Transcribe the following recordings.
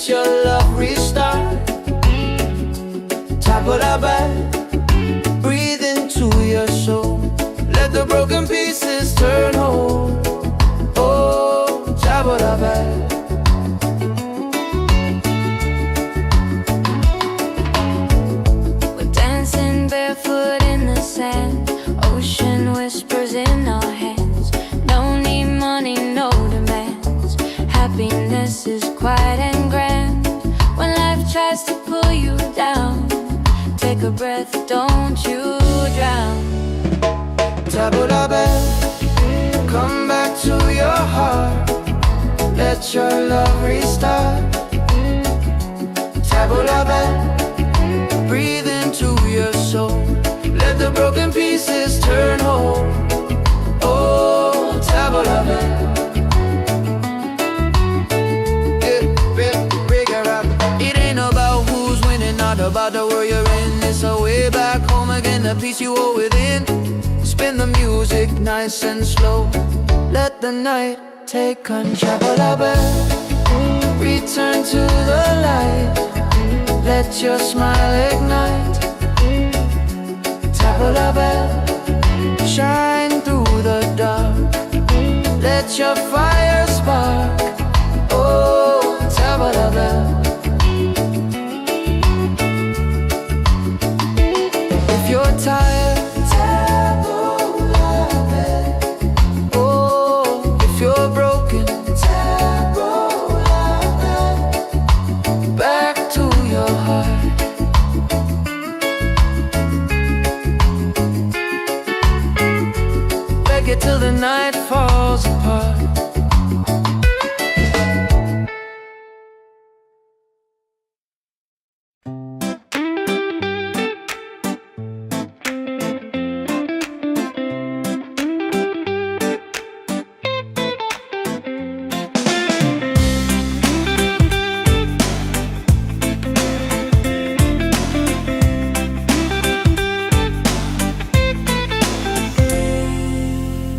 let your love restart. Top of the bed, breathe into your soul. Let the broken pieces turn whole. Oh, top of the bed. We're dancing barefoot in the sand. Ocean whispers in our hands. No need money, no demands. Happiness is quiet and grand. When life tries to pull you down, take a breath, don't you drown. Tabula bed, come back to your heart. Let your love restart. Tabula bed, breathe into your soul. Let the broken pieces turn whole. Oh, tabula bed. It ain't about who's winning, not about the world you're in. It's a way back home again, the peace you hold within. Spin the music nice and slow. Let the night take control. Return to the light. Let your smile ignite. Tabula bell, shine through the dark. Let your fire spark. Oh, tabula bell. If you're tired, tabula bell. Oh, if you're broken, tabula bell. Back to your heart. Reggae till the night falls apart.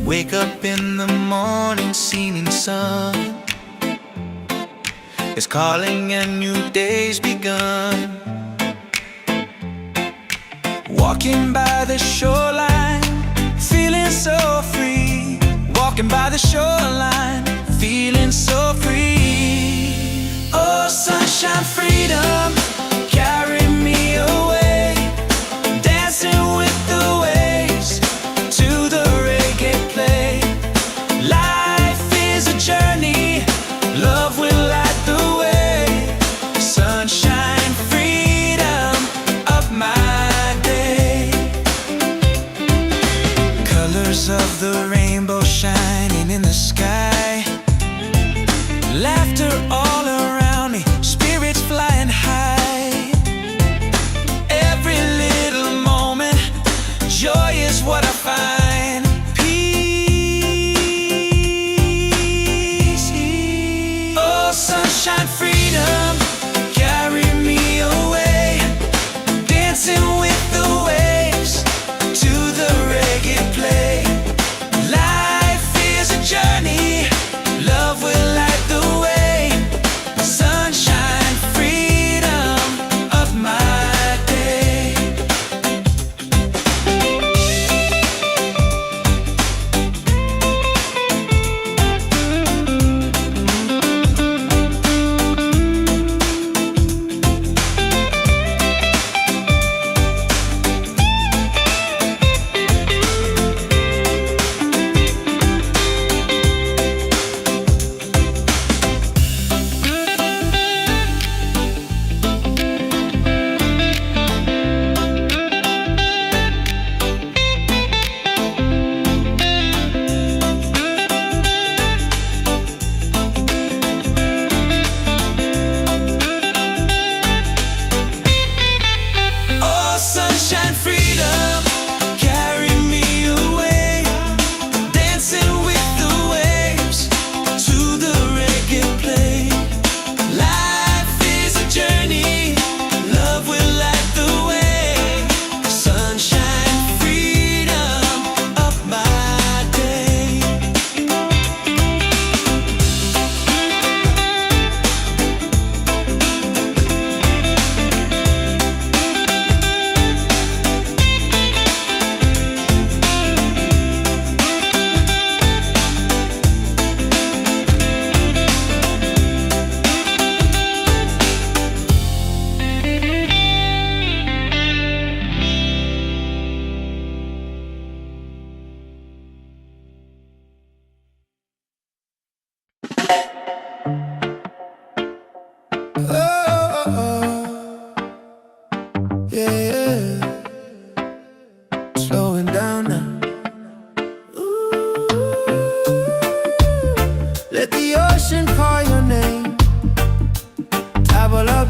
Wake up in the morning, seeing sun is calling and new day's begun. Walking by the shoreline, feeling so free. Walking by the shoreline, feeling so free. Oh, sunshine, freedom, carry me away. Dancing with the waves to the reggae play. Life is a journey, love will light the way. Sunshine, freedom of my day. Colors of the rainbow shining in the sky. Laughter all around me, spirits flying high. Every little moment, joy is what I find. Peace. Oh, sunshine, freedom, carry me away. Dancing with the waves to the reggae play. Life is a journey, love will light the way. Sunshine, freedom of my day.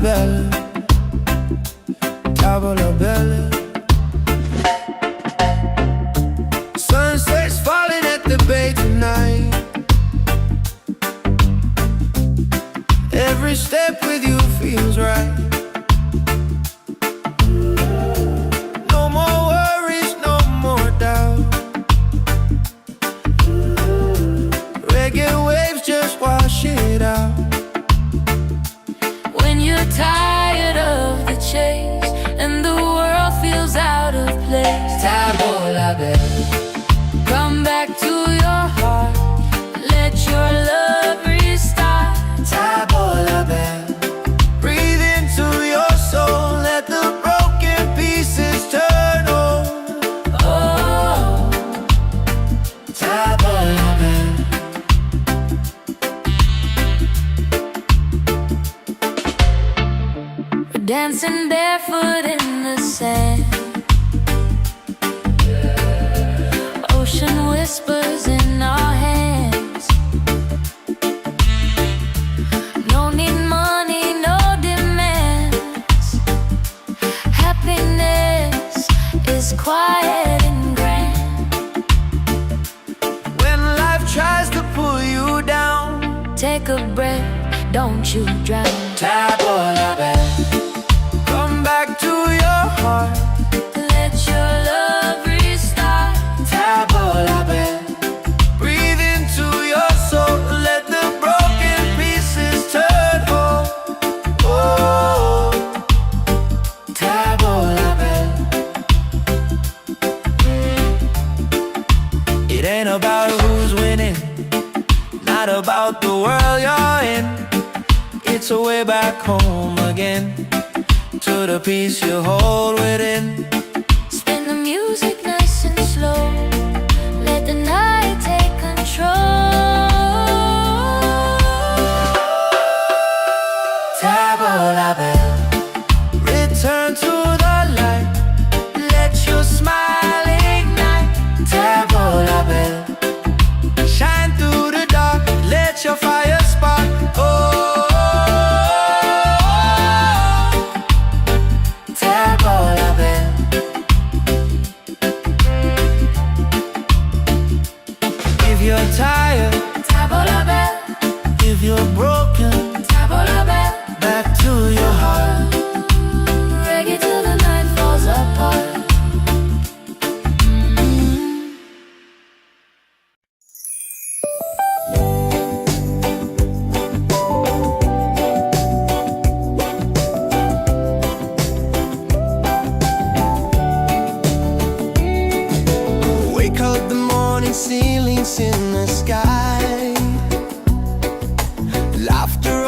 bella, tavola bella. Sunset's falling at the bay tonight. Every step with you feels right. No more worries, no more doubt. Reggae waves just wash it out. When you're tired of the chase and the world feels out of place, Tavola bella, come back to your heart. Let your love restart. tavola bella. Breathe into your soul, let the broken pieces turn on. Oh, Tavola bella. we're dancing barefoot in the sand. Ocean whispers in our hands. No need money, no demands. Happiness is quiet and grand. When life tries to pull you down, Take a breath, don't you drown. tavola bella. Come back to your heart, Let your love restart. tavola bella. Breathe into your soul, let the broken pieces turn whole. Oh, tavola bella. It ain't about who's winning, not about the world you're in. It's a way back home again, to the peace you hold within. Spin the music nice and slow. Let the night take control. Tavola bella. Return to the light, let your smile ignite. Tavola bella. Shine through the dark, let your fire spark. Oh, tavola bella. If you're tired, Tavola bella, if you're broken, tavola bella. back to your heart. Reggae till the night falls apart. Wake up the morning, ceilings in the sky. Laughter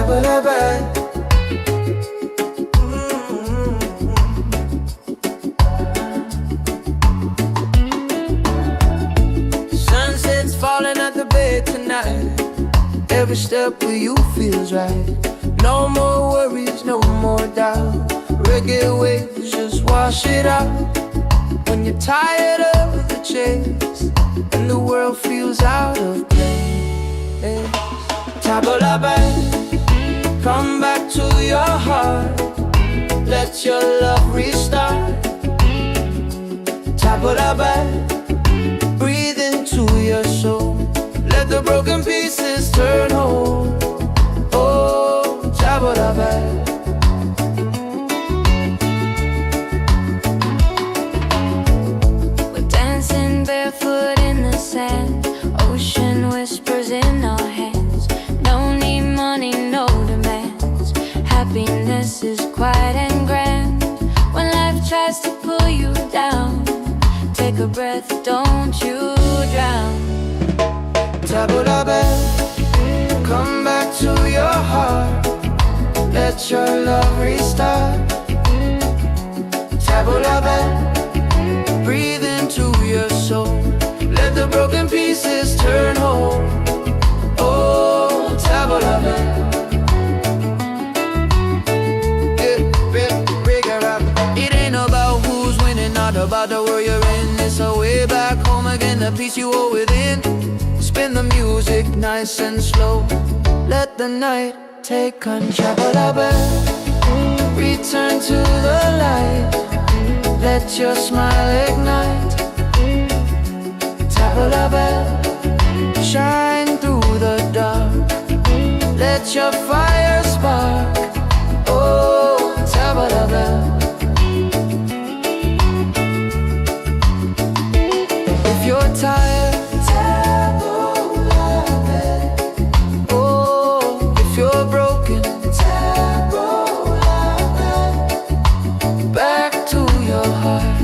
Tabalabai. Sunset's falling at the bay tonight. Every step with you feels right. No more worries, no more doubt. Reggae waves just wash it out. When you're tired of the chase and the world feels out of place, Tabalabai, come back to your heart. Let your love restart. Tabalabai, breathe into your soul. Let the broken pieces turn whole. Oh, Tabalabai. We're dancing barefoot in the sand. Ocean whispers in our hands. No need money, no demands. Happiness is quiet and grand. When life tries to pull you down, take a breath, don't you drown. Tabalabai, come back to your heart. Let your love restart. Tabalabai, breathe into your soul. Let the broken pieces turn whole. Oh, Tabalabai. It ain't about who's winning, not about the world you're in. It's a way back home again, the peace you hold within. Spin the music nice and slow. Let the night take control. Return to the light. Let your smile ignite. Tabalabai, shine through the dark. Let your fire spark. Oh, Tabalabai. If you're tired, oh, if you're broken, back to your heart.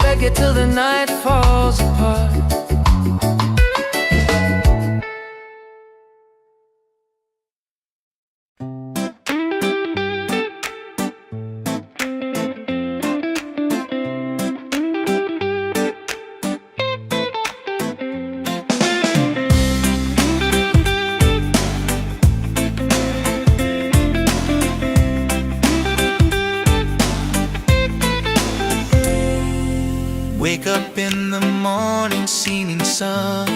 Reggae till the night falls apart. Wake up in the morning, seeing sun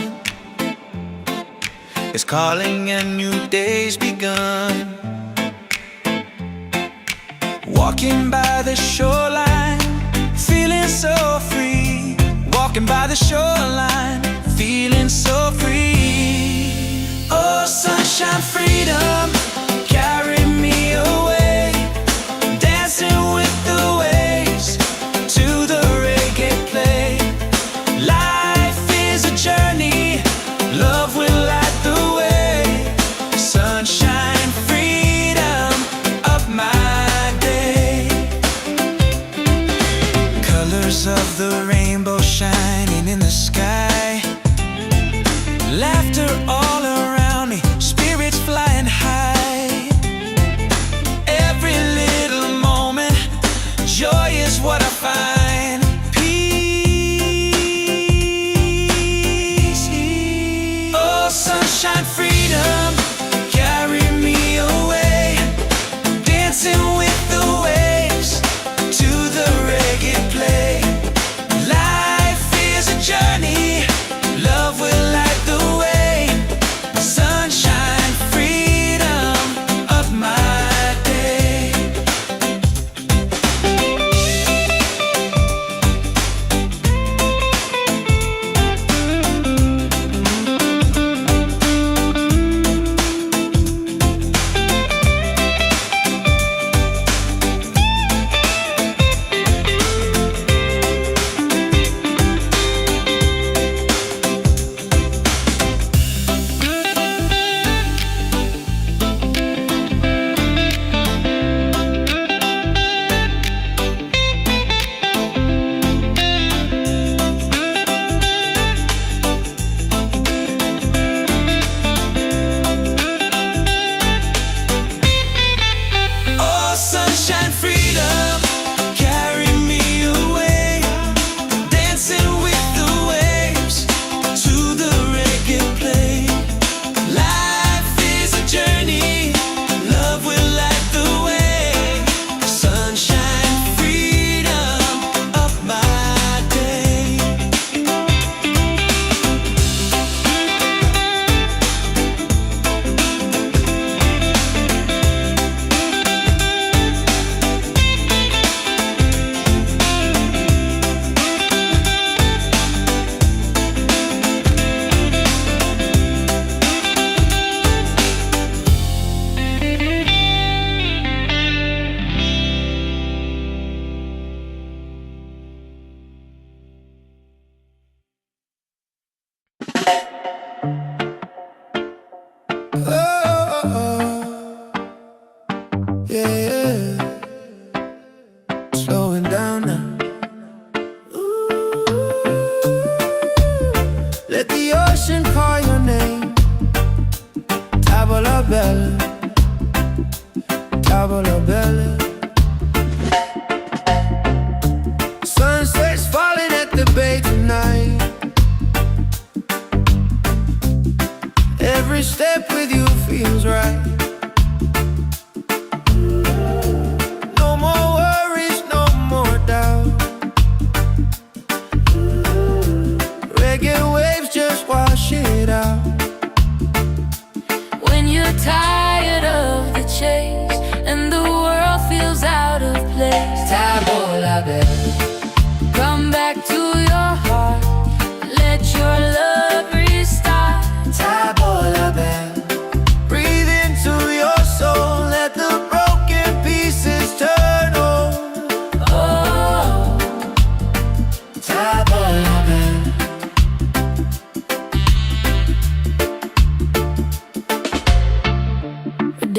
is calling and new day's begun. Walking by the shoreline, feeling so free. Walking by the shoreline, feeling so free. Oh, sunshine, freedom, carry me away. Dancing with the waves to the reggae play. Life is a journey, love will light the way. Sunshine, freedom, up my day. Colors of the rainbow shining in the sky.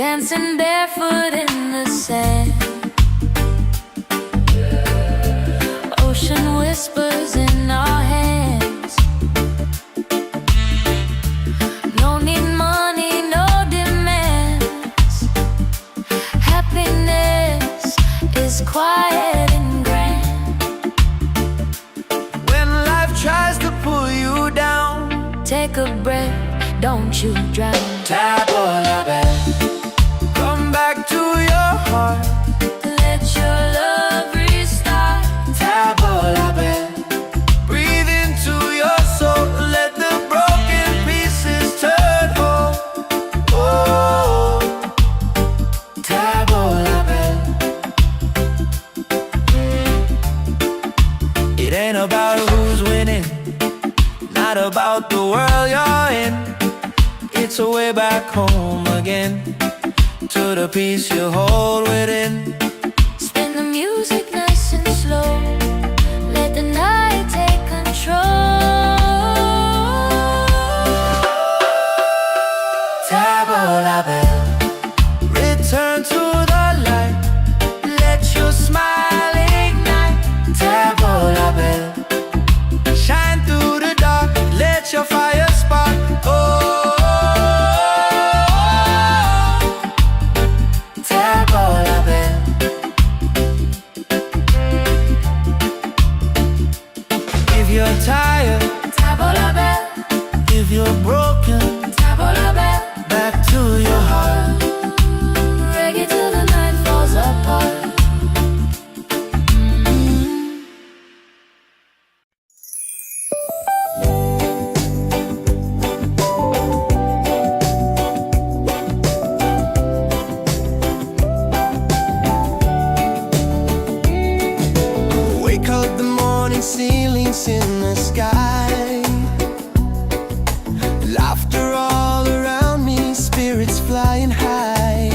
dancing barefoot in the sand. Ocean whispers in our hands. No need money, no demands. Happiness is quiet and grand. When life tries to pull you down, Take a breath, don't you drown. Tabolabe, come back to your heart. Let your love restart. Tabolabe, breathe into your soul. Let the broken pieces turn whole. Oh, Tabolabe. It ain't about who's winning, not about the world you're in. It's a way back home again, to the peace you hold within. Spin the music nice and slow. Let the night take control. Tabolabe, return to the light. Let your smile ignite. Tabolabe, shine through the dark. Let your fire spark. Oh, Tabolabe. If you're tired, Tabolabe, if you're broken, tabolabe. back to your heart. Reggae till the night falls apart. Wake up the morning, ceilings in the sky. Laughter all around me, spirits flying high.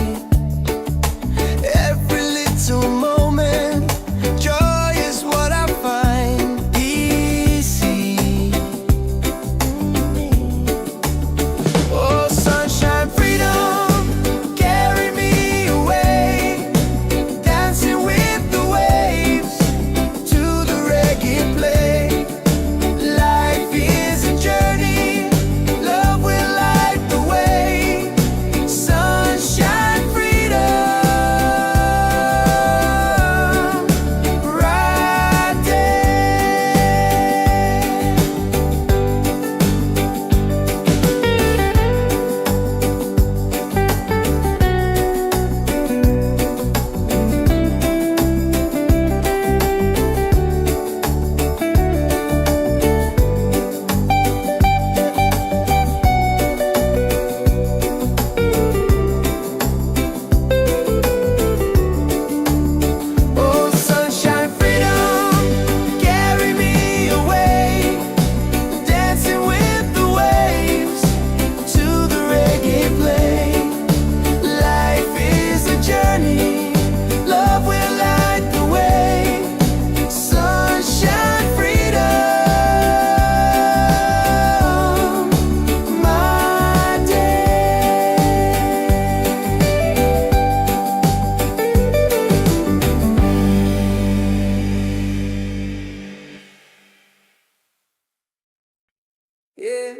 Every little moment, joy is what I find. Easy. Oh, sunshine, freedom, carry me away. Dancing with the waves to the reggae play. Life is a journey, love will light the way. Sunshine, freedom, right there. Oh, sunshine, freedom, carry me away. Dancing with the waves to the reggae play. Life is a journey, love will light the way. Sunshine, freedom, my day. Yeah.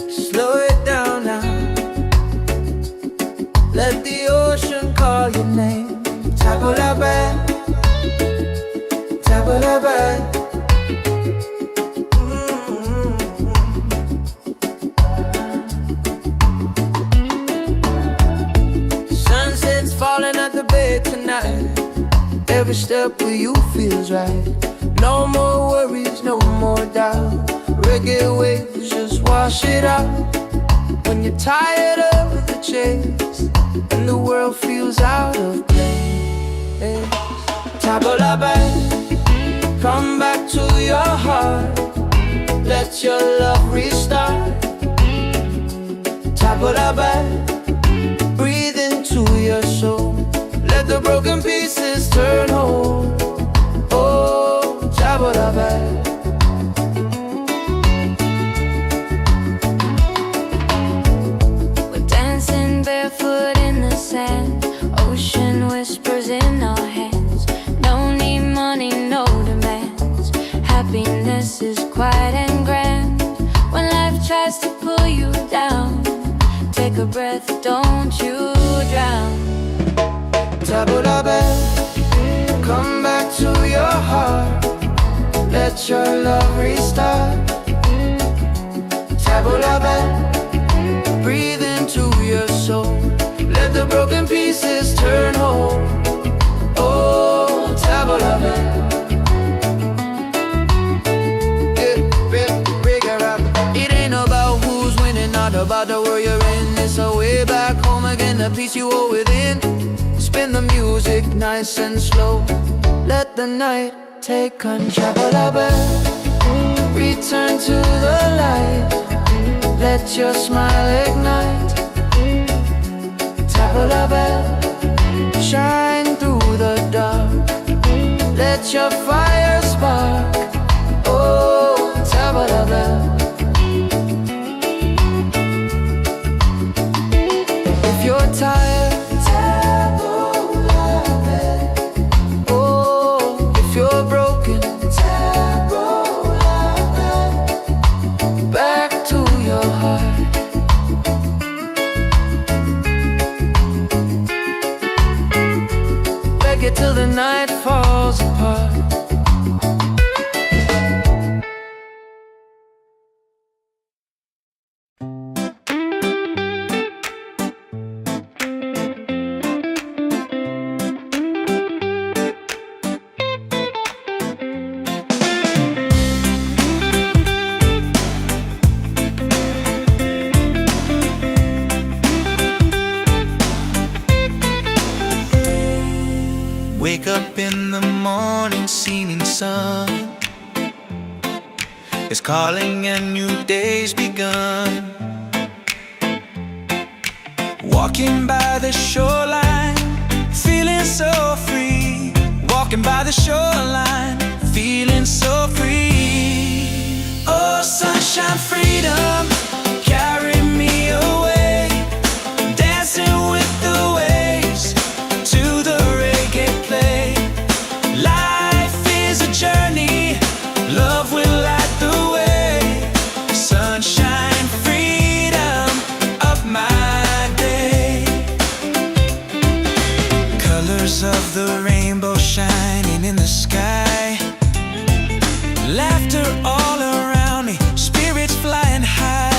Slow it down now. Let the ocean call your name. Tabolabe, tabolabe. Sunset's falling at the bay tonight. Every step with you feels right. No more worries, no more doubt. Reggae waves just wash it out. When you're tired of the chase and the world feels out of place. Tabolabe, come back to your heart. Let your love restart. Tabolabe, breathe into your soul. Let the broken pieces turn whole. Oh, Tabolabe. quiet and grand. When life tries to pull you down, take a breath, don't you drown. Tabula bell, come back to your heart. Let your love restart. Tabula bell, breathe into your soul. Let the broken pieces turn whole. Oh, tabula bell. It ain't about who's winning, not about the world you're in. It's a way back home again, the peace you hold within. Spin the music nice and slow. Let the night take control. Return to the light. Let your smile ignite. Tabula bell, shine through the dark. Let your fire spark. Oh, tabula bell. If you're tired, tabula bell. Oh, if you're broken, tabula bell. Back to your heart. Reggae till the night falls apart. Wake up in the morning, seeing sun is calling and new day's begun. Walking by the shoreline, feeling so free. Walking by the shoreline, feeling so free. Oh, sunshine, freedom, carry me away. Dancing with the waves to the reggae play. Life is a journey, love will light the way. Sunshine, freedom of my day. Colors of the rainbow shining in the sky. Laughter all around me, spirits flying high.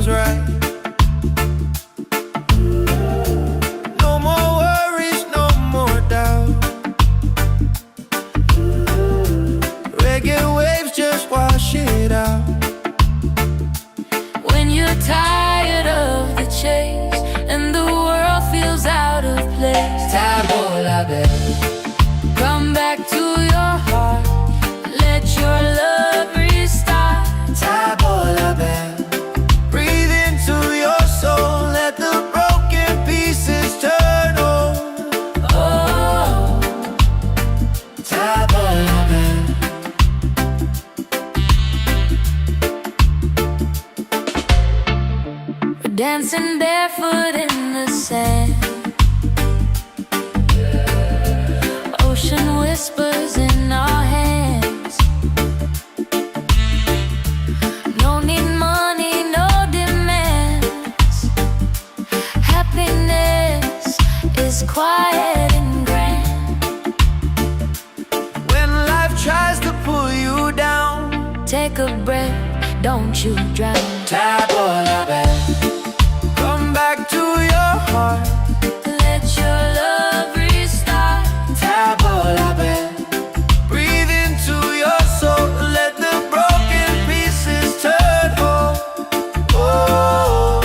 feels right. No more worries, no more doubt. Reggae waves just wash it out. When you're tired of the chase and the world feels out of place, come back to your heart, let your love restart. Breathe into your soul, let the broken pieces turn whole. Oh, we're dancing barefoot in the sand. Ocean whispers in our hands. No need money, no demands. Happiness is quiet and grand. When life tries to pull you down, Take a breath, don't you drown. come back to your heart. Let your love restart. Breathe into your soul, let the broken pieces turn whole. Oh,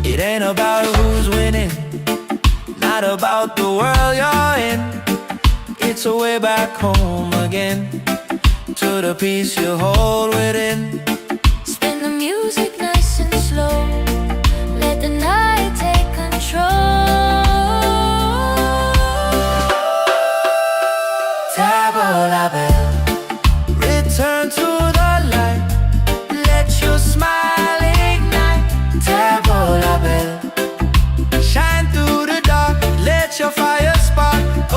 it ain't about who's winning, not about the world you're in. It's a way back home again, to the peace you hold within. Spin the music nice and slow. Let the night take control. Return to the light, let your smile ignite. Shine through the dark, let your fire spark. Oh,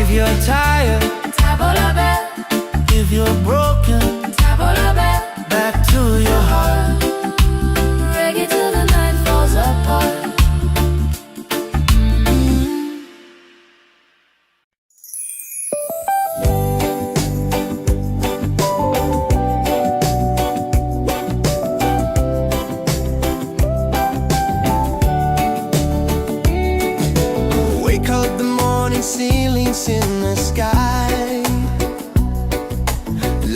if you're tired, if you're broken, back to your heart. Reggae till the night falls apart. Wake up the morning, ceilings in the sky.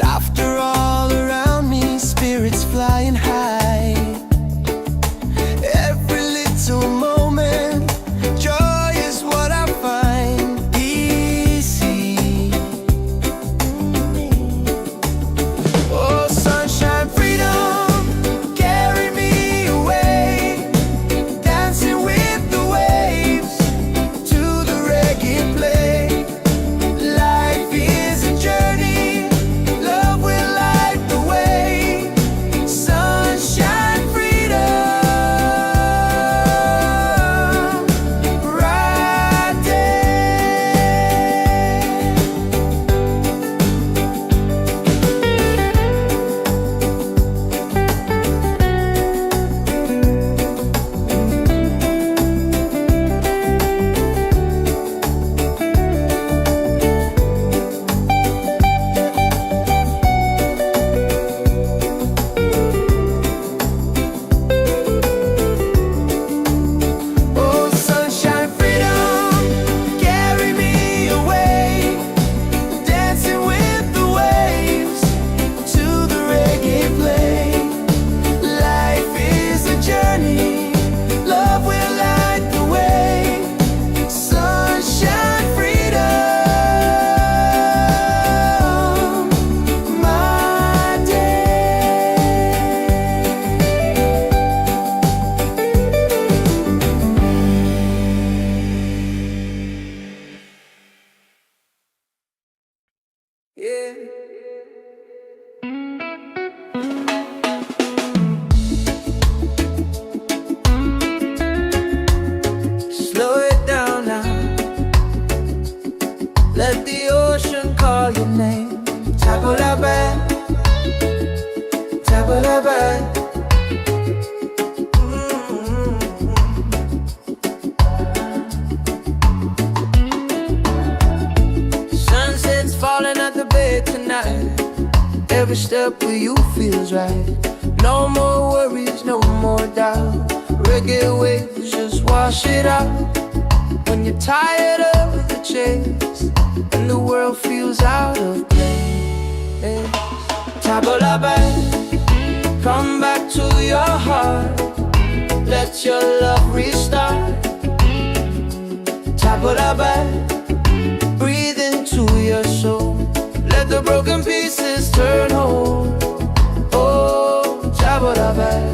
Laughter all around me, spirits flying high. Every little moment, joy is what I find. Easy. Oh, sunshine, freedom, carry me away. Dancing with the waves to the reggae play. Life every step with you feels right. No more worries, no more doubt. Reggae waves just wash it out. When you're tired of the chase and the world feels out of place, tabla back, come back to your heart. Let your love restart. Tabla back, breathe into your soul. Let the broken pieces turn whole. Oh, tabla back.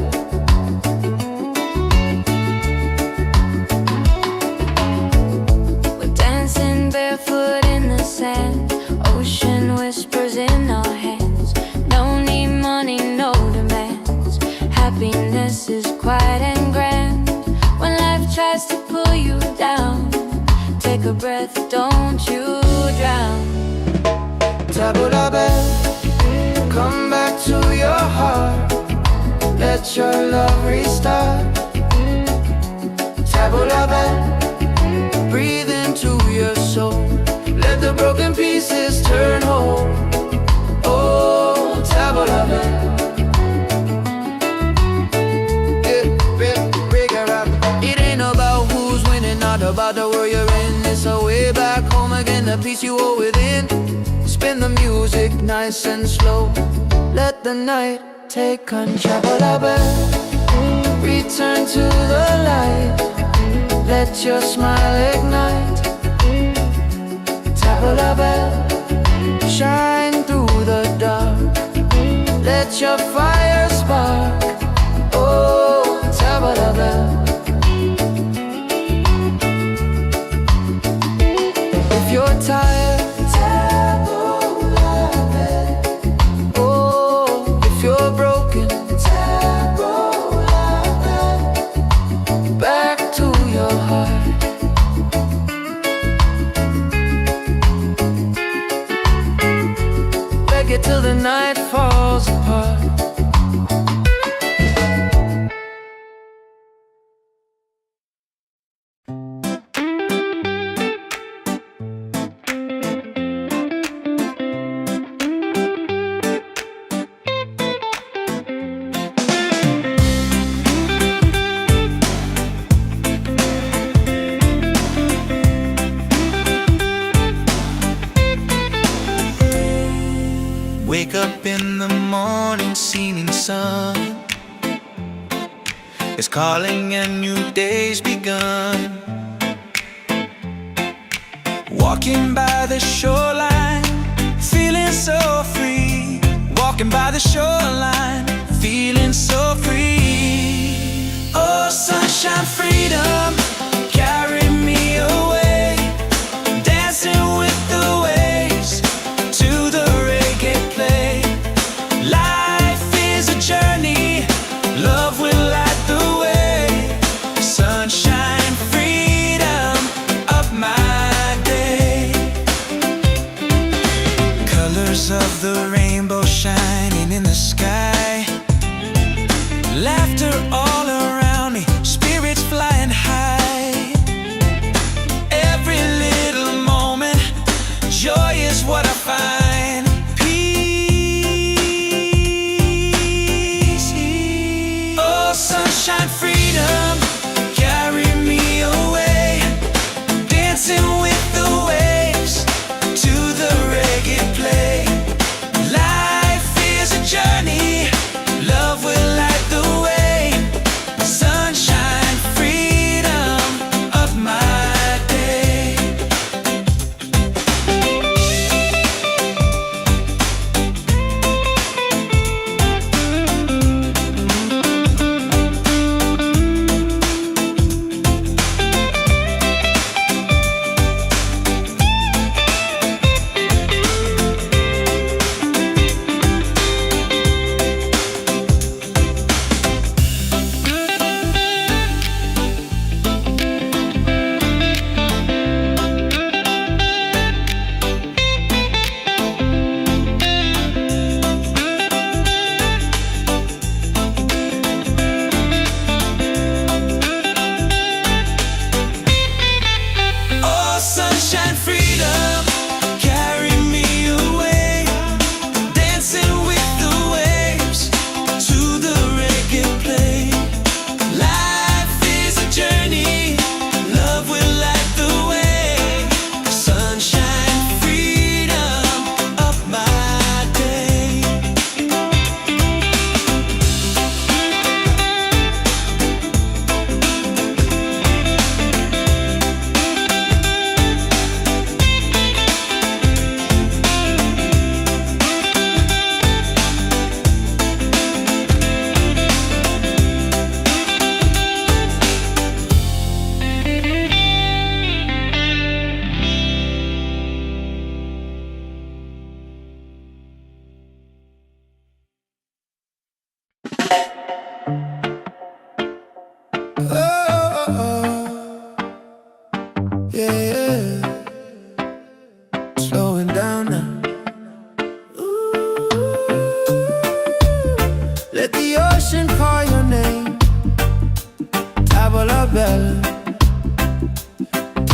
We're dancing barefoot in the sand. Ocean whispers in our hands. No need money, no demands. Happiness is quiet and grand. When life tries to pull you down, take a breath, don't you drown. Tabla back, come back to your heart. Let your love restart. Tabla back, breathe into your soul. Let the broken pieces turn whole. Oh, tabla back. It ain't about who's winning, not about the world you're in. It's a way back home again, the peace you hold within. Spin the music nice and slow. Let the night take control. Return to the light. Let your smile ignite. Tabla bell, shine through the dark. Let your fire spark. Oh, tabla bell. If you're tired, till the night falls apart. Wake up in the morning, seeing sun is calling and new day's begun. Walking by the shoreline, feeling so free. Walking by the shoreline, feeling so free. Oh, sunshine, freedom, carry me away. Dancing with the waves to the reggae play. Life is a journey, love will light the way. Sunshine, freedom of my day. Colors of the rainbow shining in the sky. Laughter all around me, spirits flying high.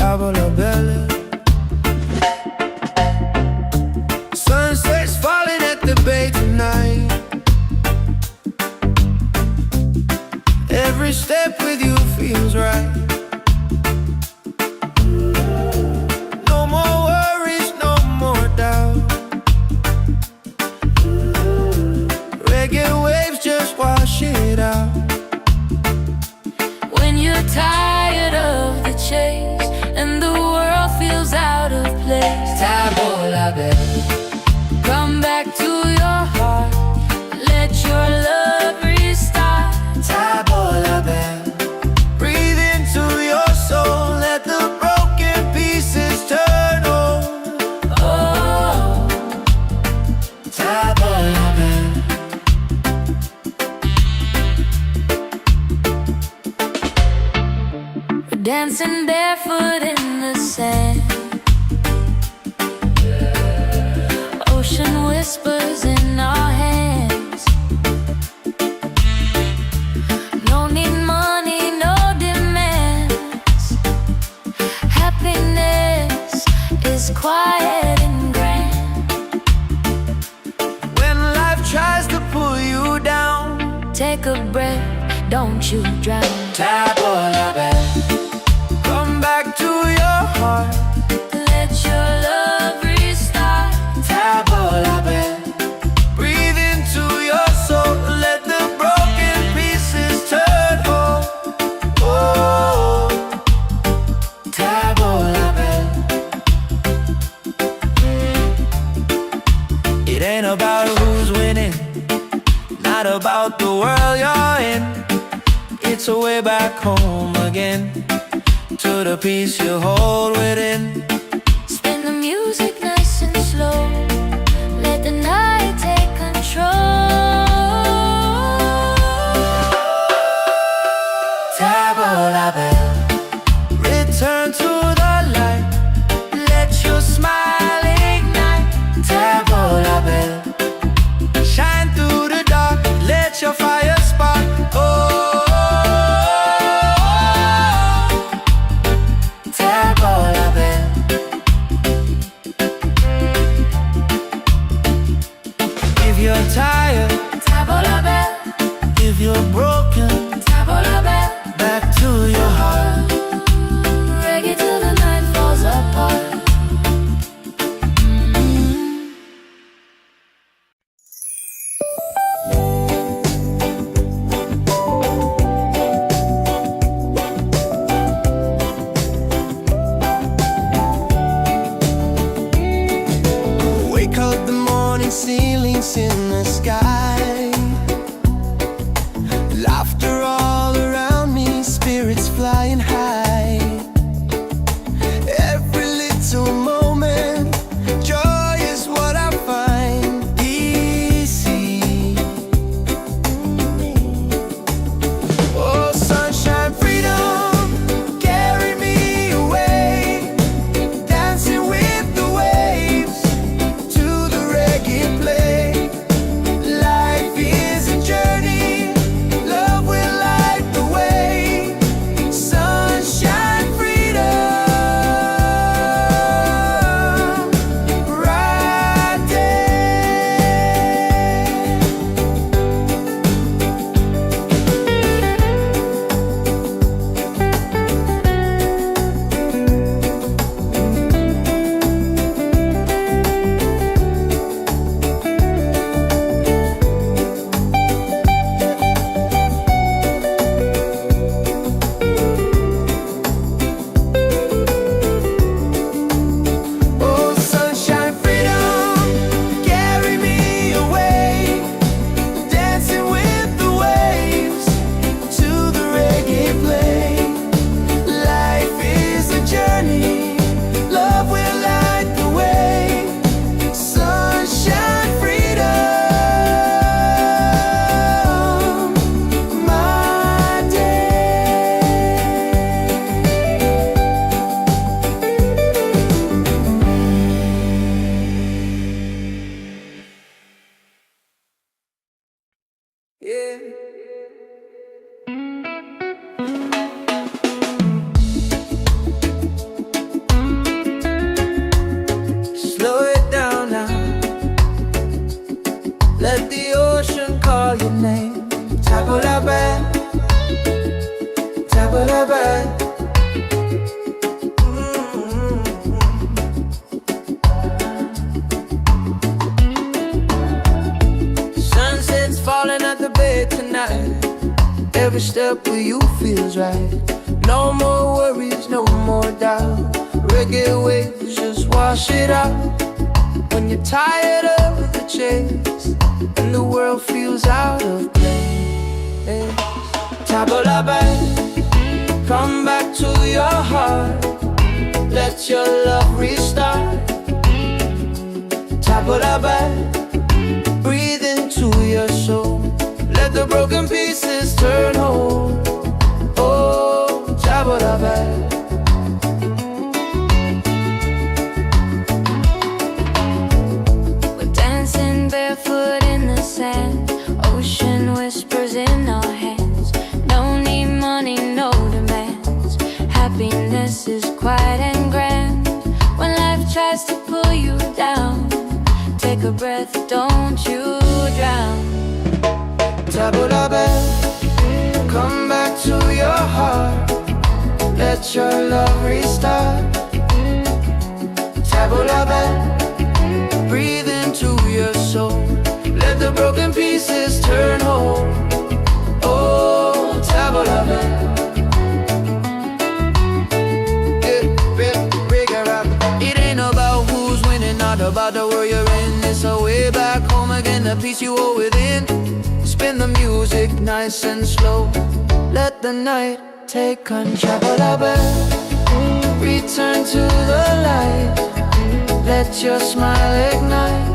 table la belle. Sunset's falling at the bay tonight. Every step with you feels right. No more worries, no more doubt. Reggae waves just wash it out. When you're tired of the chase and the world feels out of place, Table la belle. come back to your heart. Let your love restart. Table la belle. Breathe into your soul. Let the broken pieces turn whole. Oh, Table la belle. we're dancing barefoot in the sand. Ocean whispers in our hands. No need money, no demands. Happiness is quiet and grand. When life tries to pull you down, Take a breath, don't you drown. table la belle. Come back to your heart. Let your love restart. Table la belle. Breathe into your soul. Let the broken pieces turn whole. Oh, table la belle. It ain't about who's winning, not about the world you're in. It's a way back home again, to the peace you hold within. Spin the music nice and slow. Let the night take control. Table la belle. Return to the light. Let your smile ignite. Table la belle. Shine through the dark. Let your fire spark. Oh, table la belle. If you're tired, Table la belle, if you're broken, table la belle. back to your heart. Reggae till the night falls apart. Wake up the morning, ceilings in the sky. Laughter all around me, spirits flying high. Every little moment, joy is what I find. Easy. Oh, sunshine, freedom, carry me away. Dancing with the waves to the reggae play. Life is a journey, love will light the way. Sunshine, freedom. Every step with you feels right. No more worries, no more doubt. Reggae waves just wash it out. When you're tired of the chase and the world feels out of place, tabla back, come back to your heart. Let your love restart. Tabla back, breathe into your soul. Let the broken pieces turn whole. Oh, tabla back. Barefoot in the sand, ocean whispers in our hands. No need money, no demands. Happiness is quiet and grand. When life tries to pull you down, take a breath, don't you drown. Tabla back, come back to your heart. Let your love restart. Tabla back, breathe into your soul. Let the broken pieces turn whole. Oh, tabla back. It ain't about who's winning, not about the world you're in. It's a way back home again, the peace you hold within. Spin the music nice and slow. Let the night take control. Tabla back, return to the light. Let your smile ignite.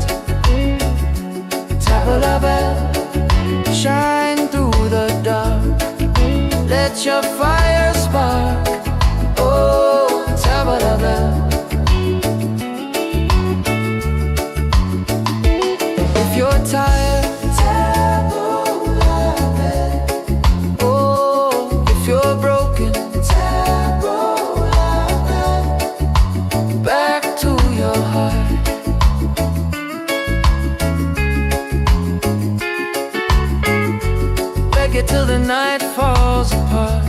Tabla back, shine through the dark. Let your fire spark. Oh, tabla back. If you're tired, tabla back. Oh, if you're broken, tabla back. Back to your heart. Reggae till the night falls apart.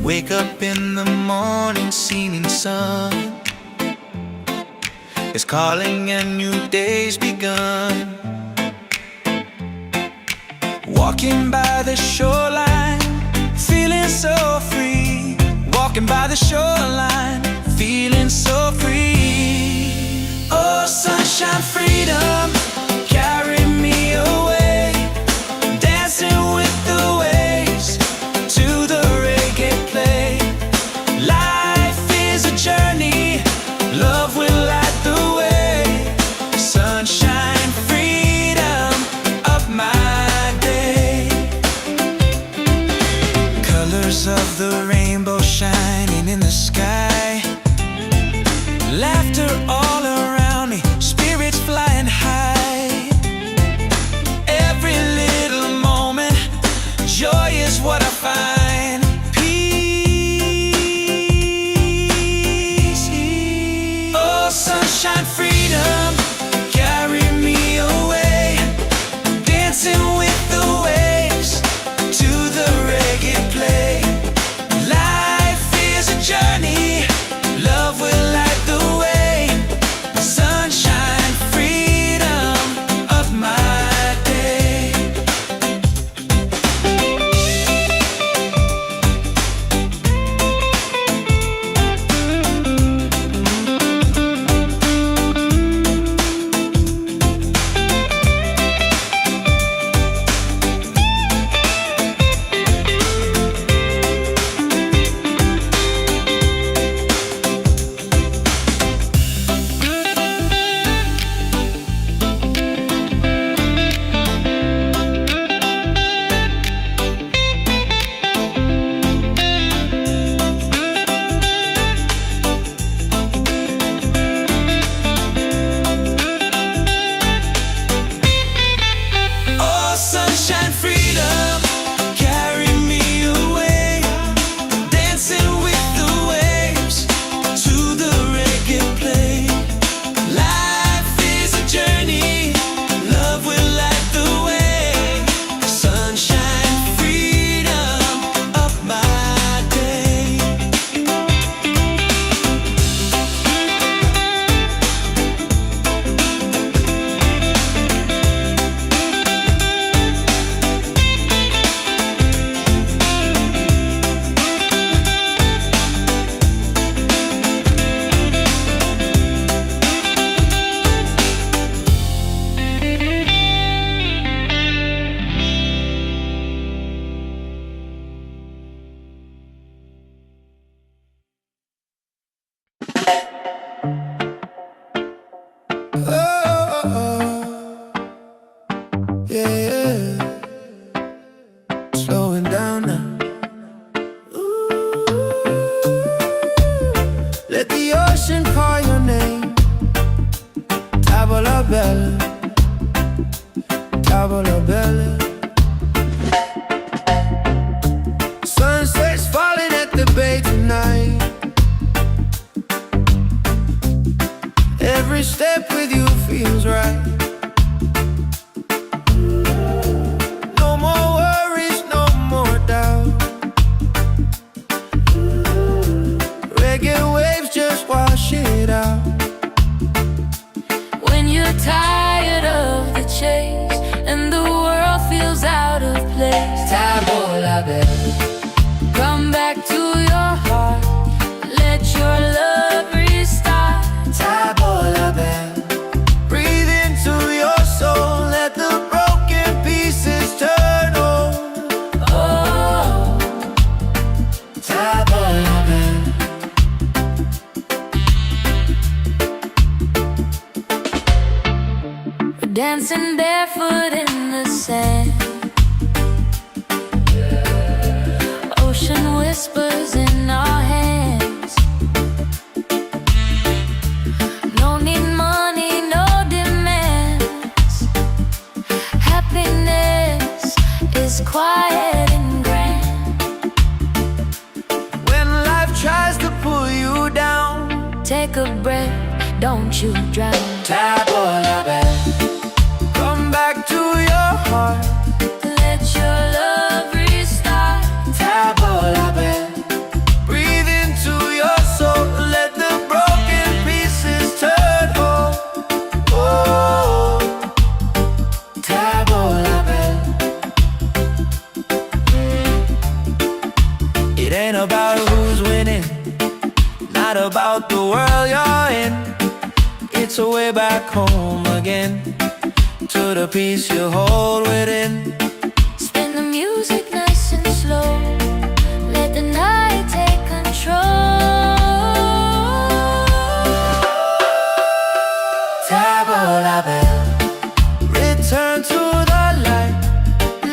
Wake up in the morning, seeing sun is calling and new day's begun. Walking by the shoreline, feeling so free. Walking by the shoreline, feeling so free. Oh, sunshine, freedom, carry me away. Dancing with the waves to the reggae play. Life is a journey, love will light the way. Sunshine, freedom of my day. Colors of the rainbow shining in the sky. Laughter Oh, yeah, yeah. Slowing down now. Ooh. Let the ocean call your name. Tavola bella, tavola bella. Sunset's falling at the bay tonight. Every step with you feels right. No more worries, no more doubt. Reggae waves just wash it out. When you're tired of the chase and the world feels out of place, Tavola bella, come back to your heart. Let your love restart. tavola bella. Breathe into your soul. Let the broken pieces turn on. Oh, Tavola bella. we're dancing barefoot in the sand. Ocean whispers in our hands. No need money, no demands. Happiness is quiet and grand. When life tries to pull you down, Take a breath, don't you drown. Tavola bella. Come back to your heart. Let your love restart. Tavola bella. Breathe into your soul. Let the broken pieces turn whole. Oh, Tavola bella. It ain't about who's winning, not about the world you're in. It's a way back home again, to the peace you hold within. Spin the music nice and slow. Let the night take control. Tavola bella. Return to the light.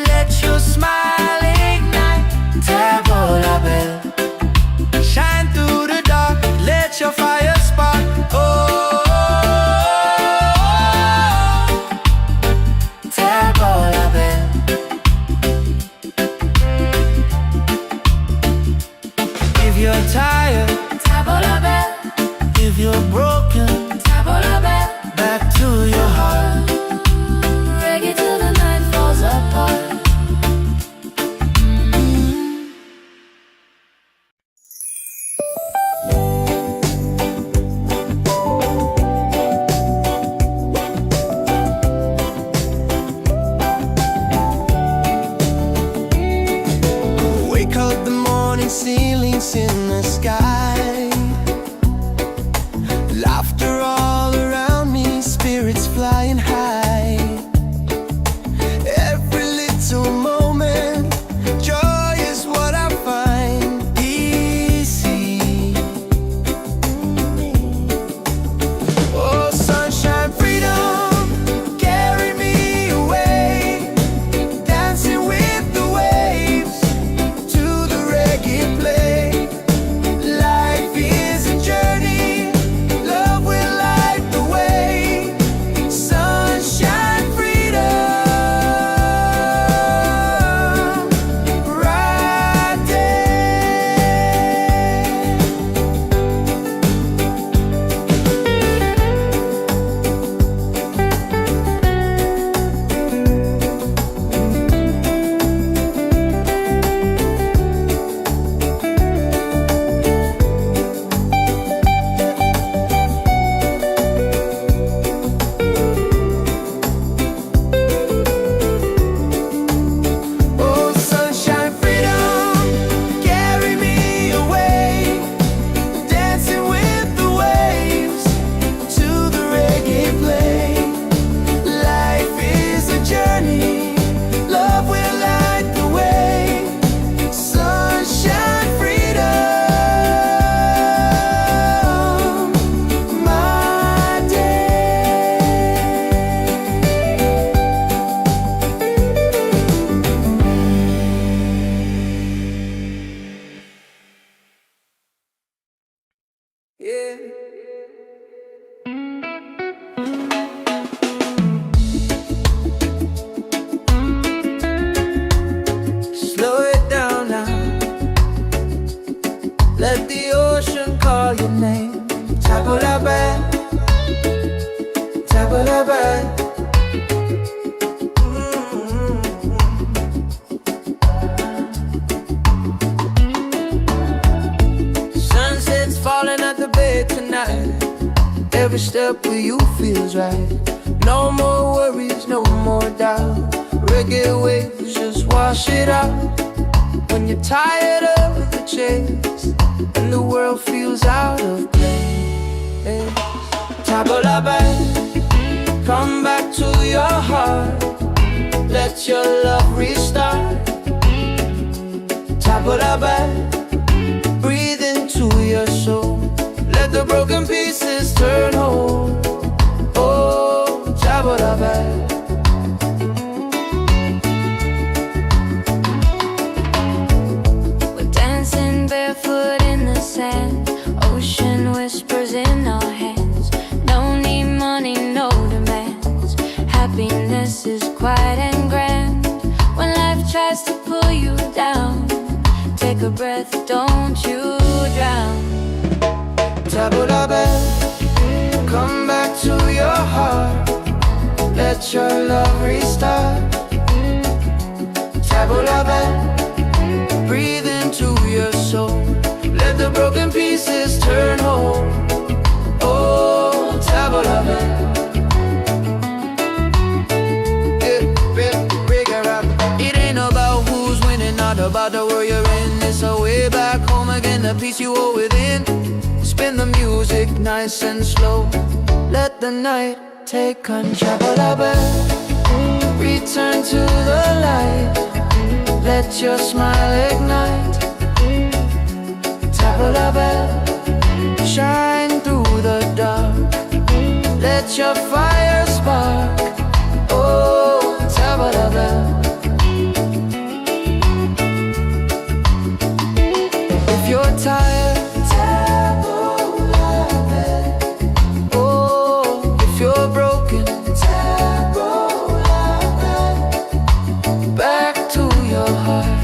Let your smile ignite. Tavola bella. Shine through the dark. Let your fire spark. Oh, Tavola bella. If you're tired, Tavola bella, if you're broken, tavola bella. back to your heart. bad. Sunset's falling at the bay tonight. Every step with you feels right. No more worries, no more doubt. Reggae waves just wash it out. When you're tired of the chase and the world feels out of place, table la band, come back to your heart. Let your love restart. Table la band, breathe into your soul. Let the broken pieces turn whole. Oh, table la band. Barefoot in the sand, ocean whispers in our hands. No need money, no demands. Happiness is quiet and grand. When life tries to pull you down, take a breath, don't you drown. Table la band, come back to your heart. Let your love restart. Table la band, breathe into your soul. Let the broken pieces turn whole. Oh, table la band. It ain't about who's winning, not about the world you're in. It's a way back home again, the peace you hold within. Spin the music nice and slow. Let the night take control. Table la band, return to the light. Let your smile ignite. Table la band, shine through the dark. Let your fire spark. Oh, table la band. If you're tired, table la band. Oh, if you're broken, table la band. Back to your heart.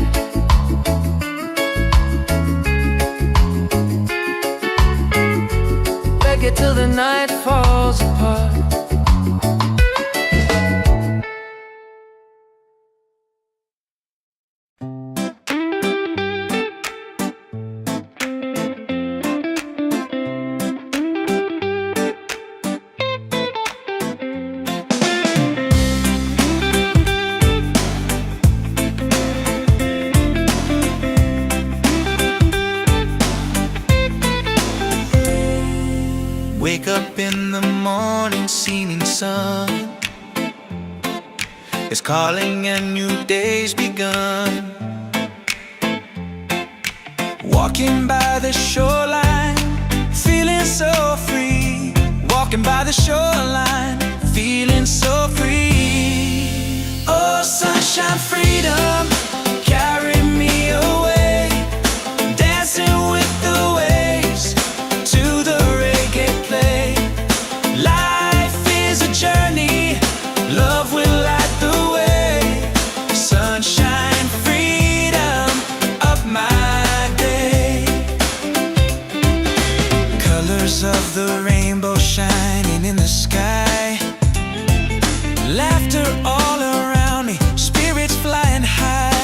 Reggae till the night falls apart. Wake up in the morning, seeing sun is calling and new day's begun. Walking by the shoreline, feeling so free. Walking by the shoreline, feeling so free. Oh, sunshine, freedom, carry me away. Dancing with the waves to the reggae play. Life is a journey, love will light the way. Sunshine, freedom, up my day. Colors of the rainbow shining in the sky. Laughter all around me, spirits flying high.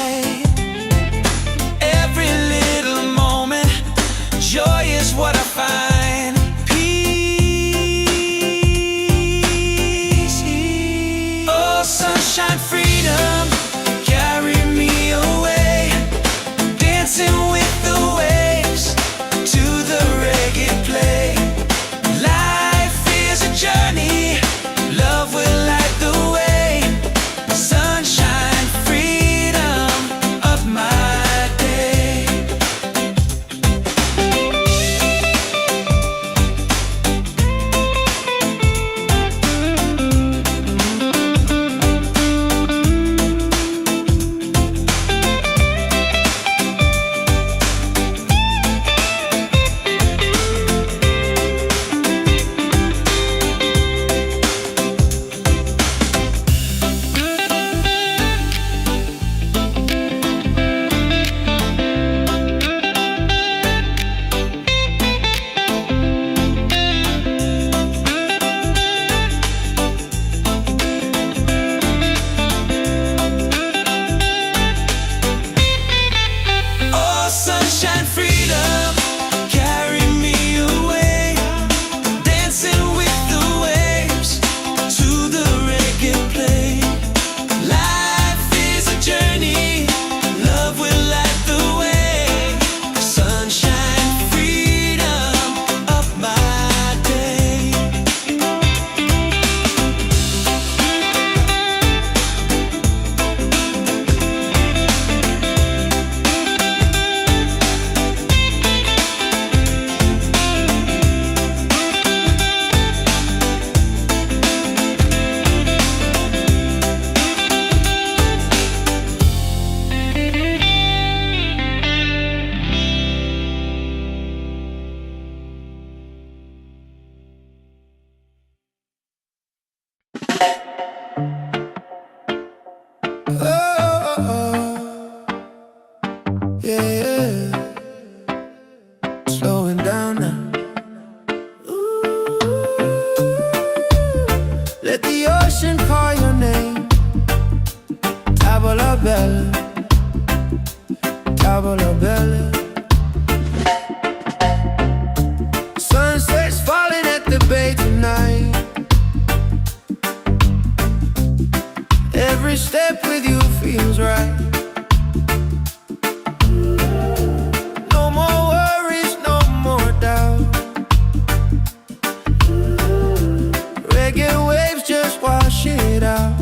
Yeah, slowing down now. Let the ocean call your name. Tavola bella, tavola bella. Sunset's falling at the bay tonight. Every step with you feels right. No more worries, no more doubt. Reggae waves just wash it out.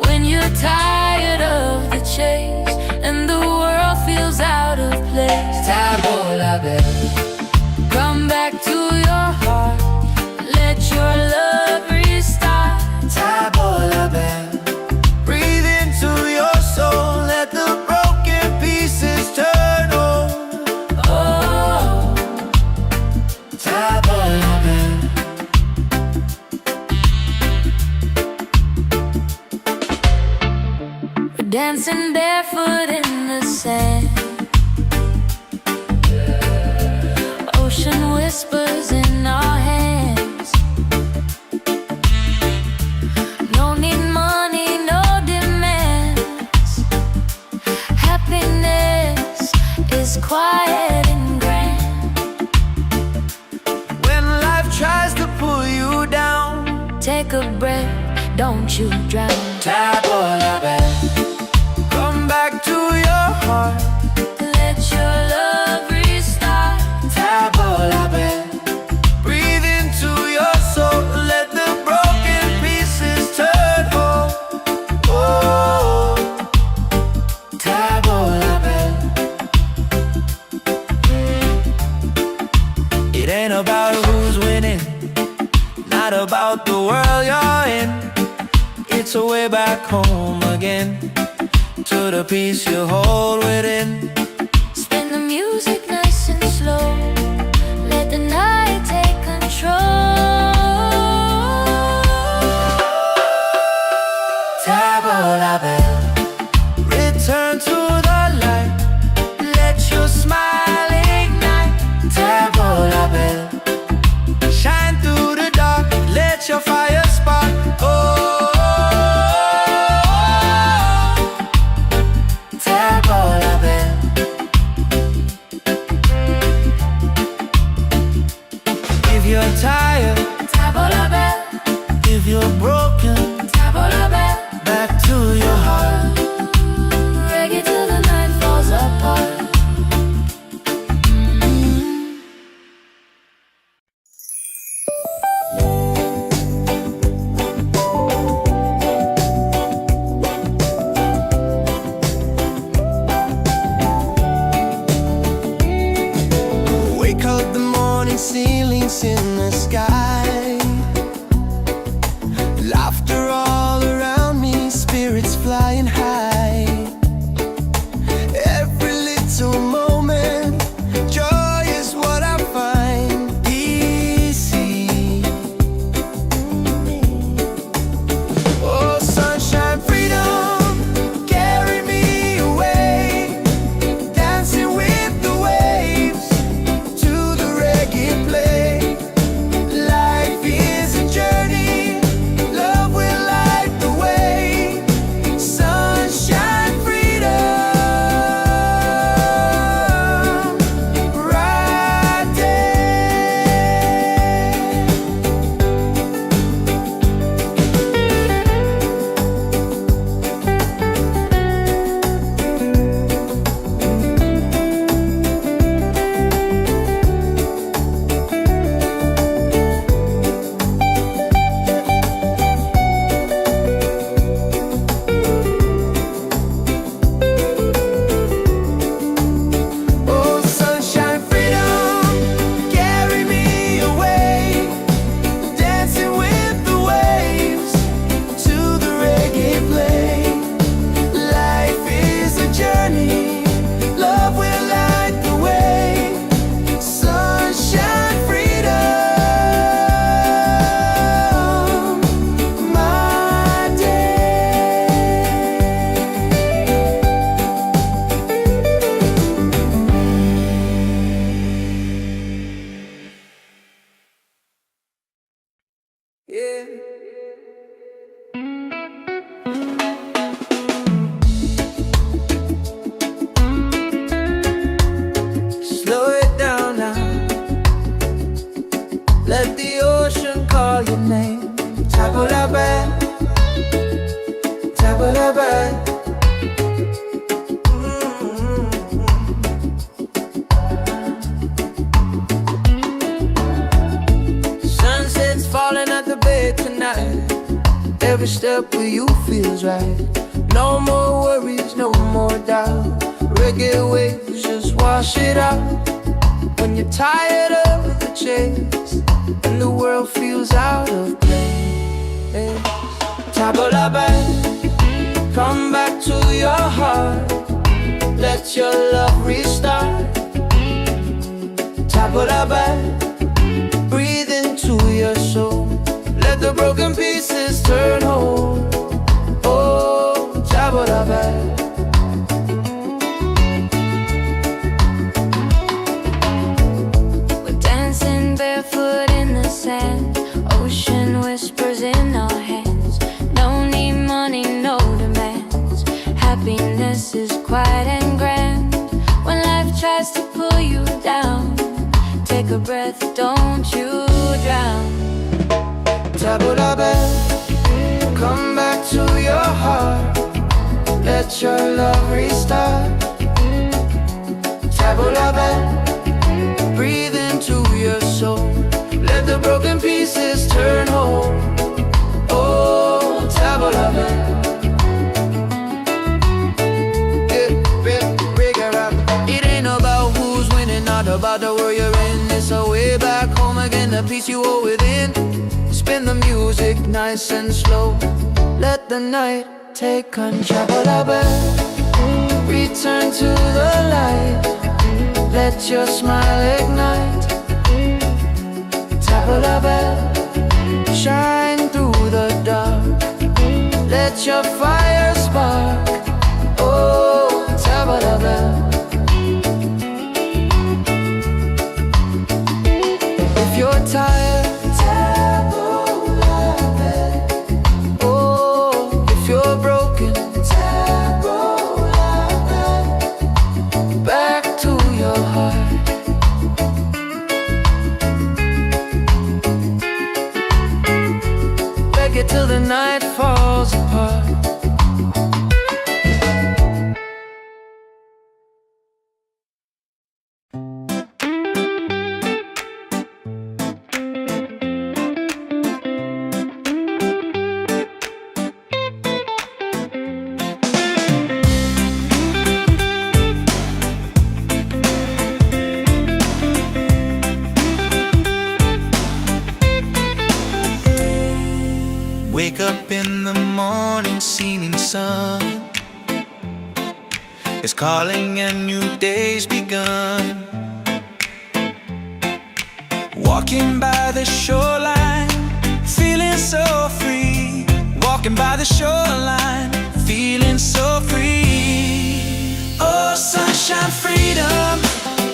When you're tired of the chase and the world feels out of place, Tavola bella, come back to your heart. Let your love restart. tavola bella. Breathe into your soul. Let the broken pieces turn whole. Oh, Tavola bella. we're dancing barefoot in the sand. Ocean whispers in our hands. No need money, no demands. Happiness is quiet and grand. When life tries to pull you down, Take a breath, don't you drown. tavola bella. Come back to your heart. Let your love restart. Tavola bella. Breathe into your soul. Let the broken pieces turn whole. Oh, tavola bella. It ain't about who's winning, not about the world you're in. It's a way back home again, to the peace you hold within. Spin the music nice and slow. Let the night take control. Tavola bella. Return to the light. Let your smile ignite. Tavola bella. Shine through the dark. Let your fire spark. Oh, tavola bella. Yeah. Slow it down now. Let the ocean call your name. Tabulaban, tabulaban. Sunset's falling at the bay tonight. Every step with you feels right. No more worries, no more doubt. Reggae waves just wash it out. When you're tired of the chase and the world feels out of place, Tabulaban, come back to your heart. Let your love restart. Tabulaban, breathe into your soul. Let the broken pieces turn whole. Oh, Tabulaban. Barefoot in the sand, ocean whispers in our hands. No need money, no demands. Happiness is quiet and grand. When life tries to pull you down, take a breath, don't you drown. Tabulaban, come back to your heart. Let your love restart. Tabulaban, breathe into your soul. Let the broken pieces turn whole. Oh, Tabulaban. It ain't about who's winning, not about the world you're in. It's a way back home again, the peace you hold within. Spin the music nice and slow. Let the night take control. Tabulaban, return to the light. Let your smile ignite. Tabulaban, shine through the dark. Let your fire spark. Oh, Tabulaban. If you're tired, Tabulaban. Oh, if you're broken, Tabulaban. Back to your heart. Reggae till the night falls apart. Wake up in the morning, seeing sun is calling and new day's begun. Walking by the shoreline, feeling so free. Walking by the shoreline, feeling so free. Oh, sunshine, freedom,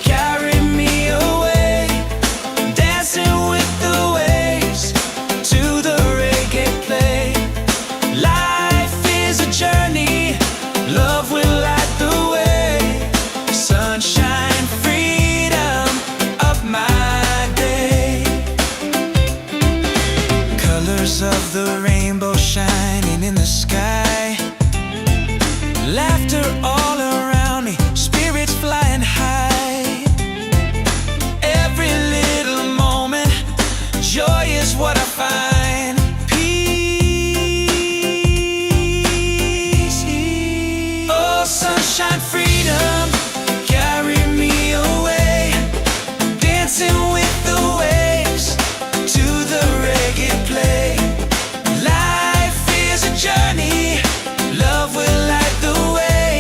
carry me away. Dancing with the waves to the reggae play. Life is a journey, love will light the way. Sunshine, freedom of my day. Colors of the rainbow shining in the sky. Laughter all around me, spirits flying high. Every little moment, joy is what I find. Peace. Oh, sunshine, freedom, carry me away. Dancing with the waves to the reggae play. Life is a journey, love will light the way.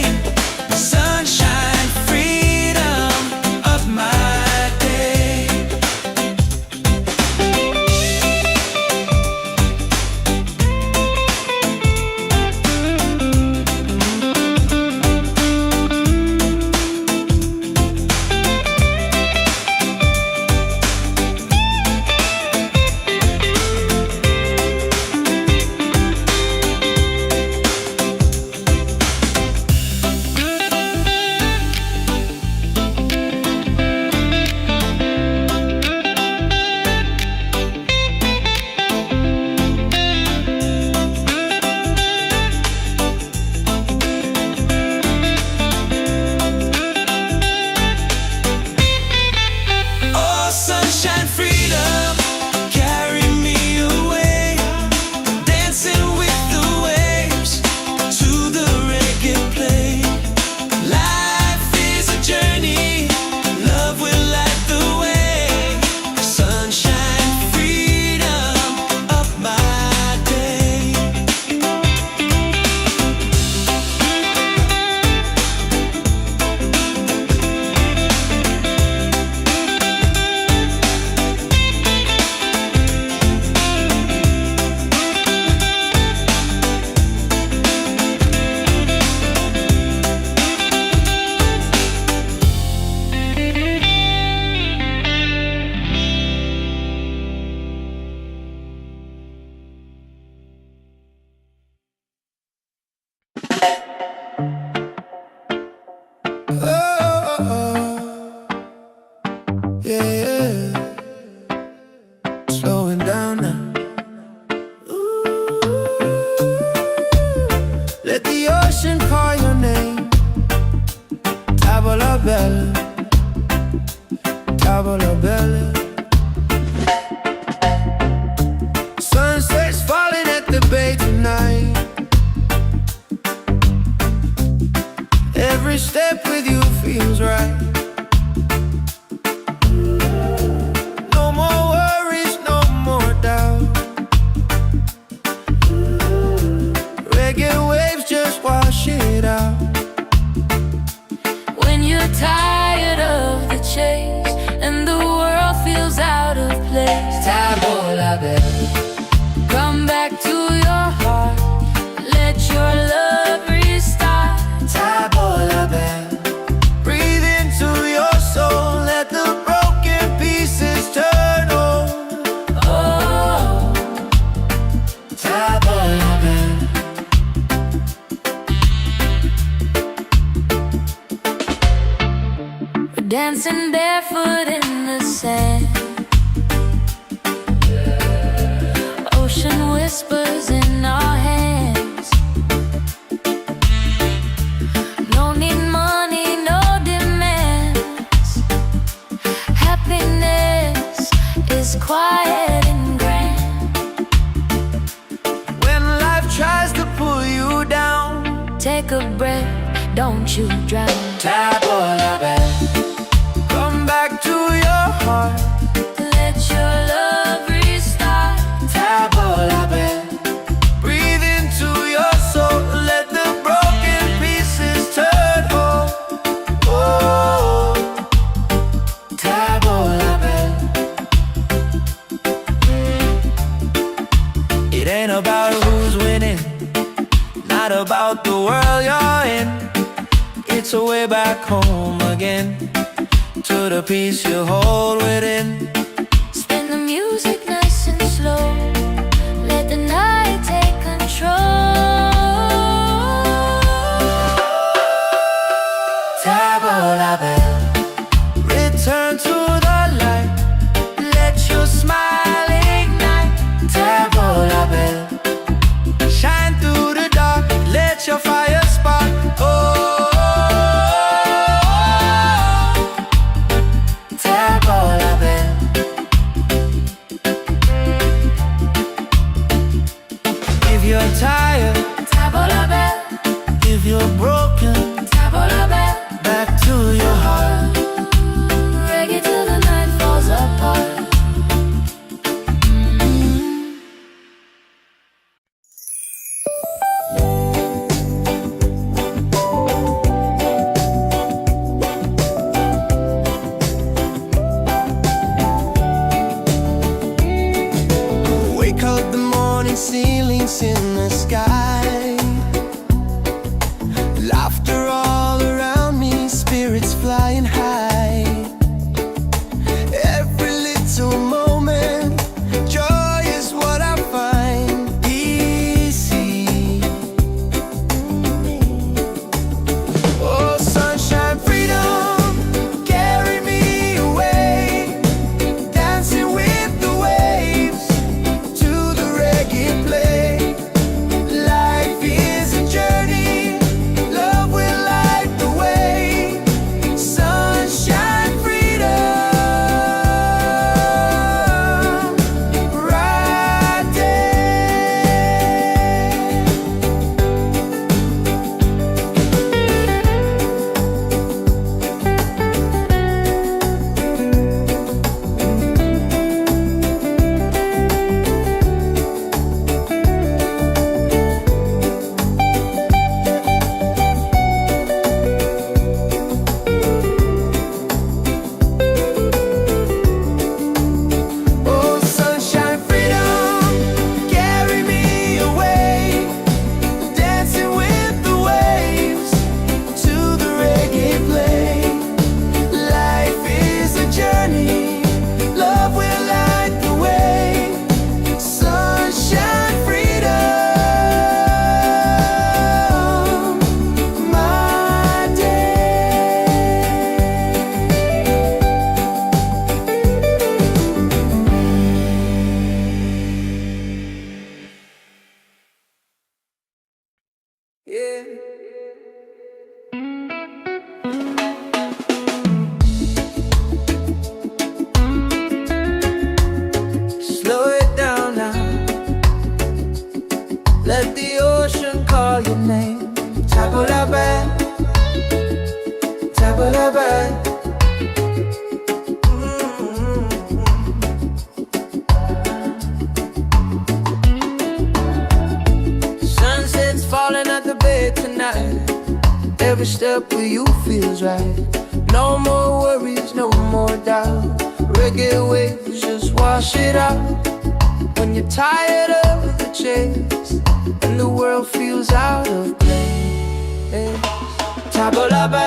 dancing barefoot in the sand. Ocean whispers in our hands. No need money, no demands. Happiness is quiet and grand. When life tries to pull you down, Take a breath, don't you drown. Tabolabe, come back to your heart. Let your love restart. Tabolabe, breathe into your soul. Let the broken pieces turn whole. Oh, Tabolabe. It ain't about who's winning, not about the world you're in. It's a way back home again, to the peace you hold within. Spin the music nice and slow. Let the night take control. Tabolabe, return to the light. Let your smile ignite. Tabolabe, shine through the dark. Let your fire spark. Oh, Tabolabe. If you're tired, Tabolabe, if you're broken, tabolabe. back to your heart. Reggae till the night falls apart. Wake up the morning, ceilings in the sky. Laughter all around me, spirits flying high. Every little moment, joy is what I find. Easy. Oh, sunshine, freedom, carry me away. Dancing with the waves to the reggae play. Life is a journey, love will light the way. Sunshine, freedom, right Oh, sunshine, freedom, carry me away. Dancing with the waves to the reggae play. Life is a journey, love will light the way. Sunshine, freedom, my day. Yeah. Slow it down now. Let the ocean call your name. Tabolabe, tabolabe. Sunset's falling at the bay tonight. Every step with you feels right. No more worries, no more doubt. Reggae waves just wash it out. When you're tired of the chase and the world feels out of place. Tabolabe,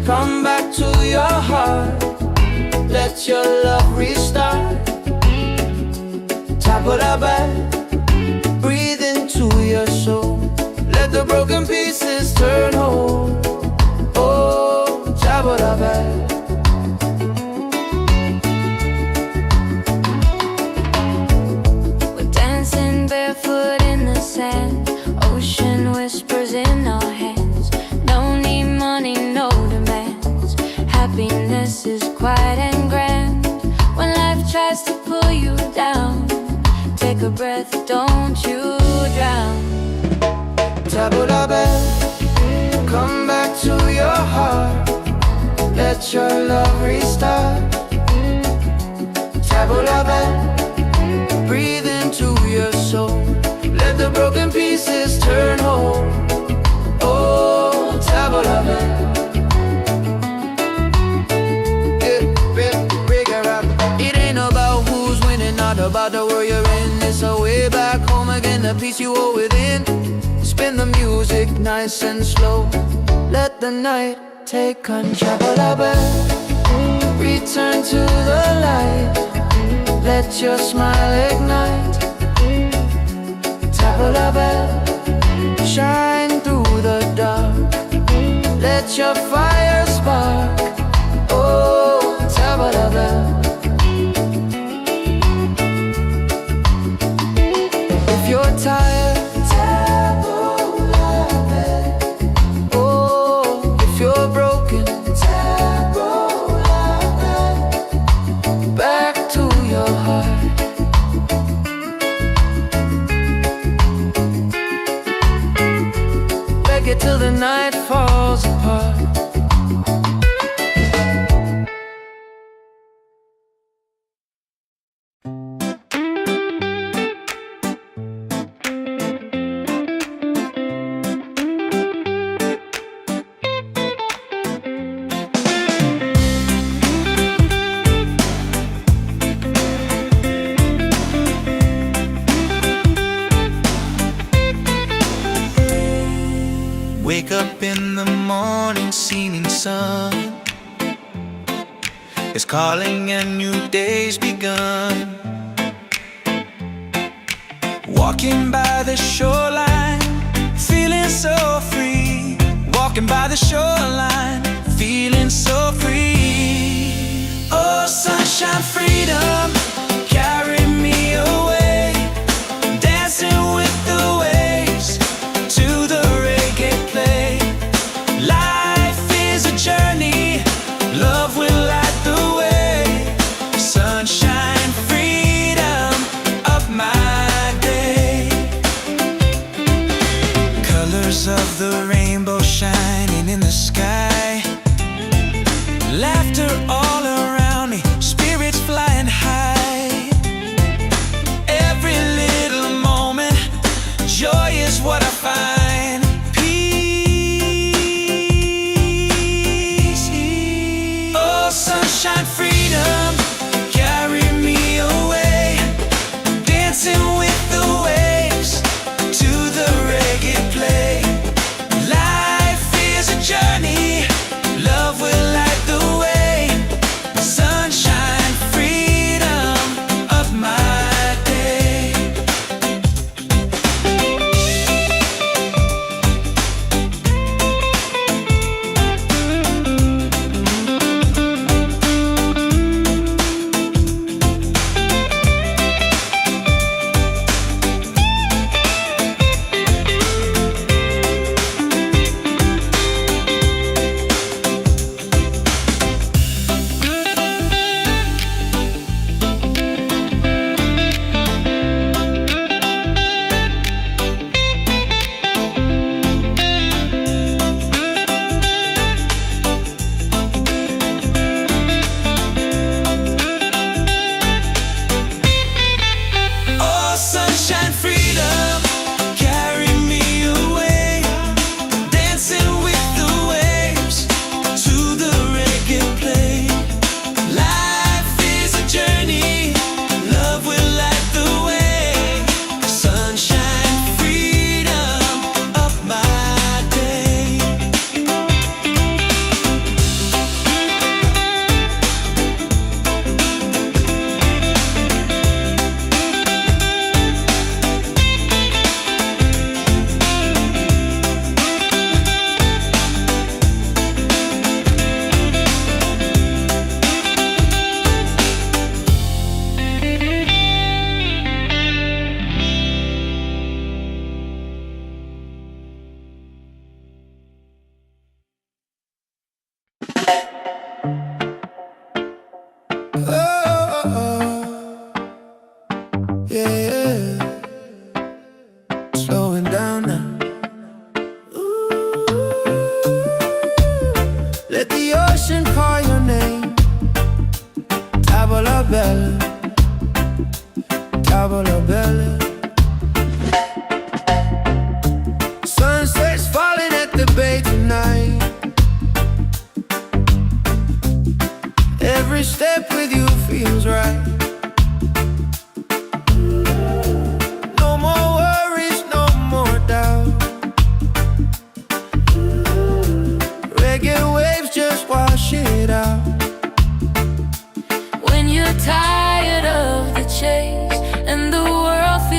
come back to your heart. Let your love restart. Tabolabe, breathe into your soul. Let the broken pieces turn whole. Oh, Tabolabe. is quiet and grand. When life tries to pull you down, take a breath, don't you drown. Tabula bell, come back to your heart. Let your love restart. Tabula bell, breathe into your soul. Let the broken pieces turn whole. Oh, tabula bell. It ain't about who's winning, not about the world you're in. It's a way back home again, the peace you hold within. Spin the music nice and slow. Let the night take control. Return to the light. Let your smile ignite. Tabula bell, shine through the dark. Let your fire spark. Oh, tabula bell. If you're tired, tabula bell. Oh, if you're broken, tabula bell. Back to your heart. Reggae till the night falls apart. Wake up in the morning, seeing sun is calling and new day's begun. Walking by the shoreline, feeling so free. Walking by the shoreline, feeling so free. Oh, sunshine, freedom, carry me away. Dancing with the waves to the reggae play. Life is a journey, love will light the way. Sunshine, freedom of my day. Colors of the rainbow shining in the sky. Laughter all around me, spirits flying high. Every little moment, joy is what I find. Peace. Oh, sunshine, freedom, carry me away. Dancing with the waves to the reggae play.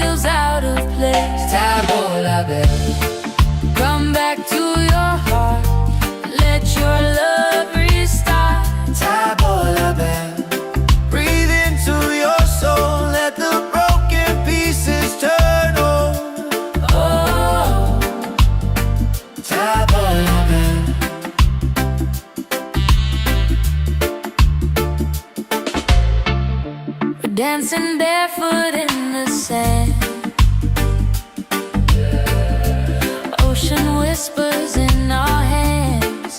feels out of place. Table la belle. Come back to your heart, let your love restart. Table la belle. Breathe into your soul, let the broken pieces turn whole. Oh, Table la belle. we're dancing barefoot in the sand. Ocean whispers in our hands.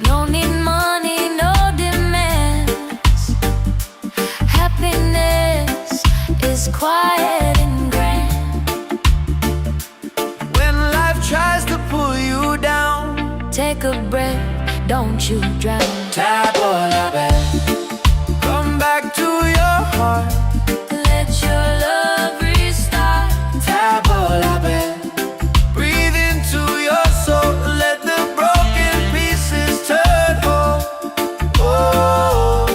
No need money, no demands. Happiness is quiet and grand. When life tries to pull you down, Take a breath, don't you drown. table la belle. Come back to your heart, Let your love restart. table la belle. Breathe into your soul, let the broken pieces turn whole. Oh,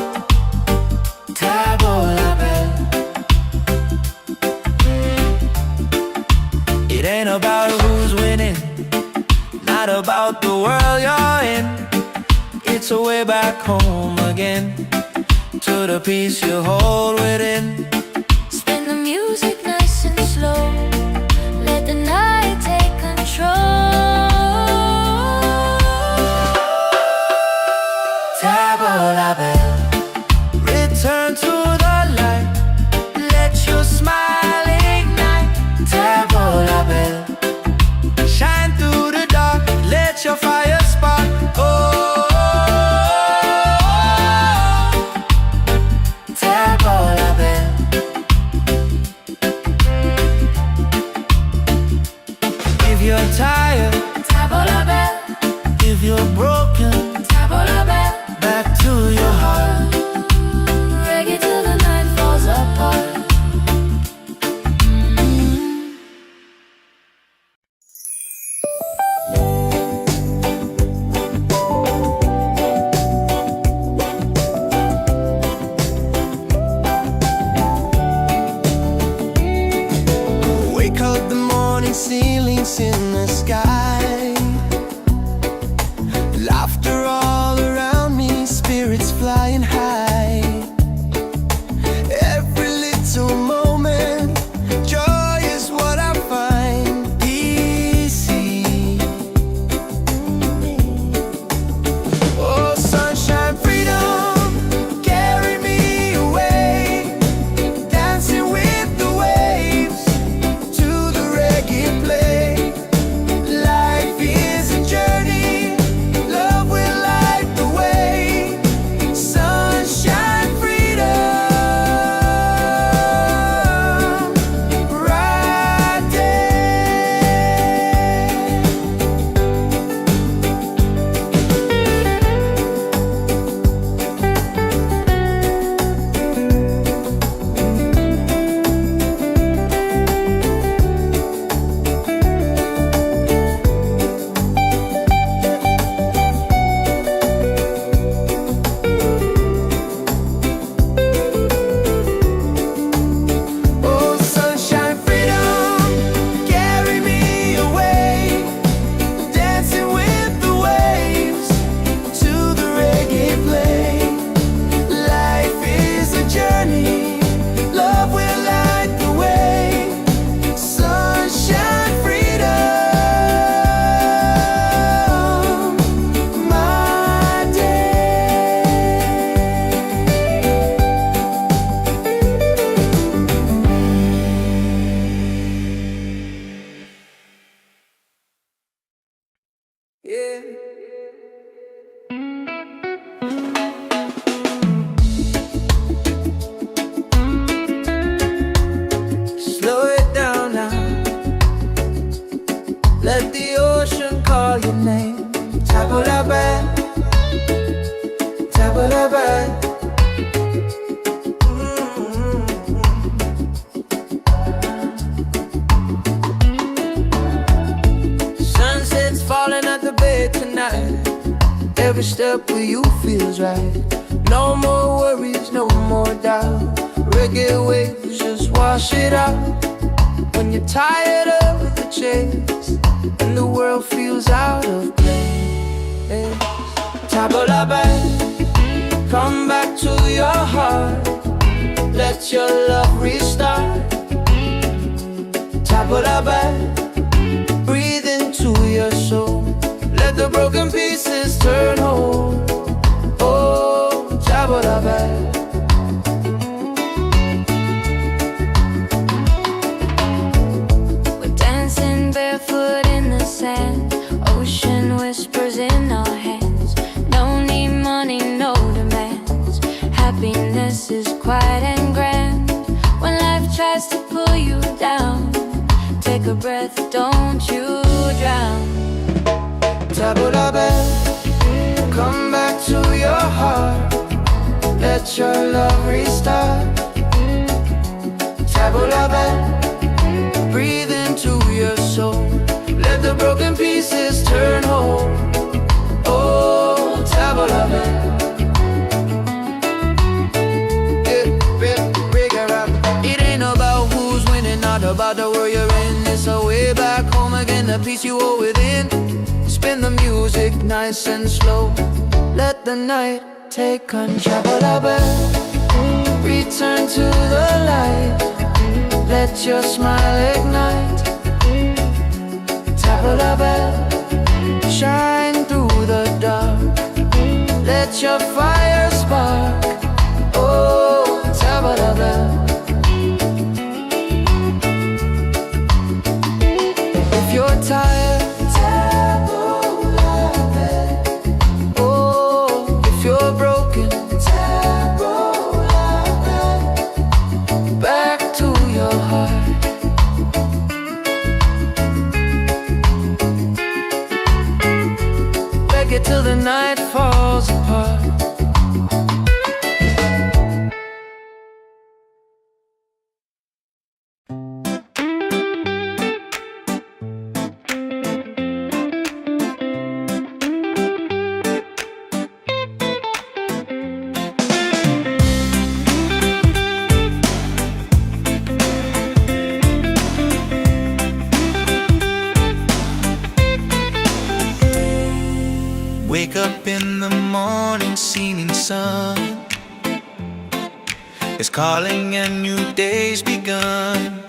table la belle. It ain't about who's winning, not about the world you're in. It's a way back home again, to the peace you hold within. Spin the music nice and slow. Let the night take control. Table la belle. Return to the light, let your smile ignite. Table la belle. Shine through the dark, let your fire spark. Oh, table la belle. If you're tired, Table la belle, if you're broken, table la belle. back to your heart. Reggae till the night falls apart. Wake up the morning, ceilings in the sky. Laughter all around me, spirits flying high. Every little moment, joy is what I find. Easy. Oh, sunshine, freedom, carry me away. Dancing with the waves to the reggae play. Life is a journey, love will light the way. Sunshine, freedom, right Oh, sunshine, freedom, carry me away. Dancing with the waves to the reggae play. Life is a journey, love will light the way. Sunshine, freedom, my day. Yeah. Slow it down now. Let the ocean call your name. Table la belle, table la belle. Sunset's falling at the bay tonight. Every step with you feels right. No more worries, no more doubt. reggae waves just wash it out. When you're tired of the chase and the world feels out of place, tabla back, come back to your heart. Let your love restart. Tabla back, breathe into your soul. Let the broken pieces turn whole. Oh, tabla back. Barefoot in the sand, ocean whispers in our hands. No need money, no demands. Happiness is quiet and grand. When life tries to pull you down, take a breath, don't you drown. Tabla back, come back to your heart. Let your love restart. Tabla back, breathe into your soul. Let the broken pieces turn whole. Oh, tabla back. It ain't about who's winning, not about the world you're in. It's a way back home again, the peace you owe within. Spin the music nice and slow. Let the night take control. Tabla back, return to the light. Let your smile ignite. Tabla back, shine through the dark. Let your fire spark. Oh, tabla back. If you're tired, tabla back. Oh, if you're broken, tabla back. Back to your heart. Reggae till the night falls apart. Wake up in the morning, seeing sun is calling and new day's begun.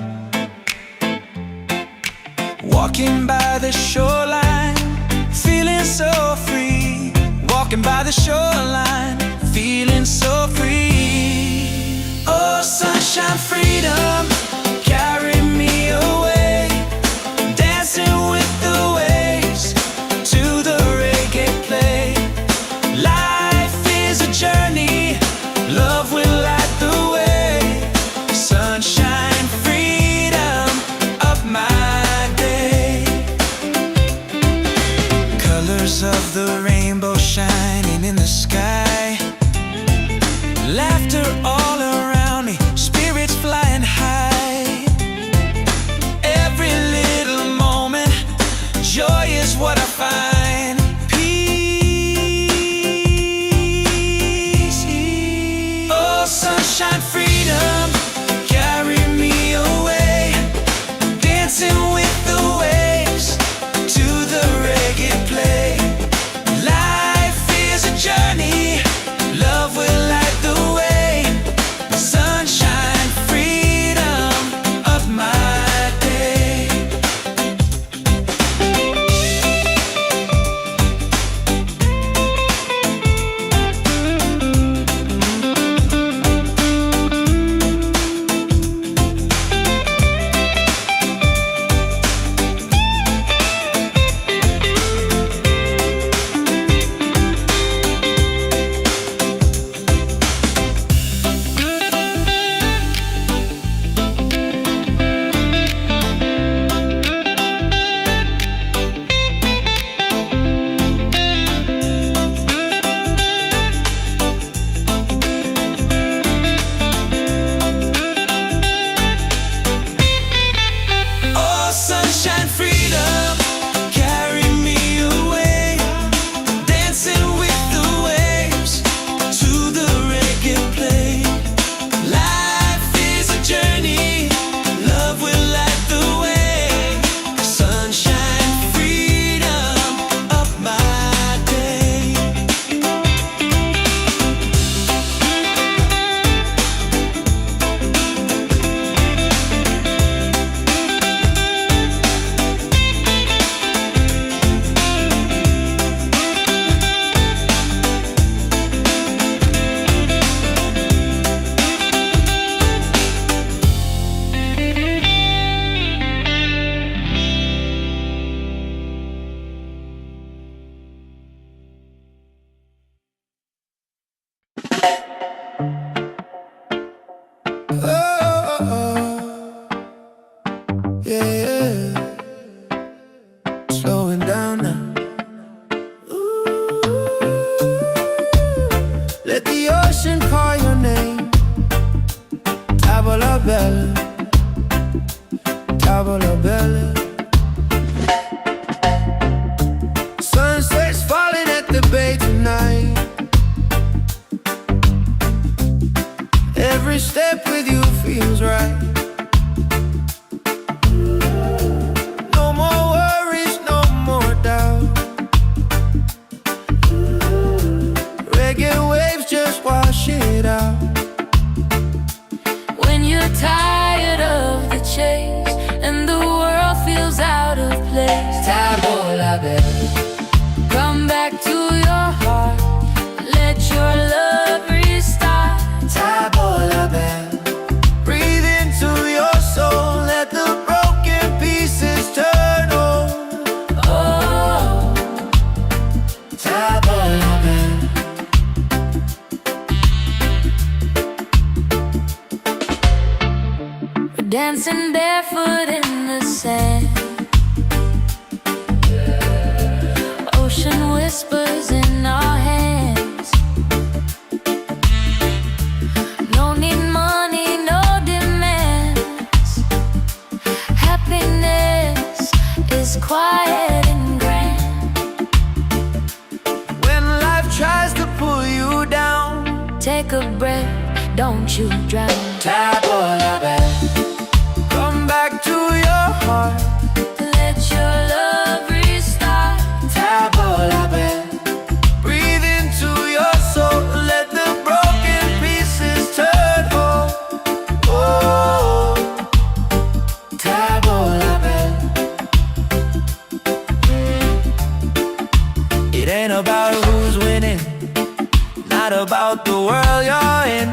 Walking by the shoreline, feeling so free. Walking by the shoreline, feeling so free. Oh, sunshine, freedom, carry me away. Dancing with the waves to the reggae play. Life is a journey, love will light the way. Sunshine, freedom of my day. Colors of the rainbow shining in the sky. Laughter all around me, spirits fly. bella, tavola bella. Sunset's falling at the bay tonight. Every step with you feels right. No more worries, no more doubt. Reggae waves just wash it out. When you're tired of the chase and the world feels out of place, Tavola bella, come back to your heart. Let your love restart. tavola bella. Breathe into your soul, let the broken pieces turn whole. Oh, Tavola bella. we're dancing barefoot in the sand. Ocean whispers in our hands. No need money, no demands. Happiness is quiet and grand. When life tries to pull you down, Take a breath, don't you drown. tavola bella. Come back to your heart, Let your love restart. tavola bella. Breathe into your soul, let the broken pieces turn whole. Oh, tavola bella. It ain't about who's winning, not about the world you're in.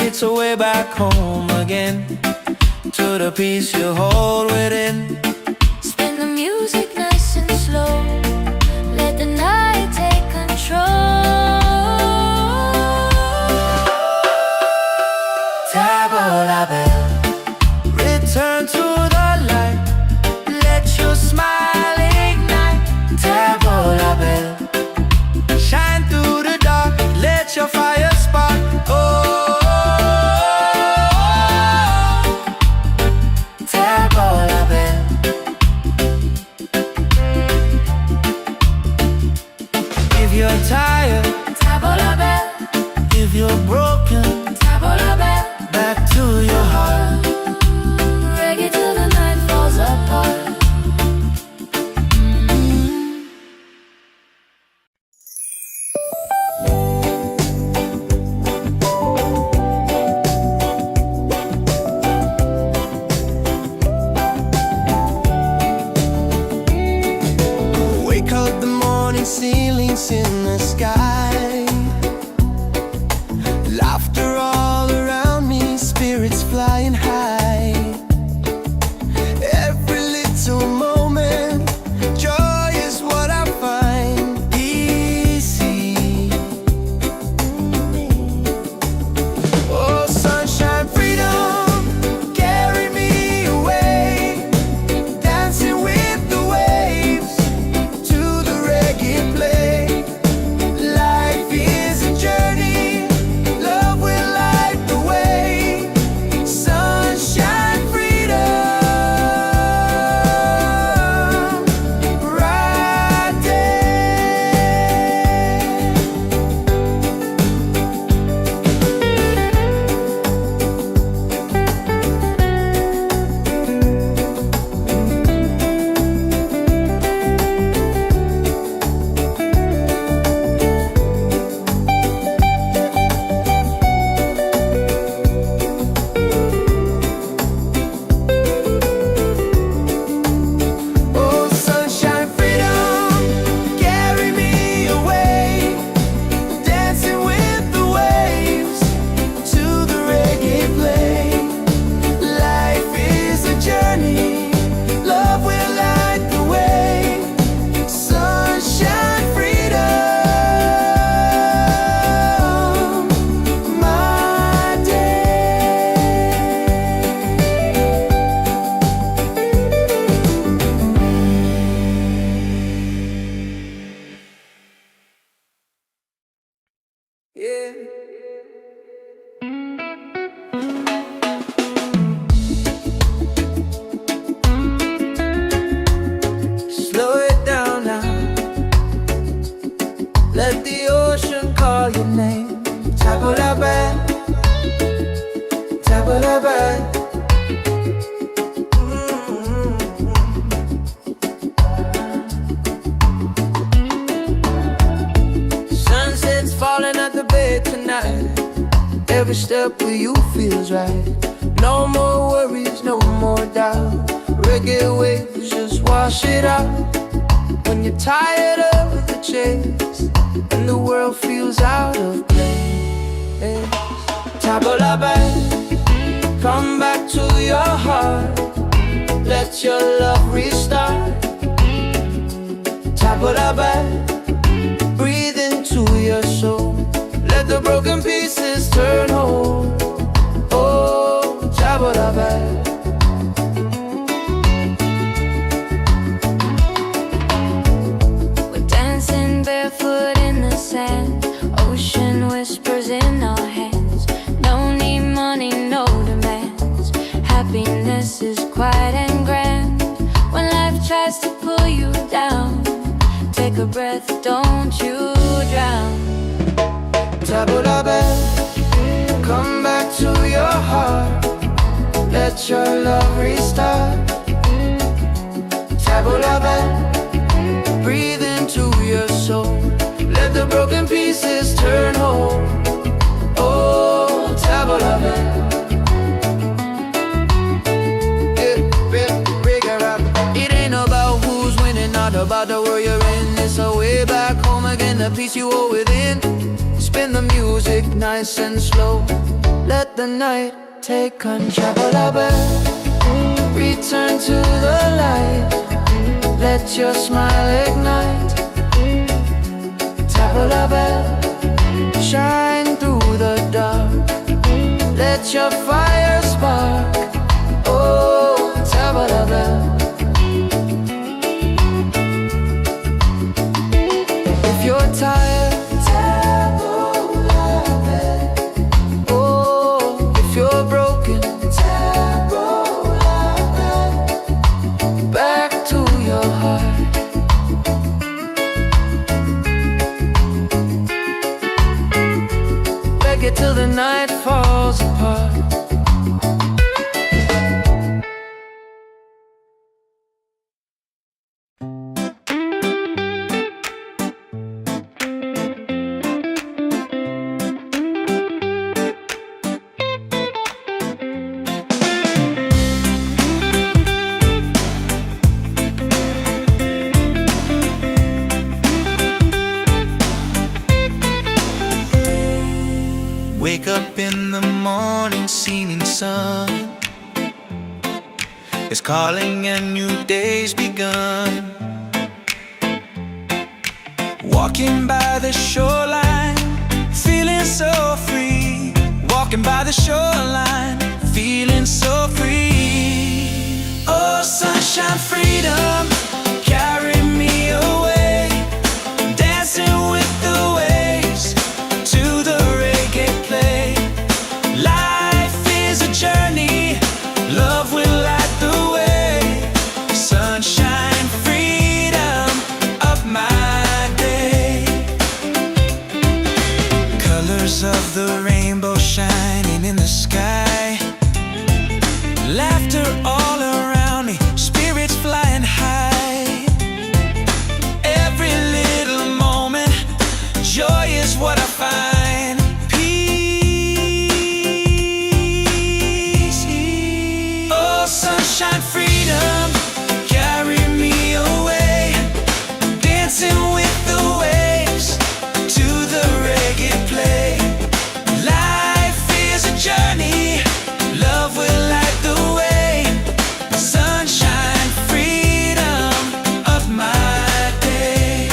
It's a way back home again, to the peace you hold within. Spin the music nice and slow. Let the night take control. Tavola bella. Return to the light, let your smile ignite. Tavola bella. Shine through the dark, let your fire spark. Oh, tavola bella. If you're tired, Tavola bella, if you're broken, tavola bella. back to your heart. Reggae till the night falls apart. Wake up the morning, ceilings in the sky. Laughter all around me, spirits flying high. Every little moment, joy is what I find. Easy. Oh, sunshine, freedom, carry me away. Dancing with the waves to the reggae play. Life is a journey, love will light the way. Sunshine, freedom. up with you feels right. No more worries, no more doubt. Reggae waves just wash it out. When you're tired of the chase and the world feels out of place, tabla back, come back to your heart. Let your love restart. Tabla back, breathe into your soul. Let the broken pieces turn whole. Oh, tabla back. We're dancing barefoot in the sand. Ocean whispers in our hands. No need money, no demands. Happiness is quiet and grand. When life tries to pull you down, take a breath, don't you drown. Tabla back, come back to your heart. Let your love restart. Tabla back, breathe into your soul. Let the broken pieces turn whole. Oh, tabla back. It ain't about who's winning, not about the world you're in. It's a way back home again, the peace you hold within. Spin the music nice and slow. Let the night take control. Return to the light. Let your smile ignite. Tabla bell, shine through the dark. Let your fire spark. Oh, tabla bell. If you're tired, you're broken, back to your heart. Reggae till the night falls apart. Wake up in the morning, seeing sun is calling and new day's begun. Walking by the shoreline, feeling so free. Walking by the shoreline, feeling so free. Oh, sunshine, freedom, carry me away. Dancing with the waves to the reggae play. Life is a journey, love will light the way. Sunshine, freedom of my day. Colors of the rainbow shining in the sky. Laughter all around me, spirits flying high. Every little moment, joy is what I find. Peace. Oh, sunshine, freedom, carry me away. Dancing with the waves to the reggae play. Life is a journey, love will light the way. Sunshine, freedom of my day.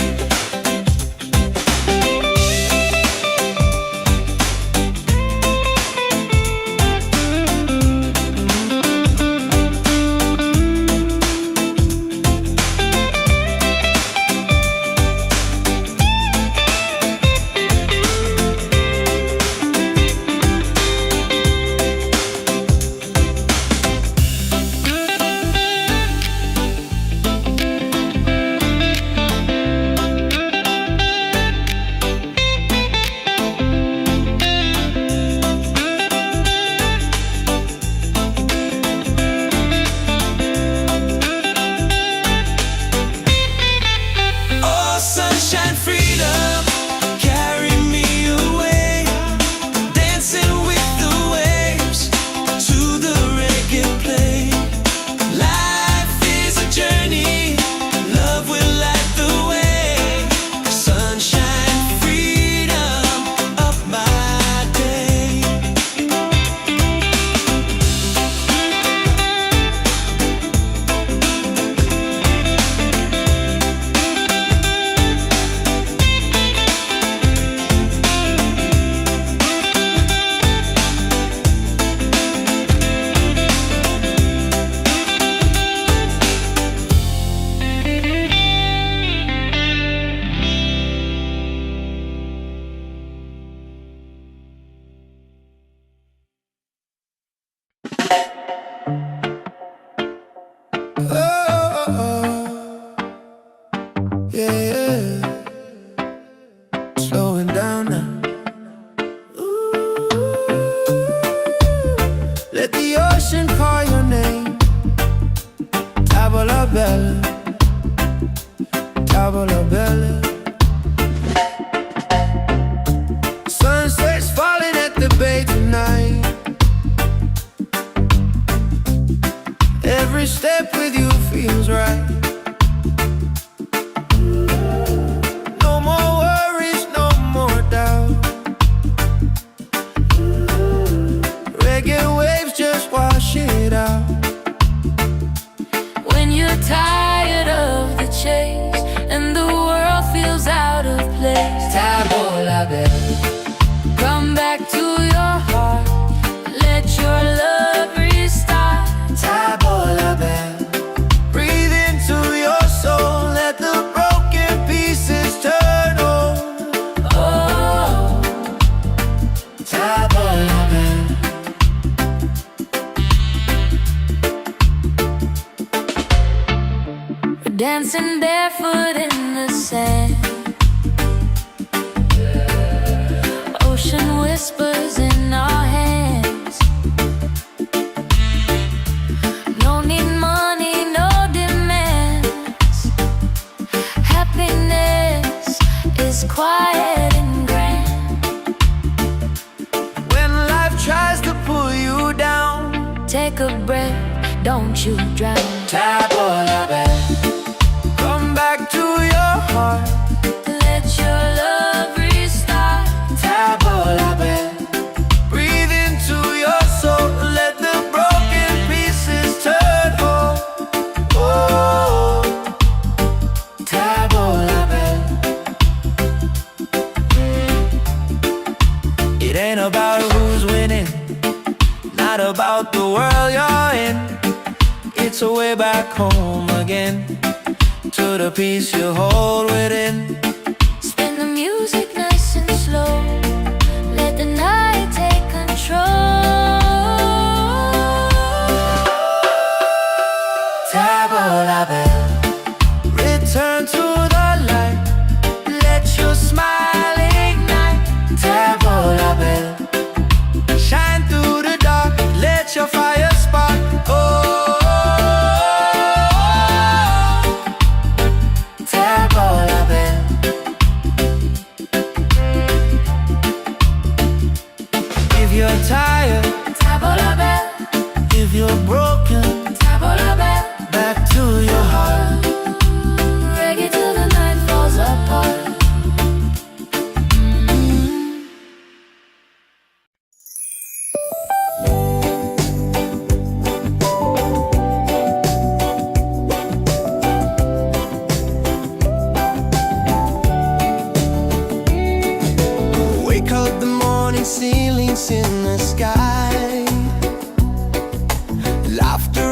Every step with you feels right. No more worries, no more doubt. Reggae waves just wash it out. When you're tired of the chase and the world feels out of place, Tabola bell, come back to your heart. Let your love restart. Tabola bell, breathe into your soul. Let the broken pieces turn whole. Oh, Tabola bell. we're dancing barefoot in the sand. Ocean whispers in our hands. No need money, no demands. Happiness is quiet and grand. When life tries to pull you down, Take a breath, don't you drown. Tabola bell, come back to your heart. Let your love restart. Tabola bell, breathe into your soul. Let the broken pieces turn whole. Oh, Tabola bell. It ain't about who's winning, not about the world you're in. It's a way back home again, to the peace you hold within. Spin the music nice and slow. Let the night take control. Tabola bell, return to the light. Let your smile ignite. Tabola bell, shine through the dark. Let your fire spark. Oh, Tabola bell. If you're tired, Tabola bell, if you're broken, tabola bell. back to your heart. Reggae till the night falls apart. Wake up the morning ceilings in the sky. Laughter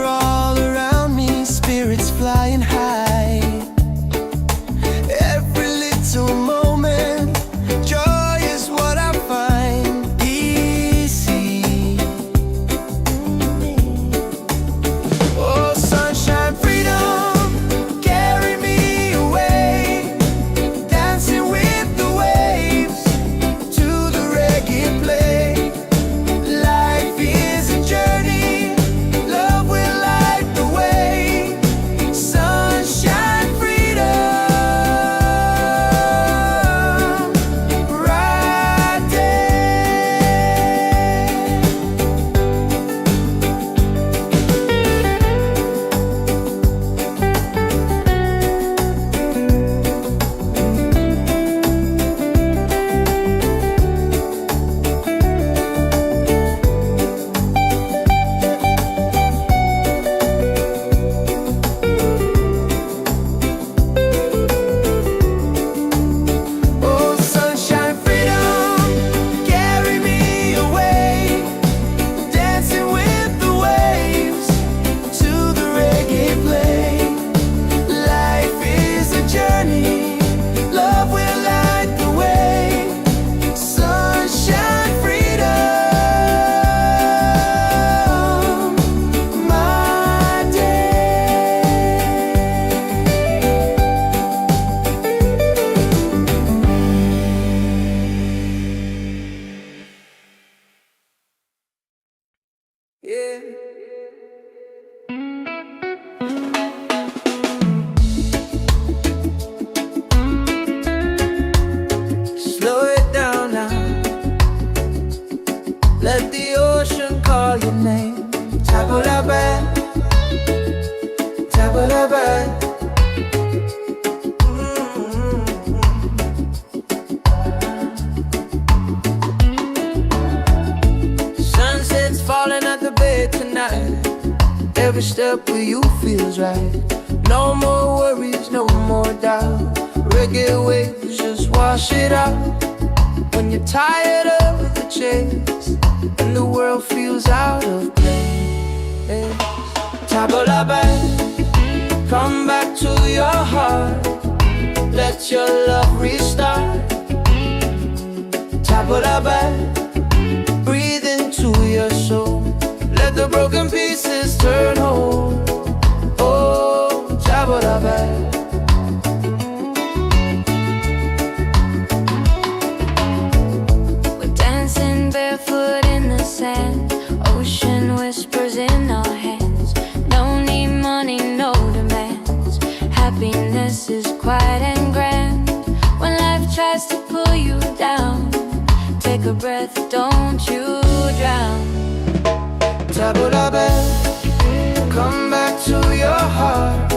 Tabalaba. Sunset's falling at the bay tonight. Every step with you feels right. No more worries, no more doubt. Reggae waves just wash it out. When you're tired of the chase and the world feels out of place, Tabalaba, come back to your heart. Let your love restart. Tabalaba, breathe into your soul. Let the broken pieces turn whole. Oh, Tabalaba. Barefoot in the sand, ocean whispers in our hands. No need money, no demands. Happiness is quiet and grand. When life tries to pull you down, take a breath, don't you drown. Tabalaba, come back to your heart.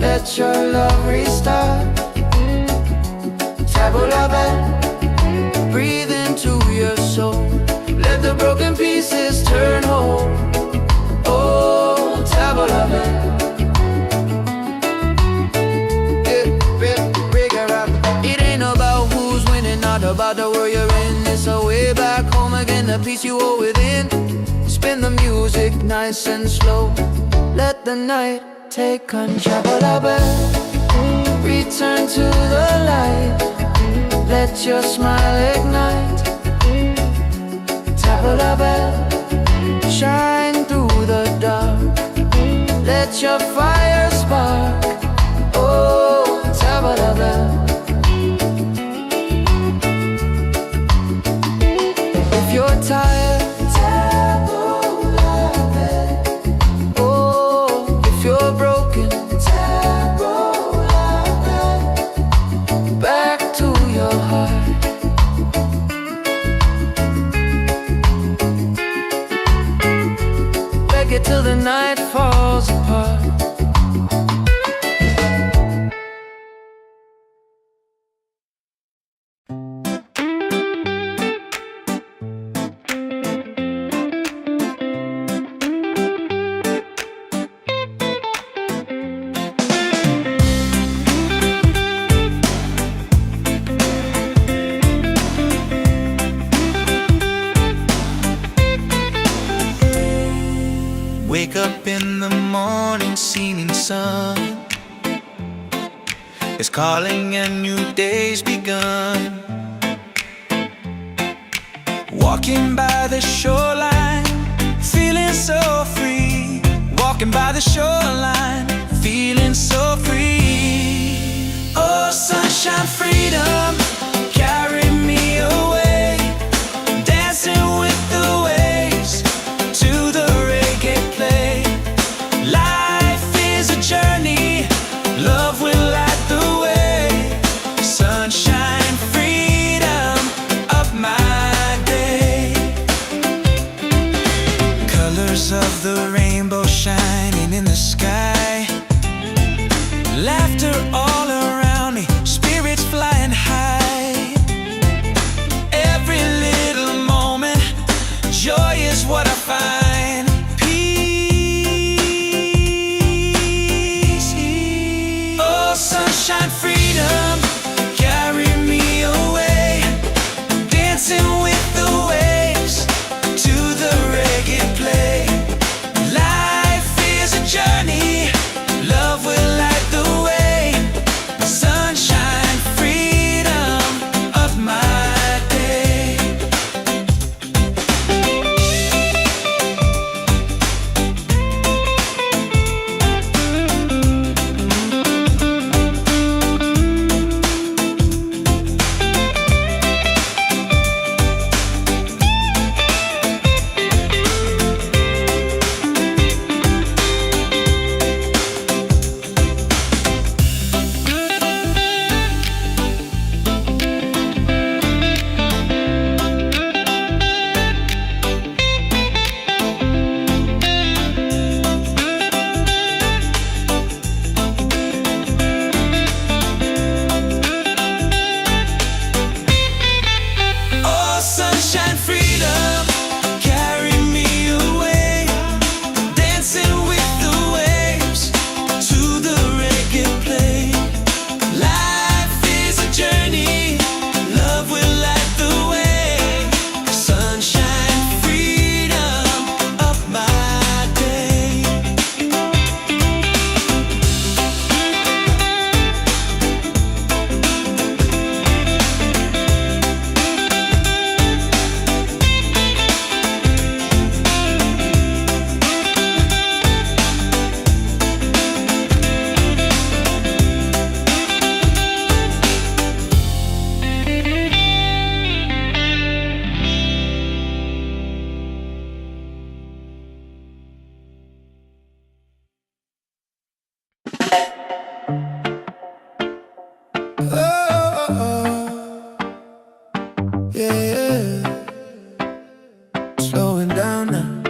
Let your love restart. Tabalaba, breathe into your soul. Let the broken pieces turn whole. Oh, Tabalaba. It ain't about who's winning, not about the world you're in. It's a way back home again, the peace you hold within. Spin the music nice and slow. Let the night take control. Tabalaba, return to the light. Let your smile ignite. Tabalaba, shine through the dark. Let your fire spark. Oh, Tabalaba. If you're tired, Tabalaba. Oh, if you're broken, Tabalaba. Back to your heart. Reggae till the night falls apart. Wake up in the morning, seeing sun is calling and new day's begun. Walking by the shoreline, feeling so free. Walking by the shoreline, feeling so free. Oh, sunshine, freedom, carry me away. Dancing with the waves to the reggae play. Life is a journey, love will light the way. Sunshine, freedom of my day. Colors of the rainbow shining in the sky. Laughter all around me, spirits flying high. Every little moment, joy is what I find. Peace. Oh, sunshine, freedom, carry me away. Dancing with the waves to the reggae play. Life is a journey, Yeah, slowing down now.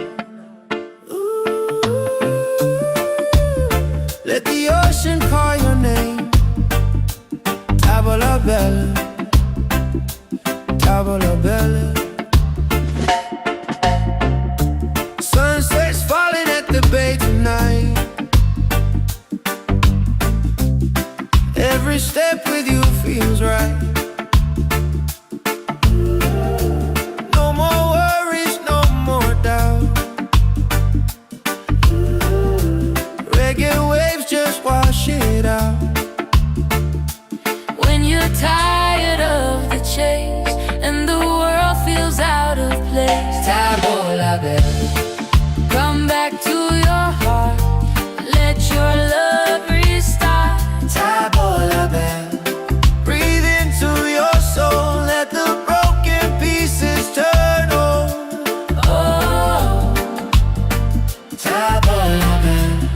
Let the ocean call your name. Tavola bella, tavola bella. Sunset's falling at the bay tonight. Every step with you feels right. No more worries, no more doubt. Reggae waves just wash it out. When you're tired of the chase and the world feels out of place, Tavola bella, come back to your heart. Let your love restart. tavola bella. Breathe into your soul. Let the broken pieces turn whole. Oh, Tavola bella.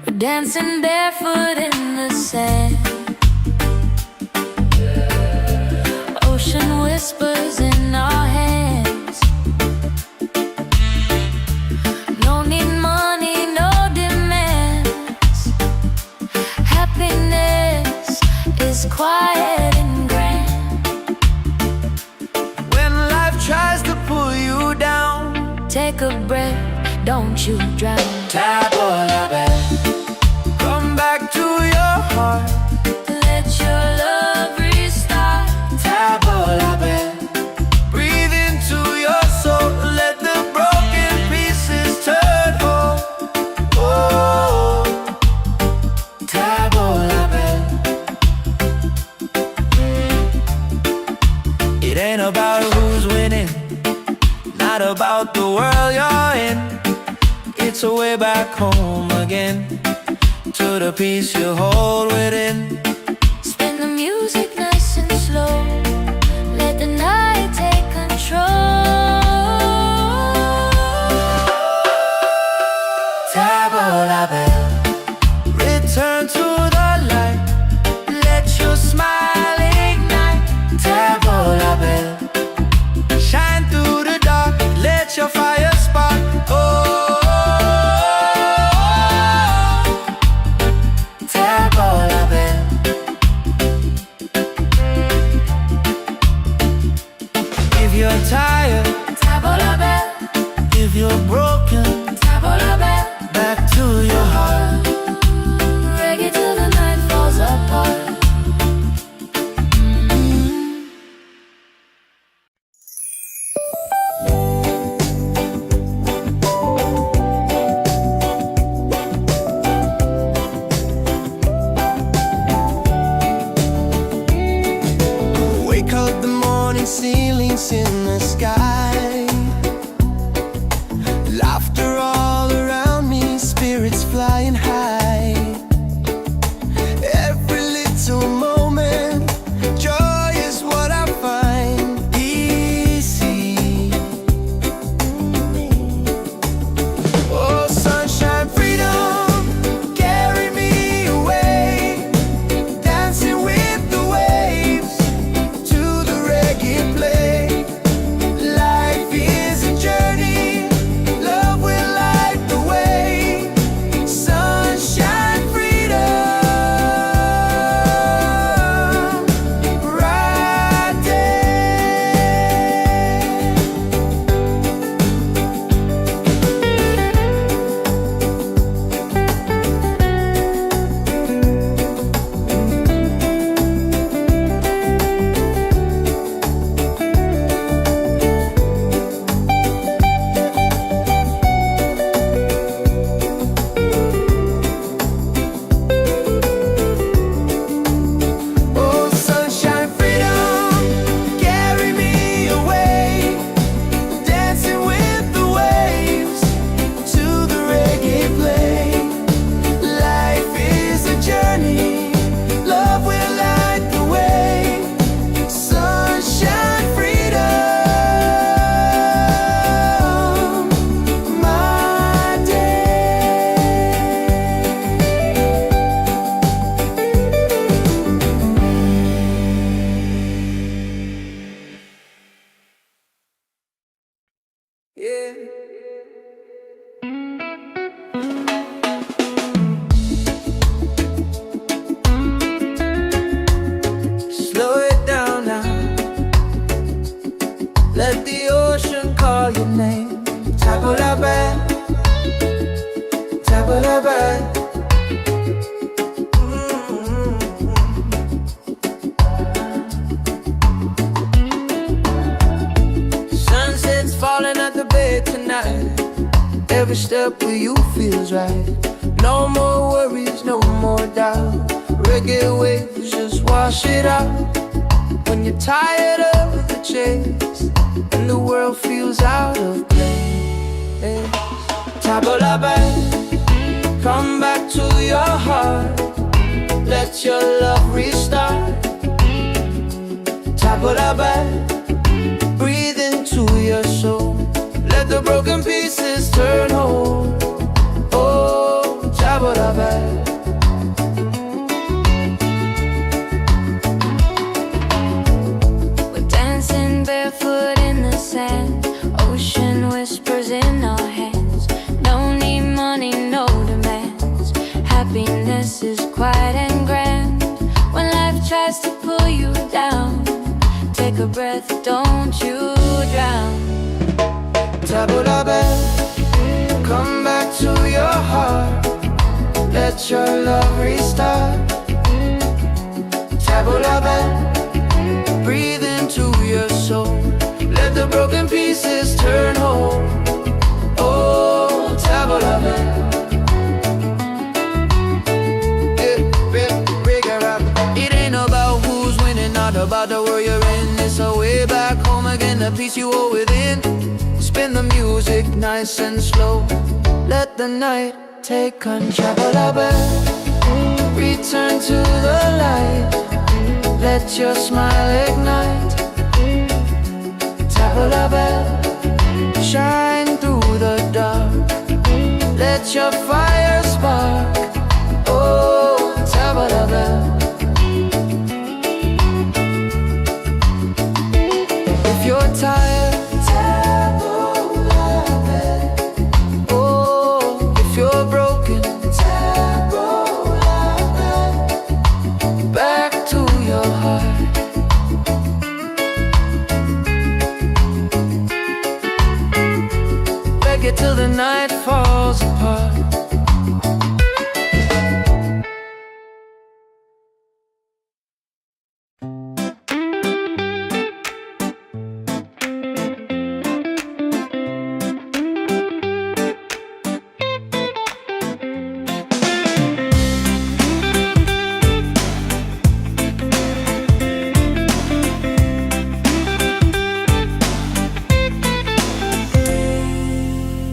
we're dancing barefoot in the sand. Ocean whispers in our hands. No need money, no demands. Happiness is quiet and grand. When life tries to pull you down, Take a breath, don't you drown. tavola bella. Come back to your heart. Let your love restart. Tavola bella. Breathe into your soul. Let the broken pieces turn whole. Oh, tavola bella. It ain't about who's winning, not about the world you're in. It's a way back home again, to the peace you hold within. Spin the music nice and slow. Let the night take control. Tavola bella. Return to the light. Let your smile ignite. Tavola bella. Shine through the dark. Let your fire spark. Oh, tavola bella. If you're tired, Tavola bell, if you're broken, tavola bell. back to your heart. Reggae till the night falls apart. Wake up the morning, ceilings in the sky. Laughter all around me, spirits flying high. Every little moment, joy is what I find. Easy. Oh, sunshine, freedom, carry me away. Dancing with the waves to the reggae play. Life Yeah. Slow it down now. Let the ocean call your name. Tabula bad, tabula bad. Sunset's falling at the bay tonight. Every step with you feels right. No more worries, no more doubt. Reggae waves just wash it out. When you're tired of the chase and the world feels out of place, tabula back, come back to your heart. Let your love restart. Tabula back, breathe into your soul. Let the broken pieces turn whole. Oh, tabula back. Barefoot in the sand, ocean whispers in our hands. No need money, no demands. Happiness is quiet and grand. When life tries to pull you down, take a breath, don't you drown. Tabula back, come back to your heart. Let your love restart. Tabula back, breathe into your soul. Let the broken pieces turn whole. Oh, tabula back. It ain't about who's winning, not about the world you're in. It's a way back home again, the peace you hold within. Spin the music nice and slow. Let the night take control. Tabula back, return to the light. Let your smile ignite. Tabula back, shine through the dark. Let your fire spark. Oh, tabula back. If you're tired, tabula back. Oh, if you're broken, tabula back. Back to your heart. Reggae till the night falls apart.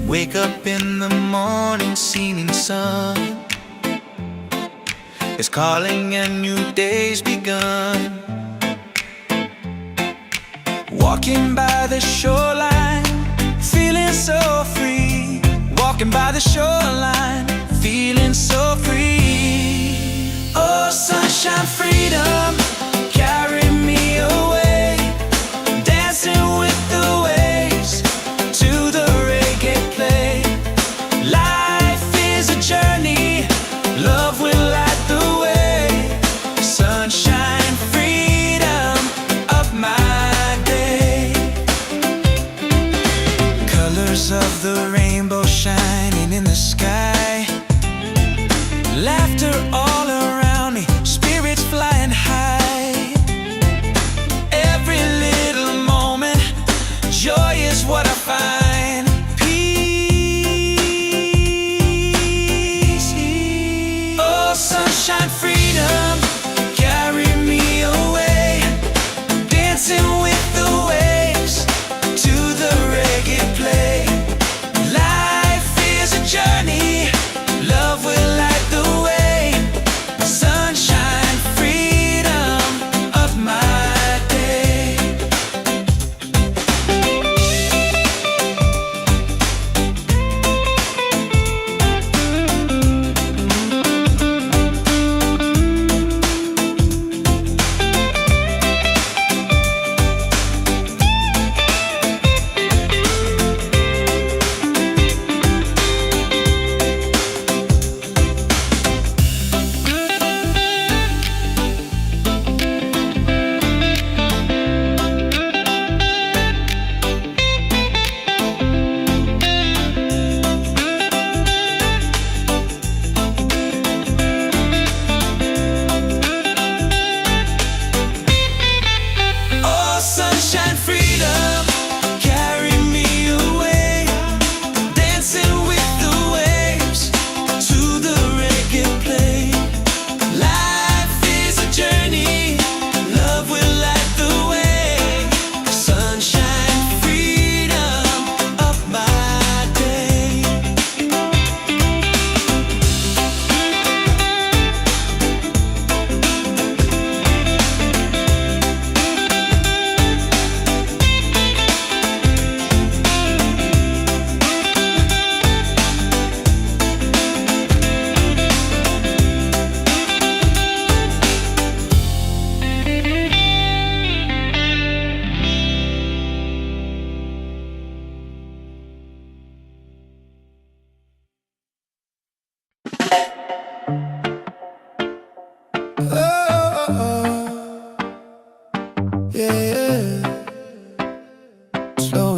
Wake up in the morning, seeing sun is calling and new day's begun. Walking by the shoreline, feeling so free. Walking by the shoreline, feeling so free. Oh, sunshine, freedom, carry me away. Dancing with the waves to the reggae play. Life is a journey, love will light the way. Sunshine, freedom of my day. Colors of the rainbow shining in the sky. Laughter all around me, spirits flying high.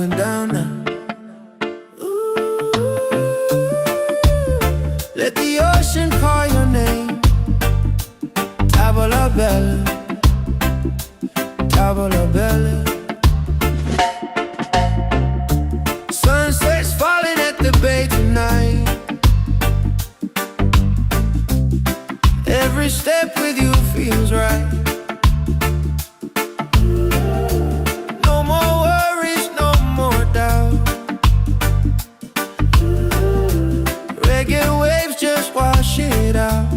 going down now. Let the ocean call your name. Tavola bella, tavola bella. Sunset's falling at the bay tonight. Every step with you feels right. No more worries, no more doubt. Reggae waves just wash it out.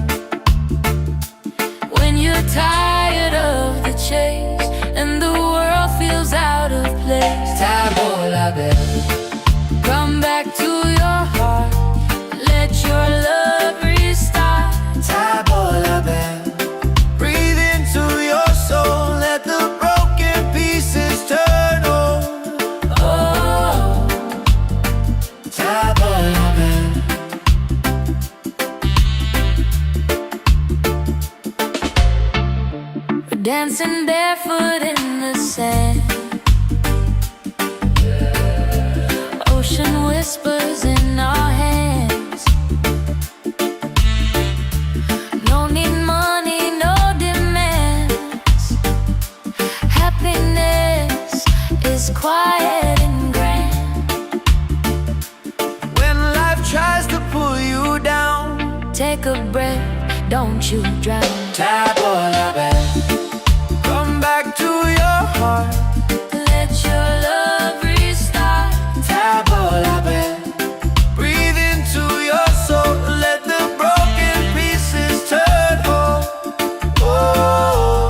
When you're tired of the chase and the world feels out of place, Tavola bella, come back to your heart. Let your love restart. tavola bella. Breathe into your soul. Let the broken pieces turn whole. Oh, Tavola bella. we're dancing barefoot in the sand. Ocean whispers in our hands. No need money, no demands. Happiness is quiet and grand. When life tries to pull you down, Take a breath, don't you drown. tavola bella. Come back to your heart. Let your love restart. Tavola bella. Breathe into your soul. Let the broken pieces turn whole. Oh,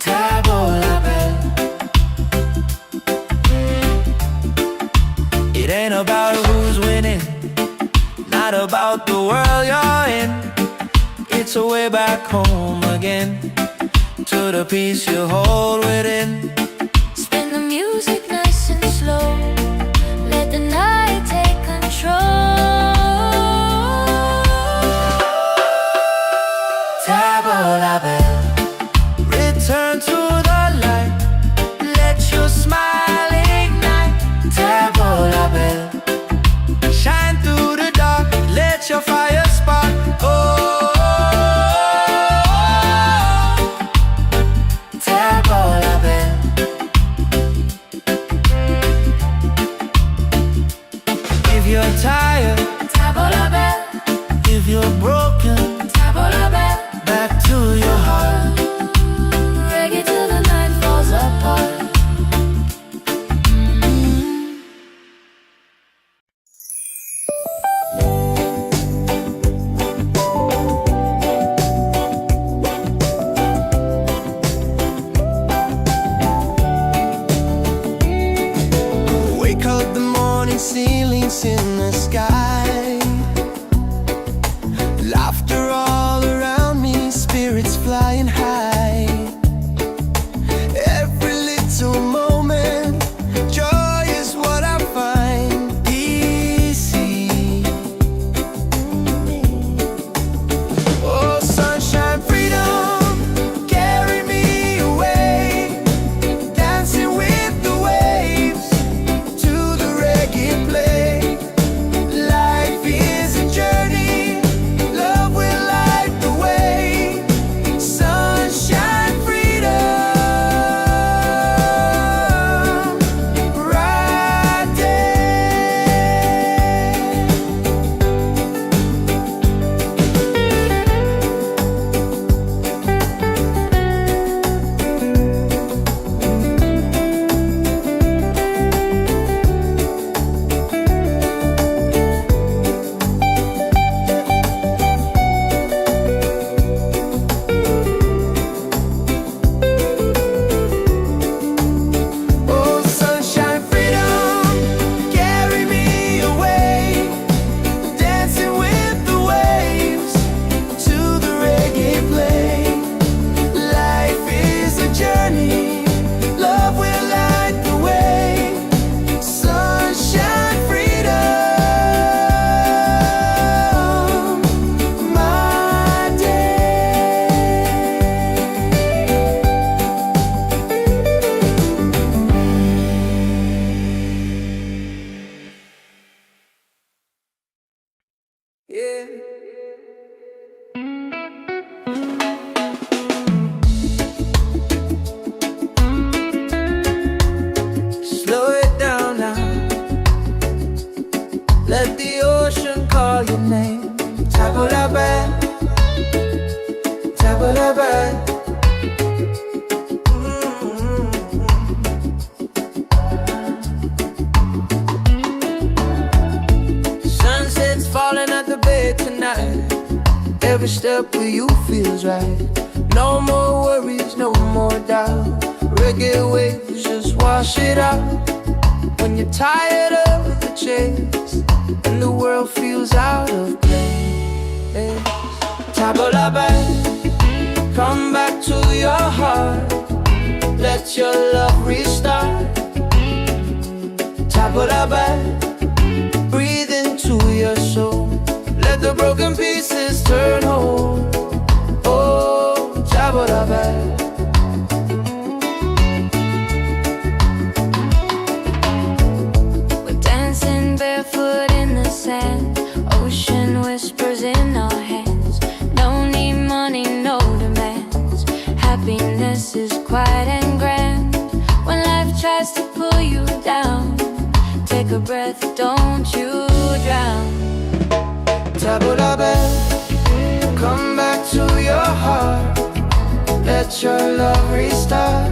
tavola bella. It ain't about who's winning, not about the world you're in. It's a way back home again, to the peace you hold within. Spin the music nice and slow. Let the night take control. Tavola bella. Return to the light. Let your smile ignite. Tavola bella. Shine through the dark. Let your fire spark. Oh, tavola bella. If you're tired, Tavola bell, if you're broken, tavola bell. back to your heart. Reggae till the night falls apart. Wake up the morning, ceilings in the sky. Laughter all around me, spirits flying high. Every little moment, joy is what I find easy. Oh, sunshine, freedom, carry me away. Dancing with the waves to the reggae play. Light Every step with you feels right. No more worries, no more doubt. Reggae waves just wash it out. When you're tired of the chase and the world feels out of place, tabla back, come back to your heart. Let your love restart. Tabla back, breathe into your soul. Let the broken pieces turn whole. Oh, tabla back. We're dancing barefoot in the sand. Ocean whispers in our hands. No need money, no demands. Happiness is quiet and grand. When life tries to pull you down, take a breath, don't you drown. Tabla back, come back to your heart. Let your love restart.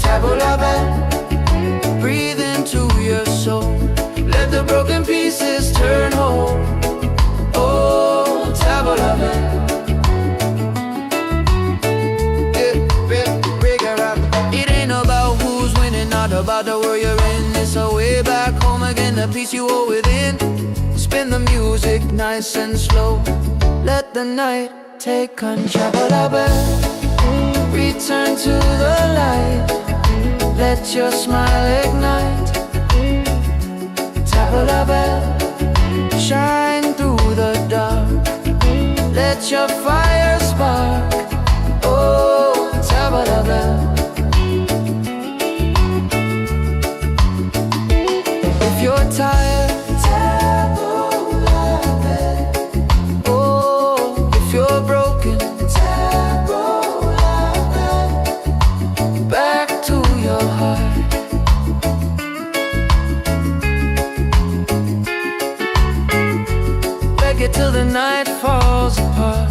Tabla back, breathe into your soul. Let the broken pieces turn whole. Oh, tabla back. It ain't about who's winning, not about the world you're in. It's a way back home again, the peace you hold within. Spin the music nice and slow. Let the night take control. Return to the light. Let your smile ignite. Tabla bell, shine through the dark. Let your fire spark. Oh, tabla bell. If you're tired, till the night falls apart.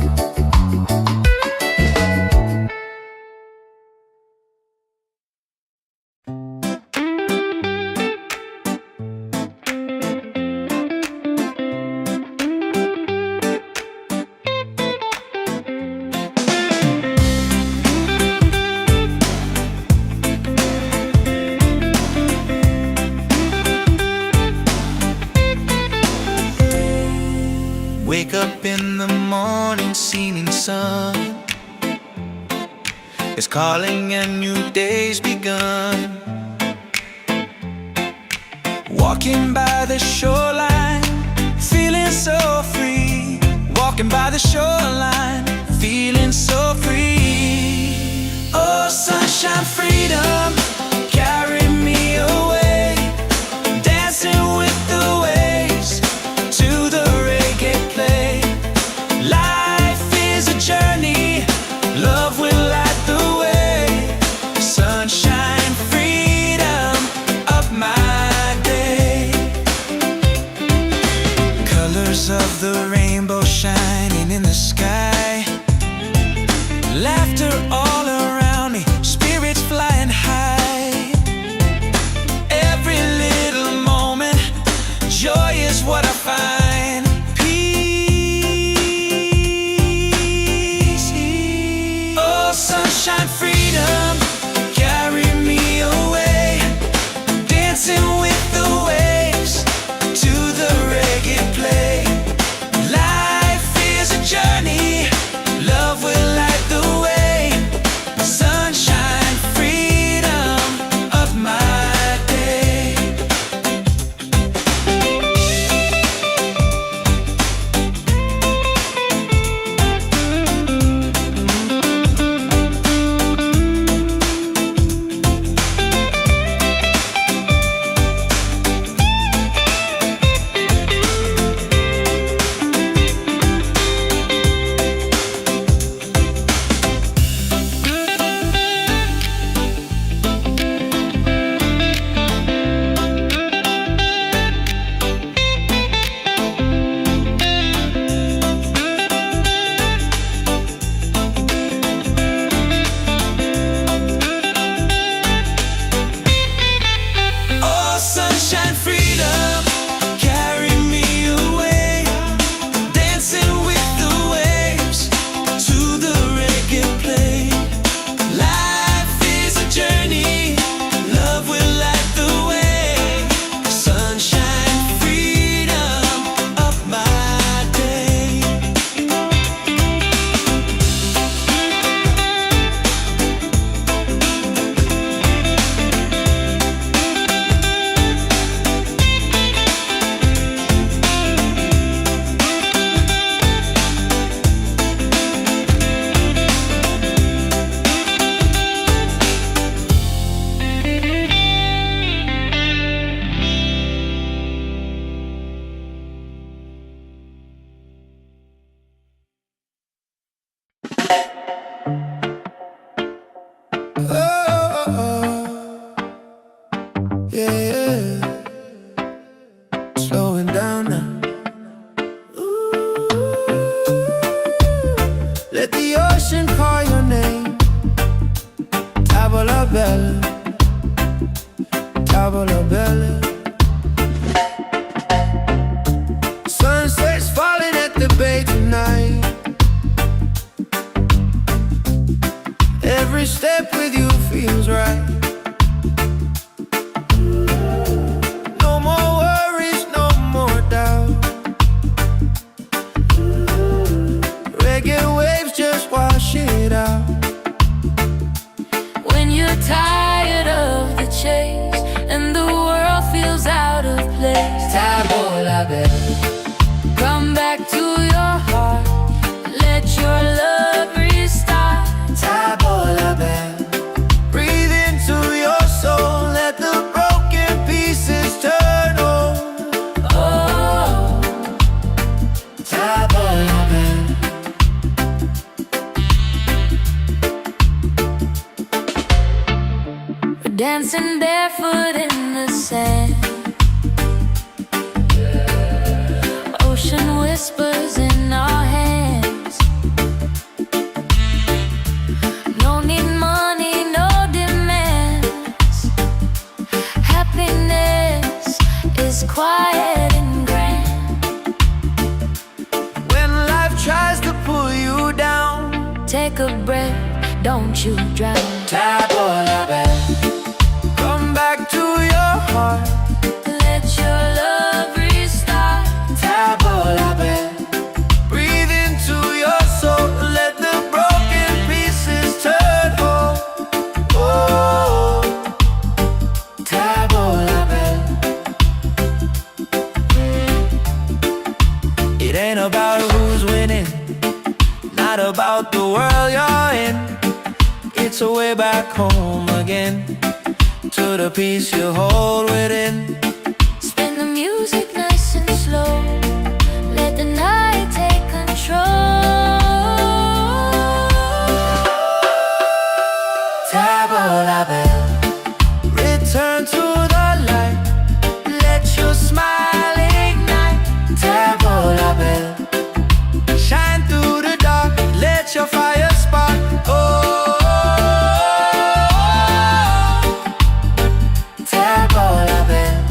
Wake up in the morning, seeing sun is calling and new day's begun. Walking by the shoreline, feeling so free. Walking by the shoreline, feeling so free. Oh, sunshine, freedom, carry me away. Dancing with the waves to the reggae play. Life is a journey, love will light the way. Sunshine, freedom, up my day. Colors of the rainbow shining in the sky. Laughter all around me, spirits flying high. yeah. Slowing down now. Ooh. Let the ocean call your name. Tavola bella, tavola bella. Sunset's falling at the bay tonight. Every step with you feels right. No more worries, no more doubt. Reggae waves just wash it out. When you're tired of the chase and the world feels out of place, Tavola bella, come back to your heart. Let your love restart. tavola bella. Breathe into your soul. Let the broken pieces turn whole. Oh, Tavola bella. we're dancing barefoot in the sand. Ocean whispers in our hands. No need money, no demands. Happiness is quiet and grand. When life tries to pull you down, Take a breath, don't you drown. tavola bella. Come back to your heart. Let your love restart. Tavola bella. Breathe into your soul. Let the broken pieces turn whole. Oh, tavola bella. It ain't about who's winning, not about the world you're in. It's a way back home again, to the peace you hold within. Spin the music nice and slow. Let the night take control. Tavola bella. Return to the light. Let your smile ignite. Tavola bella. Shine through the dark. Let your fire spark. Oh, tavola bella.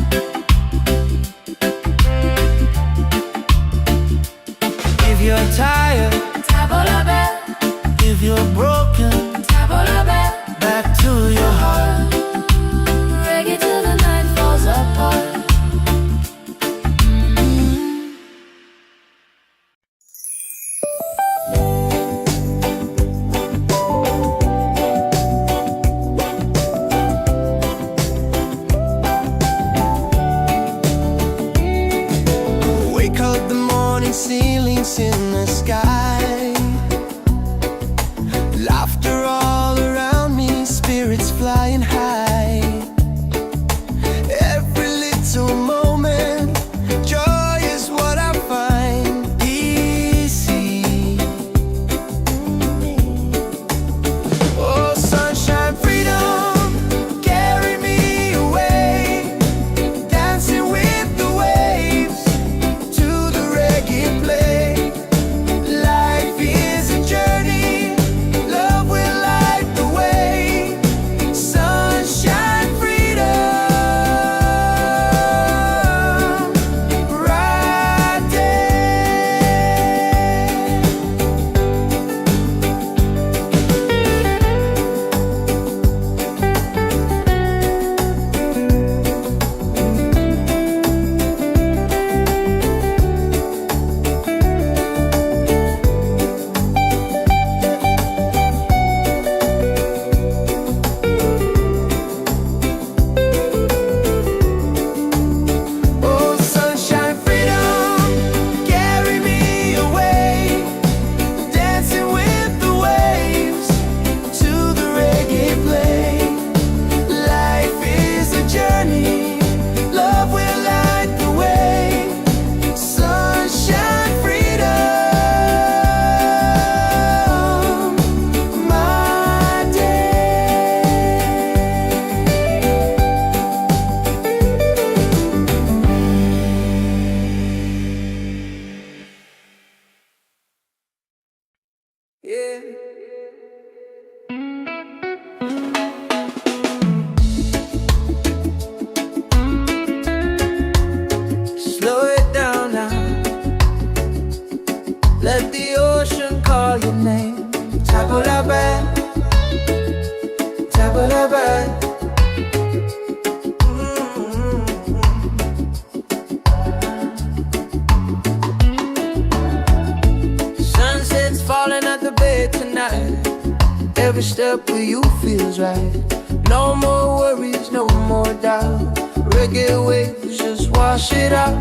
Every step with you feels right. No more worries, no more doubt. Reggae waves just wash it out.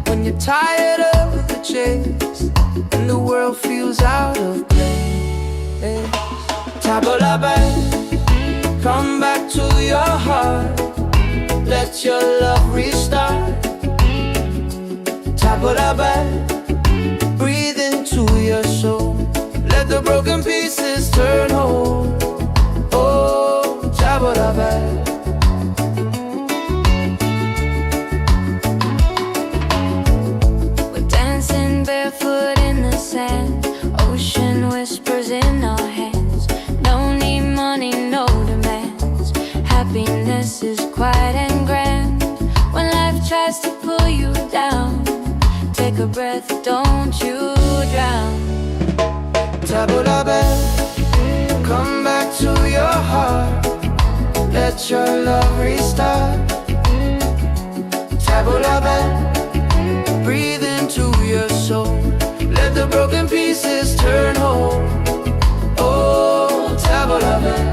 When you're tired of the chase and the world feels out of place, tabla back, come back to your heart. Let your love restart. Tabla back, breathe into your soul. Let the broken pieces turn whole. Oh, tabla back. We're dancing barefoot in the sand. Ocean whispers in our hands. No need money, no demands. Happiness is quiet and grand. When life tries to pull you down, take a breath, don't you drown. Tabla back, come back to your heart. Let your love restart. Tabla back, breathe into your soul. Let the broken pieces turn whole. Oh, tabla back.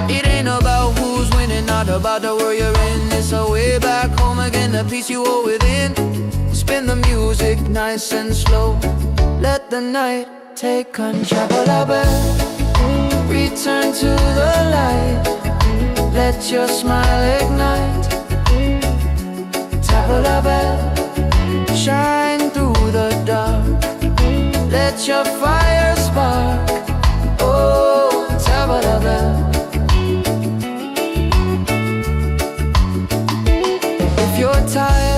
It ain't about who's winning, not about the world you're in. It's a way back home again, the peace you hold within. Spin the music nice and slow. Let the night take control. Return to the light. Let your smile ignite. Tabla bell, shine through the dark. Let your fire spark. Oh, tabla bell. If you're tired,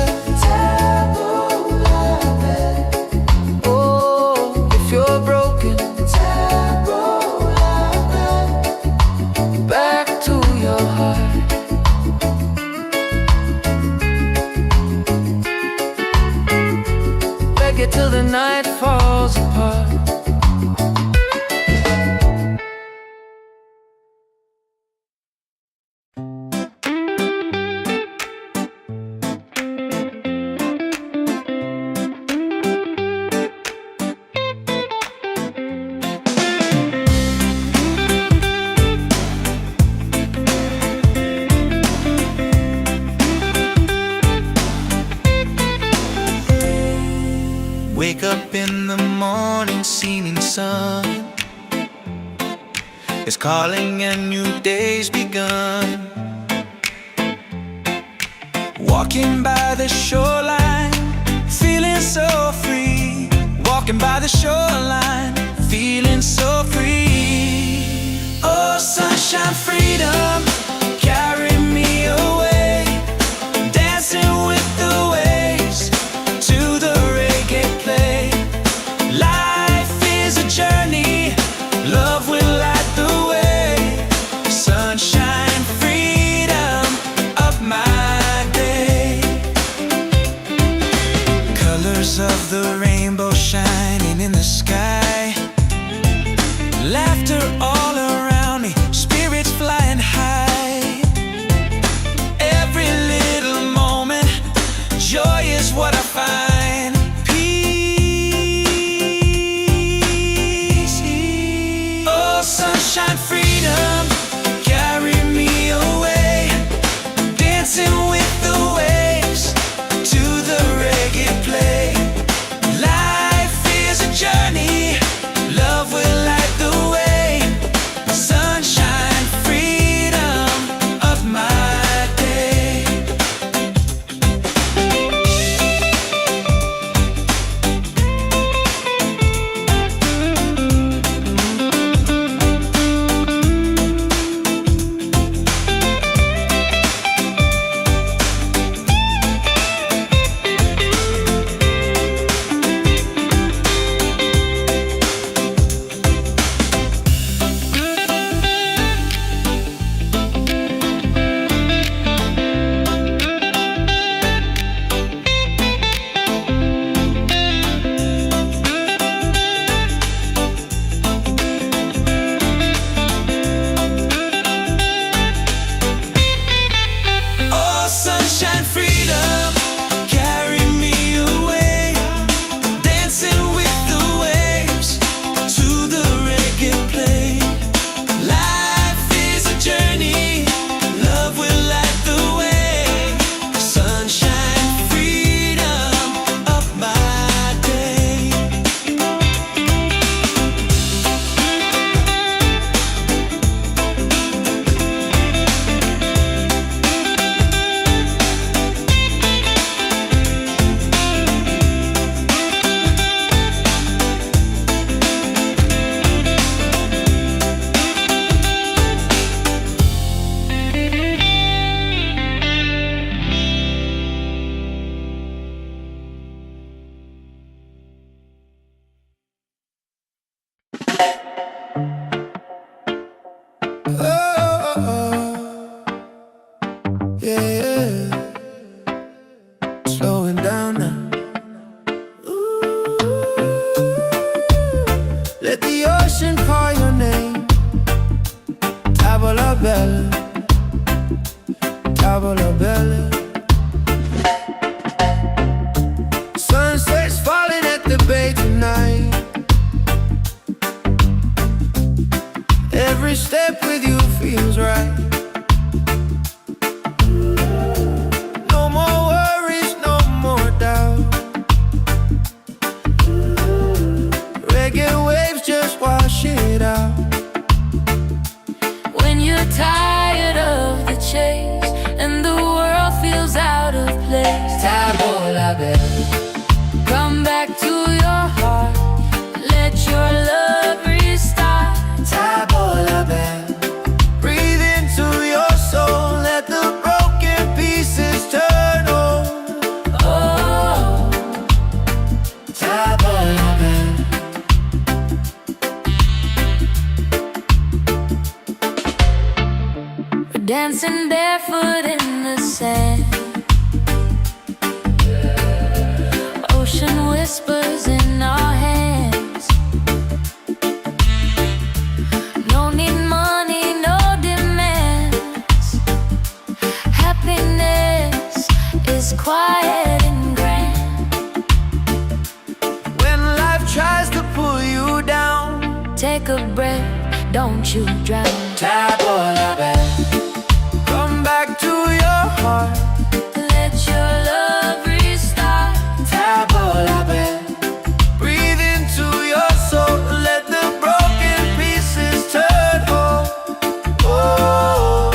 till the night falls apart. Wake up in the morning, seeing sun is calling and new day's begun. Walking by the shoreline, feeling so free. Walking by the shoreline, feeling so free. Oh, sunshine, freedom, carry me away. Dancing with the waves to the reggae play. Life is a journey, love will light the way. Sunshine, freedom of my day. Colors of the rainbow shining in the sky. Laughter all around me, spirits flying high. Every little moment, joy is what I find. Sunshine, freedom, carry me away. Dancing with the waves to the reggae play. Life is a journey, love will light the way. Sunshine, freedom of my day. belle, table la belle. Sunset's falling at the bay tonight. Every step with you feels right. No more worries, no more doubt. Reggae waves just wash it out. When you're tired of the chase and the world feels out of place, Table la belle, come back to your heart. Let your love restart. table la belle. Breathe into your soul, let the broken pieces turn whole. Oh, Table la belle. we're dancing barefoot in the sand. Ocean whispers in our hands. No need money, no demands. Happiness is quiet and grand. When life tries to pull you down, Take a breath, don't you drown. table la belle. Come back to your heart, Let your love restart. table la belle. Breathe into your soul, let the broken pieces turn whole. Oh,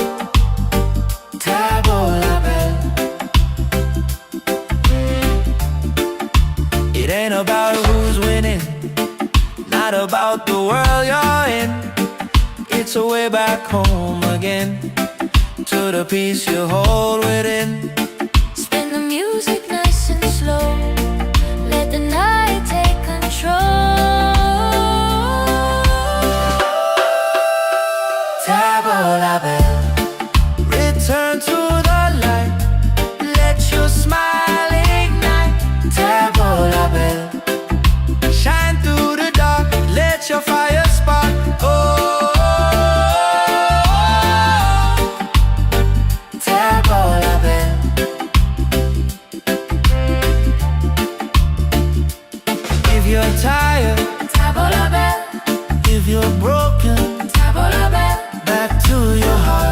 table la belle. It ain't about who's winning, not about the world you're in. It's a way back home again, to the peace you hold within. Spin the music nice and slow. Let the night take control. Table la belle. Return to the light, let your smile ignite. Table la belle. Shine through the dark, let your fire spark. Oh, table la belle. If you're tired, Table la belle, if you're broken, table la belle. back to your heart.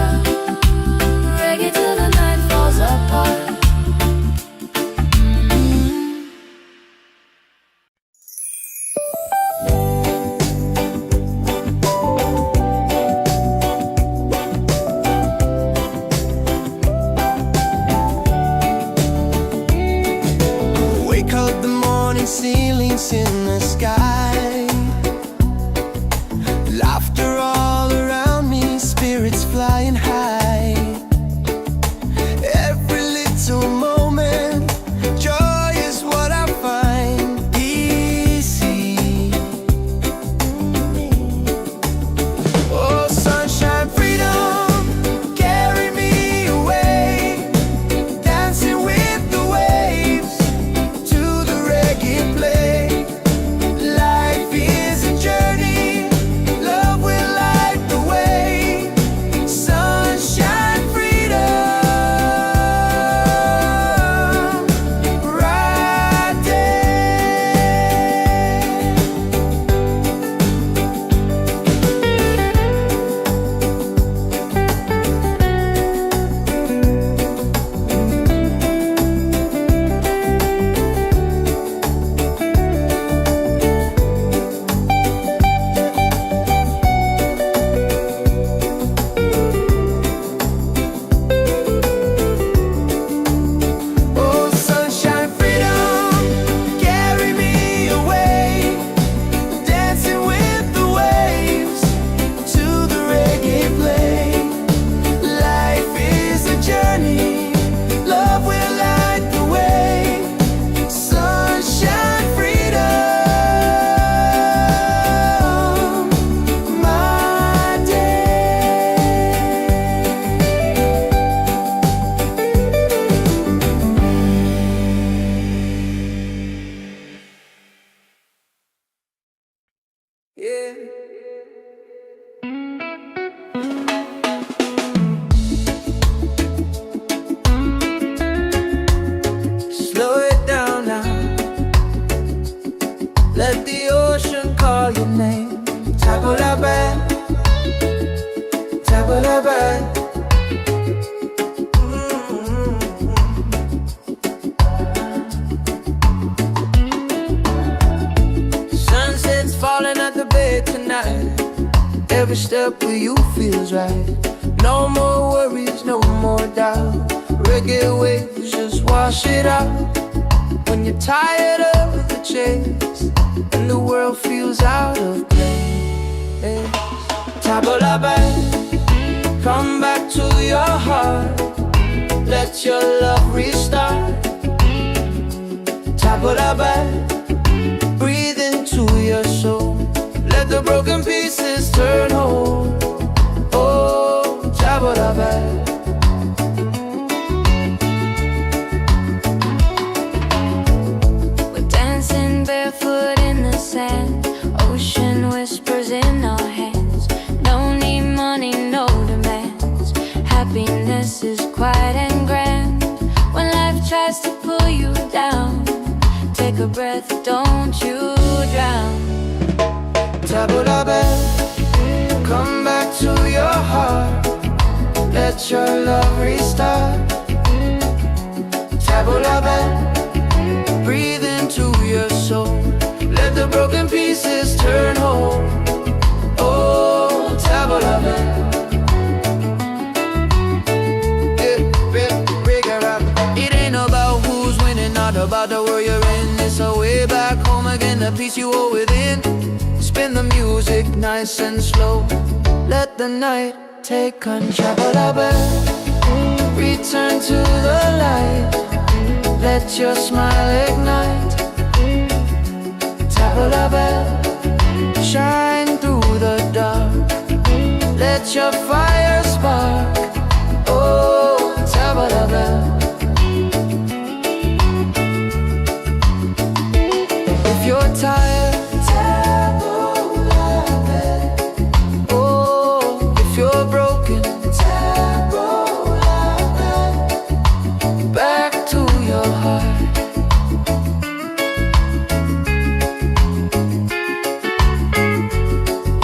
step with you feels right. No more worries, no more doubt. Reggae waves just wash it out. When you're tired of the chase and the world feels out of place, tabla back, come back to your heart. Let your love restart. Tabla back, breathe into your soul. Let the broken pieces turn whole. Oh, tabla back. Barefoot in the sand, ocean whispers in our hands. No need money, no demands. Happiness is quiet and grand. When life tries to pull you down, take a breath, don't you drown. Tabla back, come back to your heart. Let your love restart. Tabla back, breathe into your soul. Let the broken pieces turn whole. Oh, tabla back. It ain't about who's winning, not about the world you're in. It's a way back home again, the peace you hold within. Spin the music nice and slow. Let the night take control. Tabla back, return to the light. Let your smile ignite. Tabla back, shine through the dark. Let your fire spark. Oh, tabla back. If you're tired, tabla back. Oh, if you're broken, tabla back. Back to your heart.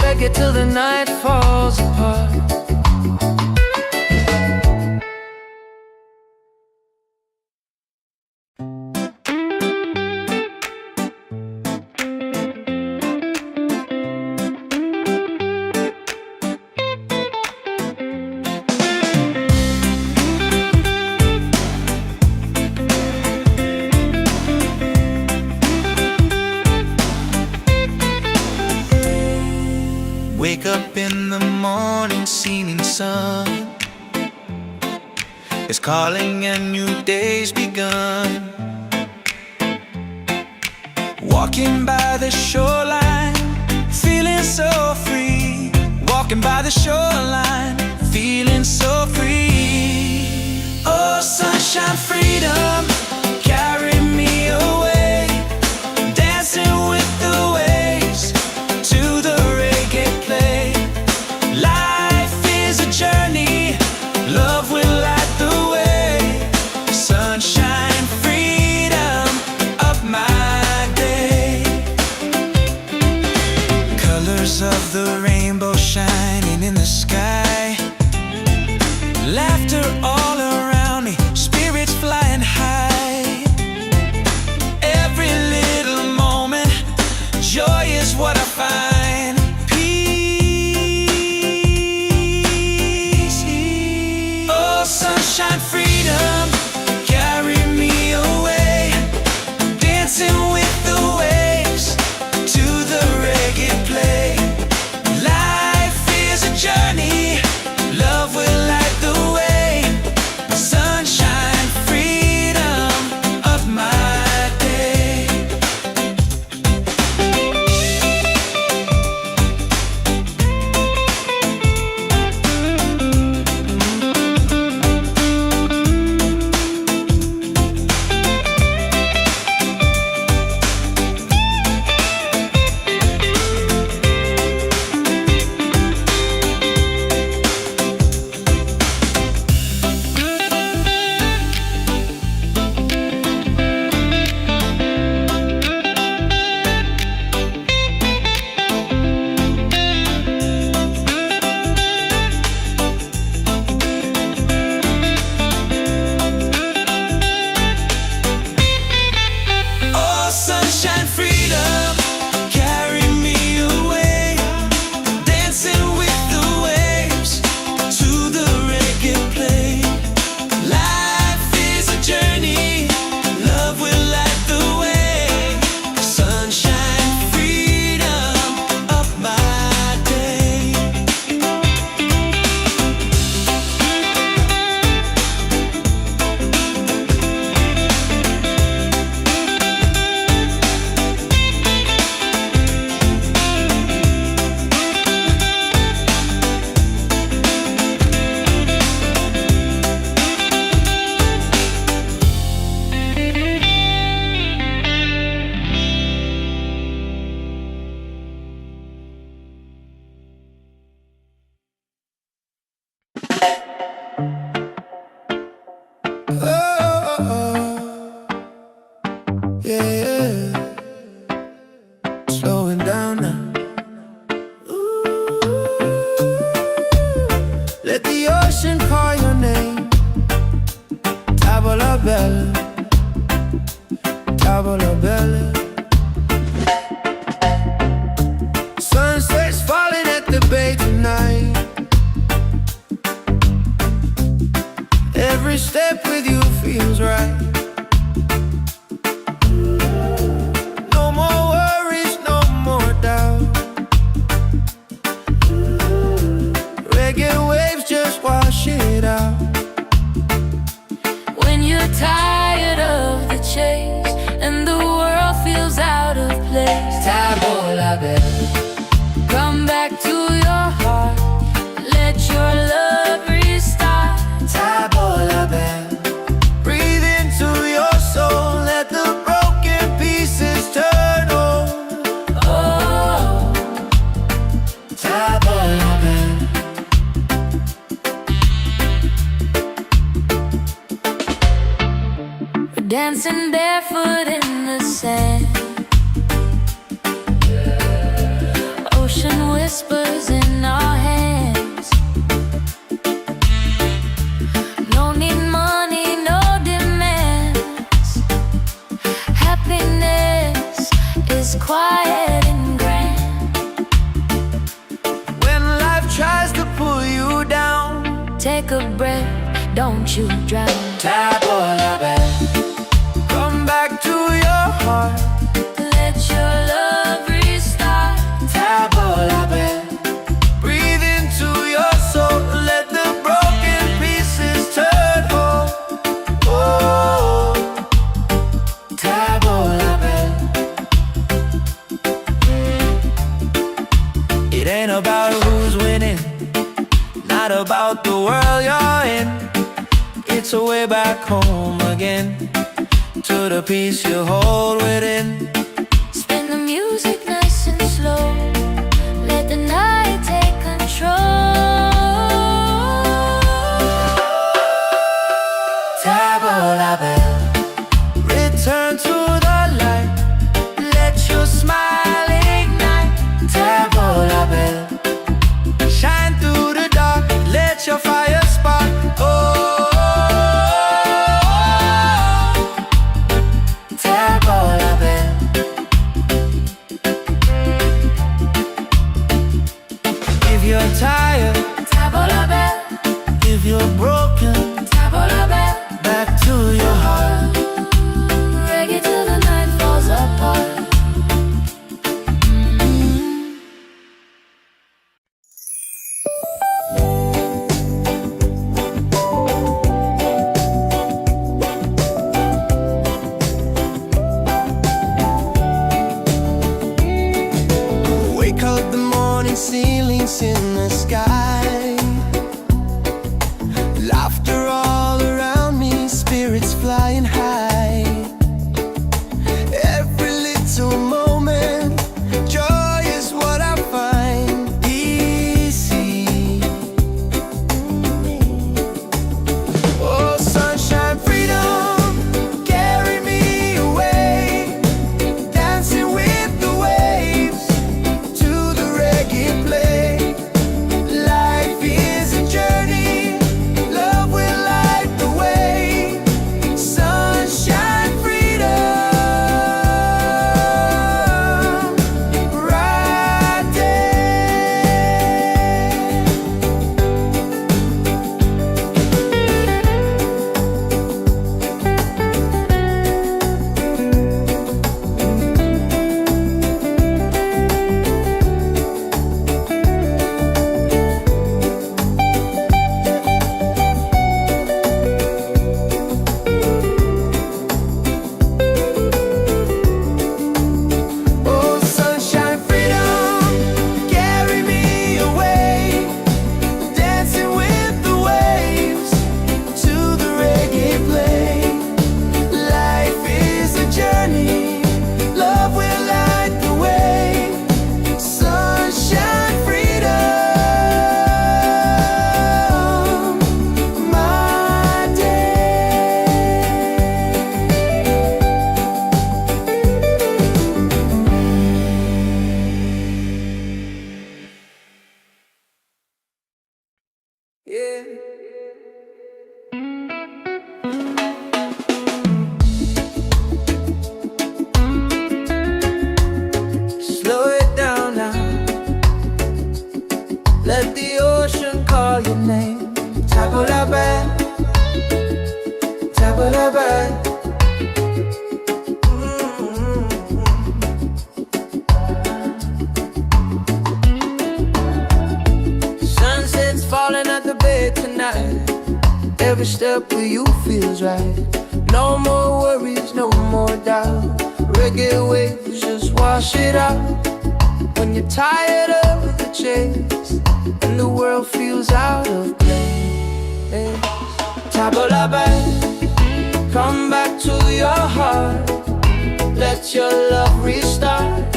Reggae till the night falls apart. Wake up in the morning, seeing sun is calling and new day's begun. Walking by the shoreline, feeling so free. Walking by the shoreline, feeling so free. Oh, sunshine, freedom, carry me away. Dancing with the waves to the reggae play. Life is a journey, love will light the way. Sunshine, freedom, up my day. Colors of the rainbow shining in the sky. Laughter all around me, spirits flying high. Let the ocean call your name. Tavola bella, tavola bella. Sunset's falling at the bay tonight. Every step with you feels right. No more worries, no more doubt. Reggae waves just wash it out. When you're tired of the chase and the world feels out of place, Tavola bella, come back to your heart. Let your love restart. tavola bella. Breathe into your soul. Let the broken pieces turn whole. Oh, Tavola bella. we're dancing barefoot in the sand. Ocean whispers in our hands. No need money, no demands. Happiness is quiet and grand. When life tries to pull you down, Take a breath, don't you drown. tavola bella. Come back to your heart. Let your love restart. Tavola bella. Breathe into your soul. Let the broken pieces turn whole. Oh, tavola bella. It ain't about who's winning, not about the world you're in. It's a way back home again, to the peace you hold within. Spin the music nice and slow. Let the night take control. Tavola bella. Return to the light. Let your smile ignite. Tavola bella. Shine through the dark. Let your fire spark. Oh, tavola bella. Yeah. Slow it down now. Let the ocean call your name. Tabula-ba, tabula-ba. Sunset's falling at the bay tonight. Every step with you feels right. No more worries, no more doubt. Reggae waves just wash it out. When you're tired of the chase and the world feels out of place, tabula-ba, come back to your heart. Let your love restart.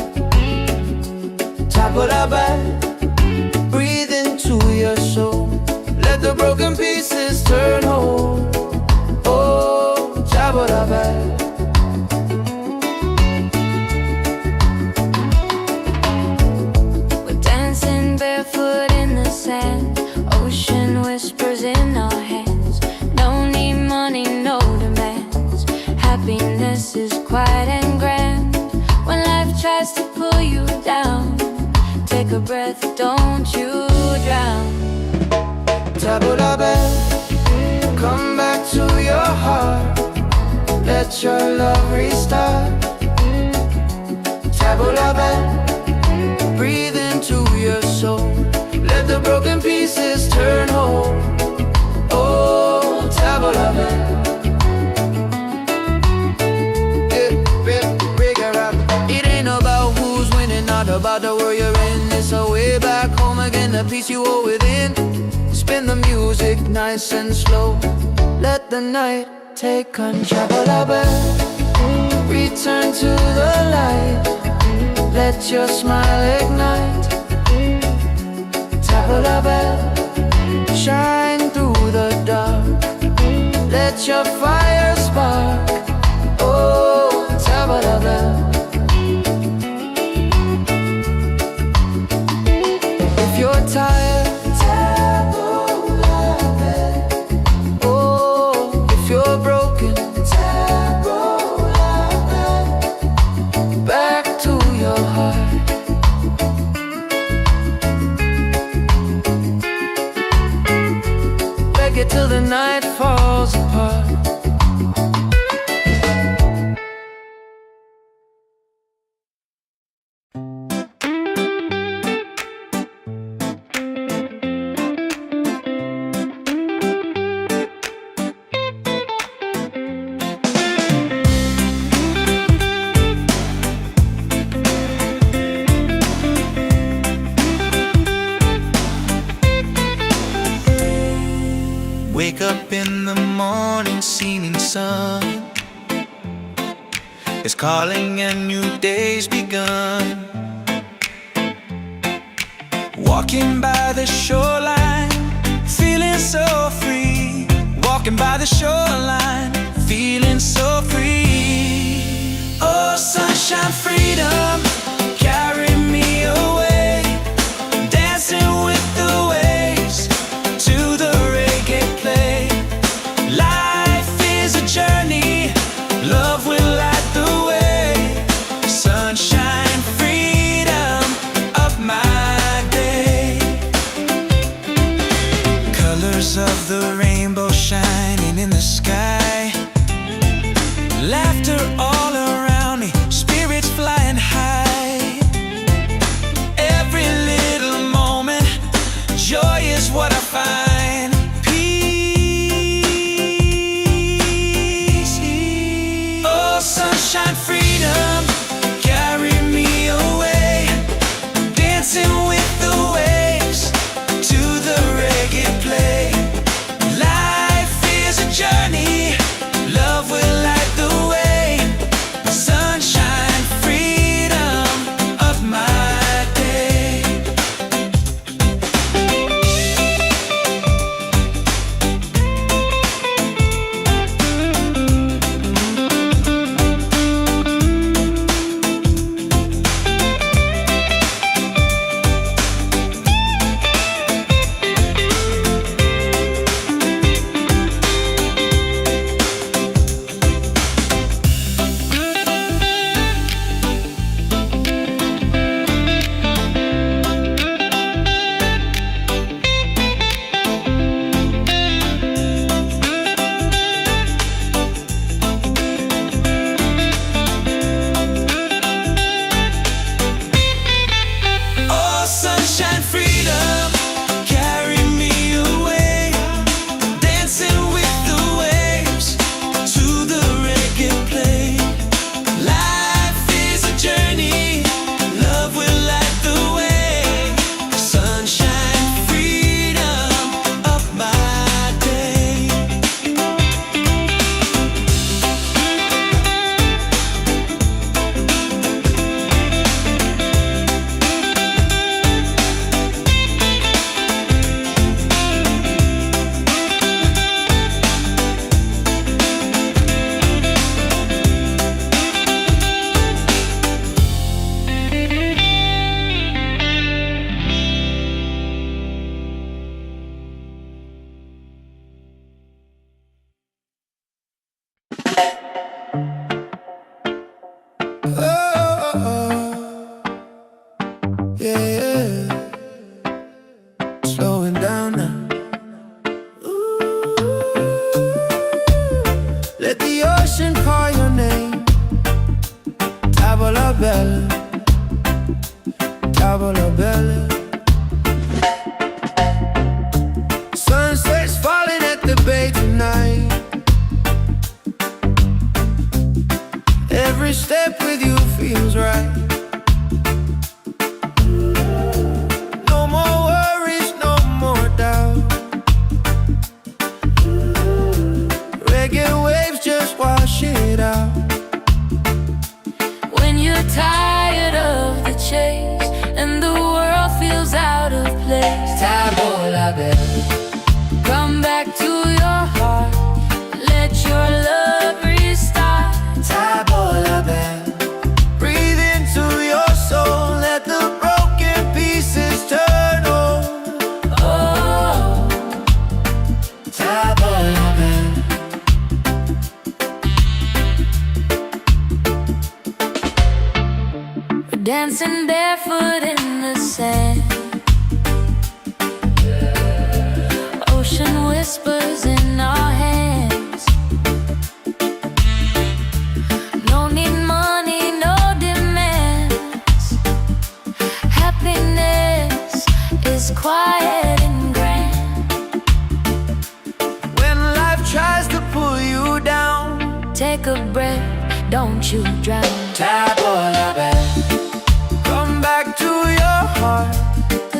Tabula-ba, breathe into your soul. Let the broken pieces turn whole. Oh, tabula-ba. Barefoot in the sand, ocean whispers in our hands. No need money, no demands. Happiness is quiet and grand. When life tries to pull you down, take a breath, don't you drown. Tabula-ba, come back to your heart. Let your love restart. Tabula-ba, breathe into your soul. Let the broken pieces turn whole. Oh, tabula-ba. It ain't about who's winning, not about the world you're in. It's a way back home again, the peace you hold within. Spin the music nice and slow. Let the night take control. Tabula-ba, return to the light. Let your smile ignite. Tabula-ba, shine through the dark. Let your fire spark. Oh, tabula-ba. If you're tired, tabula-ba. Oh, if you're broken, tabula-ba. Back to your heart. Reggae till the night falls apart. Wake up in the morning, seeing sun is calling and new day's begun. Walking by the shoreline, feeling so free. Walking by the shoreline, feeling so free. Oh, sunshine, freedom, carry me away. Dancing with the waves to the reggae play. Life is a journey, love will light the way. Sunshine, freedom of my day. Colors of the rainbow shining in the sky. Laughter all around me, spirits flying high. Every little moment, joy is what I find. Peace. Oh, sunshine, freedom, carry me away. Dancing with the waves to the reggae play. Life is a journey, Yeah, slowing down now. Let the ocean call your name. Tavola bella, tavola bella. Sunset's falling at the bay tonight. Every step with you feels right. No more worries, no more doubt. Reggae waves just wash it out. When you're tired of the chase and the world feels out of place, Tavola bella, come back to your heart. Let your love restart. tavola bella. Breathe into your soul. Let the broken pieces turn whole. Oh, Tavola bella. we're dancing barefoot in the sand. Ocean whispers in our hands. No need money, no demands. Happiness is quiet and grand. When life tries to pull you down, Take a breath, don't you drown. tavola bella. Come back to your heart.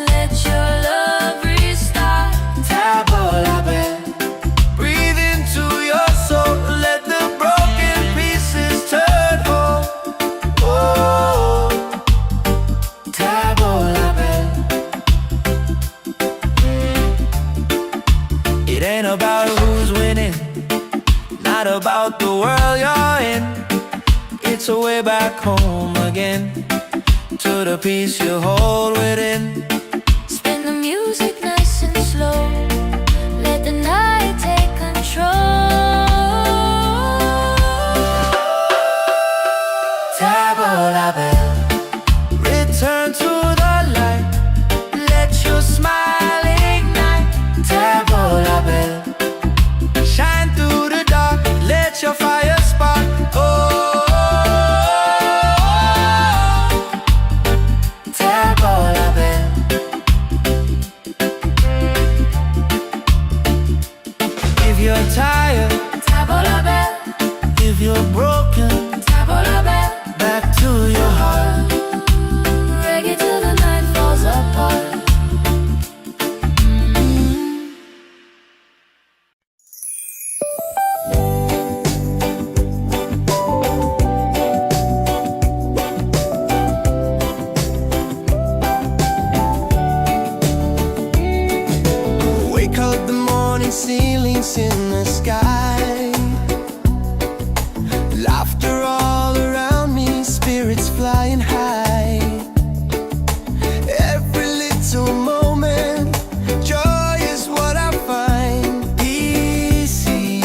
Let your love restart. Tavola bella. Breathe into your soul. Let the broken pieces turn whole. Oh, tavola bella. It ain't about who's winning, not about the world you're in. It's a way back home again, to the peace you hold within. Spin the music nice and slow. Let the night take control. Tavola bella. Return to the light. Let your smile ignite. Tavola bella. Shine through the dark. Let your fire spark. Oh, tavola bella. If you're tired, Tavola bell, if you're broken, tavola bell. back to your heart. Reggae till the night falls apart. Wake up the morning, ceilings in the sky. Laughter all around me, spirits flying high. Every little moment, joy is what I find. Easy.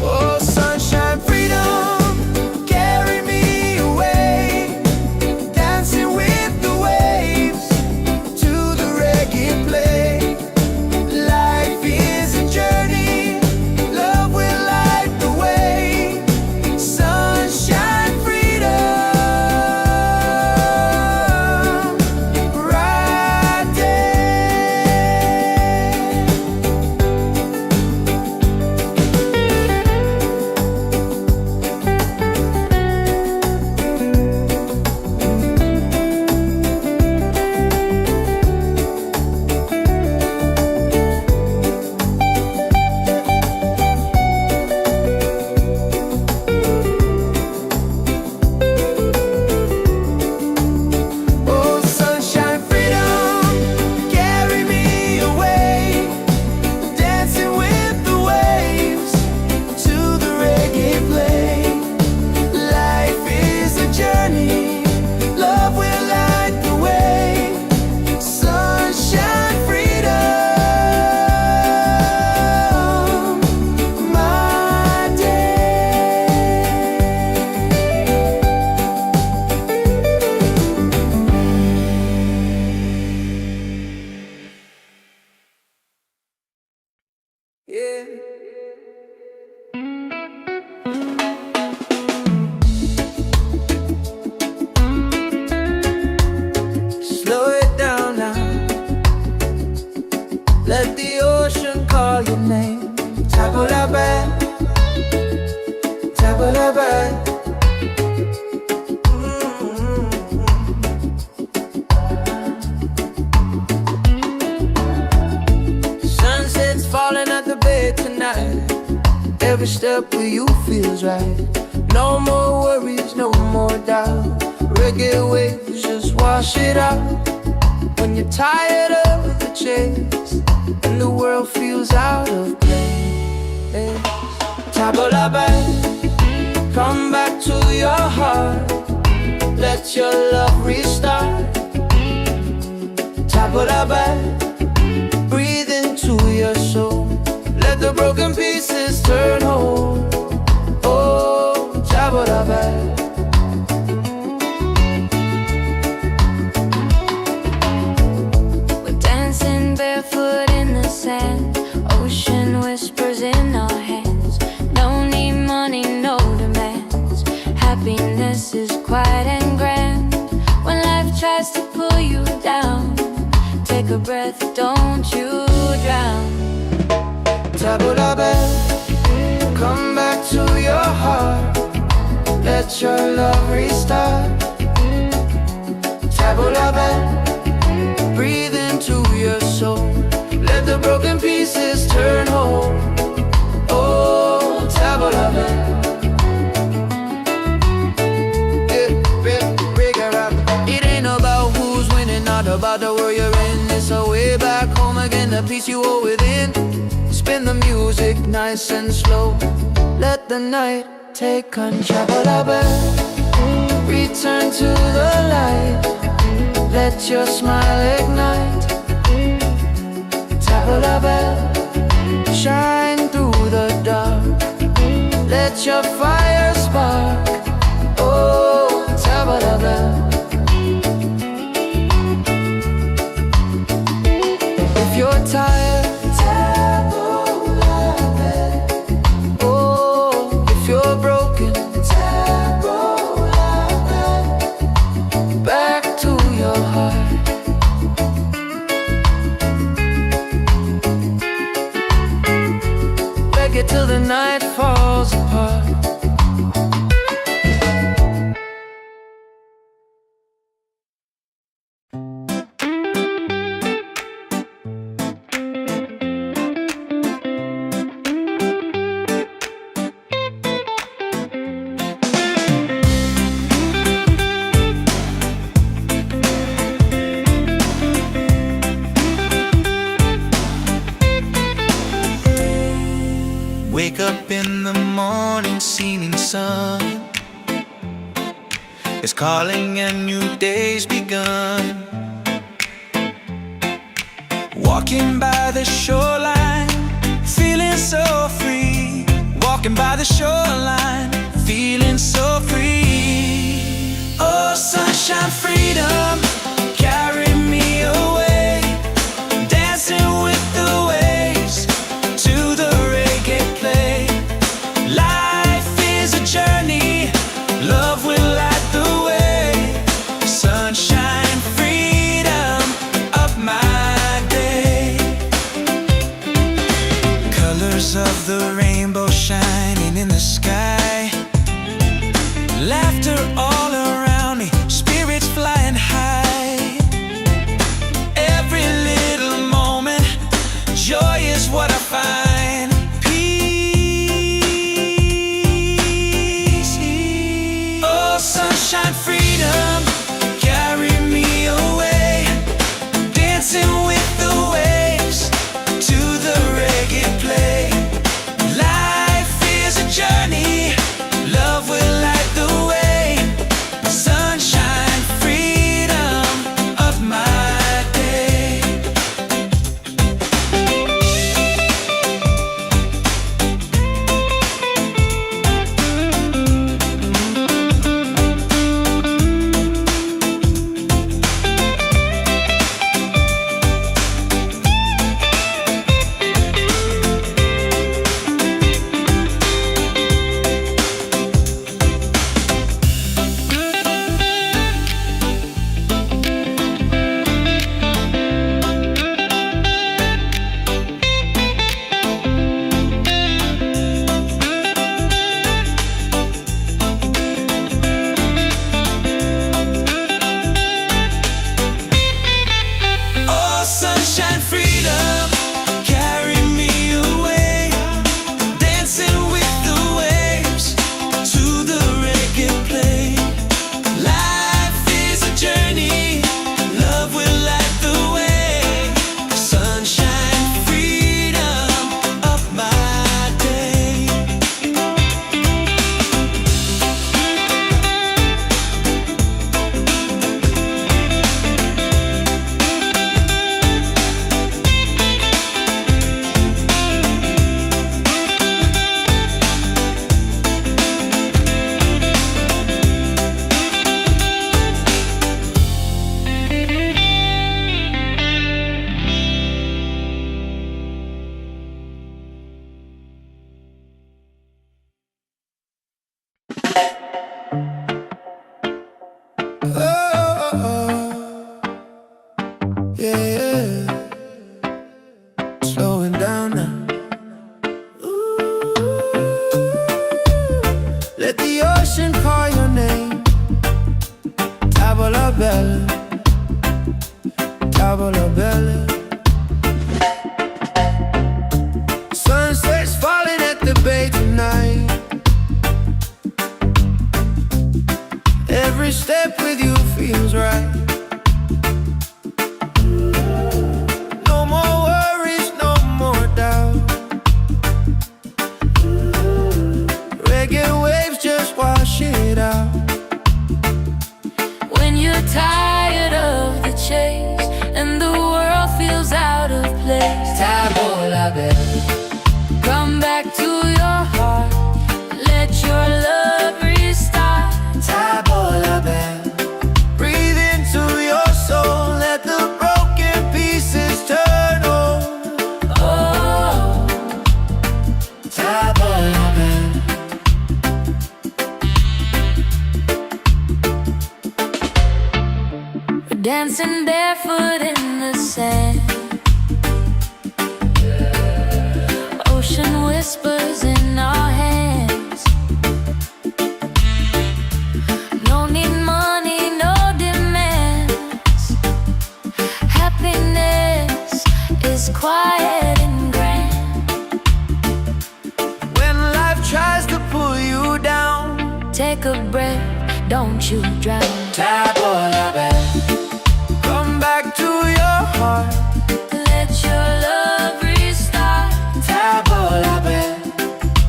Oh, sunshine, freedom, carry me away. Dancing with the waves to the reggae play. Life Yeah. Slow it down now. Let the ocean call your name. Table la bed, table la bed. Sunset's falling at the bed tonight. Every step with you feels right. No more worries, no more doubt. Reggae waves just wash it out. When you're tired of the chase and the world feels out of place, table la bed, come back to your heart. Let your love restart. Table la bed, breathe into your soul. Let the broken pieces turn whole. Oh, table la bed. Barefoot in the sand, ocean whispers in our hands. No need money, no demands. Happiness is quiet and grand. When life tries to pull you down, take a breath, don't you drown. Table la bed, come back to your heart. Let your love restart. Table la bed, breathe into your soul. Let the broken pieces turn whole. Oh, table la bed. It ain't about who's winning, not about the world you're in. It's a way back home again, the peace you hold within. Spin the music nice and slow. Let the night take control. Table la bed, return to the light. Let your smile ignite. Table la bed, shine through the dark. Let your fire spark. Oh, table la bed. If you're tired, table la bed. Oh, if you're broken, table la bed. Back to your heart. Reggae till the night falls apart. Wake up in the morning, seeing sun is calling and new day's begun. Walking by the shoreline, feeling so free. Walking by the shoreline, feeling so free. Oh, sunshine, freedom, carry me away. Dancing with the waves to the reggae play. Life is a journey, love will light the way. Sunshine, freedom, up my day. Colors of the rainbow shining in the sky. Laughter all around me, spirits flying high. Tabola bell. Come back to your heart, let your love restart. Tabola bell. Breathe into your soul, let the broken pieces turn whole. Oh, Tabola bell. dancing barefoot in the sand. Ocean whispers in our hands. No need money, no demands. Happiness is quiet and grand. When life tries to pull you down, Take a breath, don't you drown. Tabola bell. Come back to your heart, Let your love restart. Tabola bell.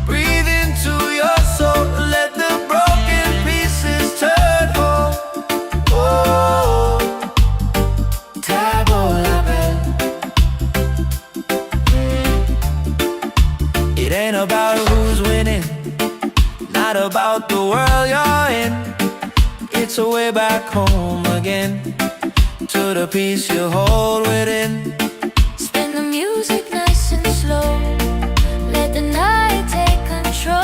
Breathe into your soul, let the broken pieces turn whole. Oh, Tabola bell. It ain't about who's winning, not about the world you're in. It's a way back home again, to the peace you hold within. Spin the music nice and slow. Let the night take control.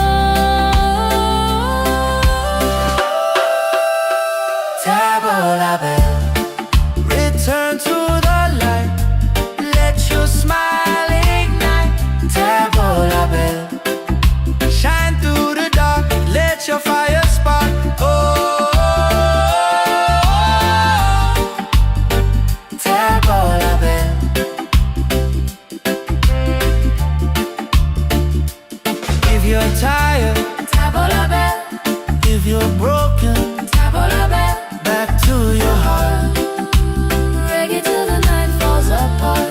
Tabola bell. Return to the light, let your smile ignite. Tabola bell. Shine through the dark, let your fire spark. Oh, Tabola bell. If you're tired, Tabola bell, if you're broken, tabola bell. back to your heart. Reggae till the night falls apart.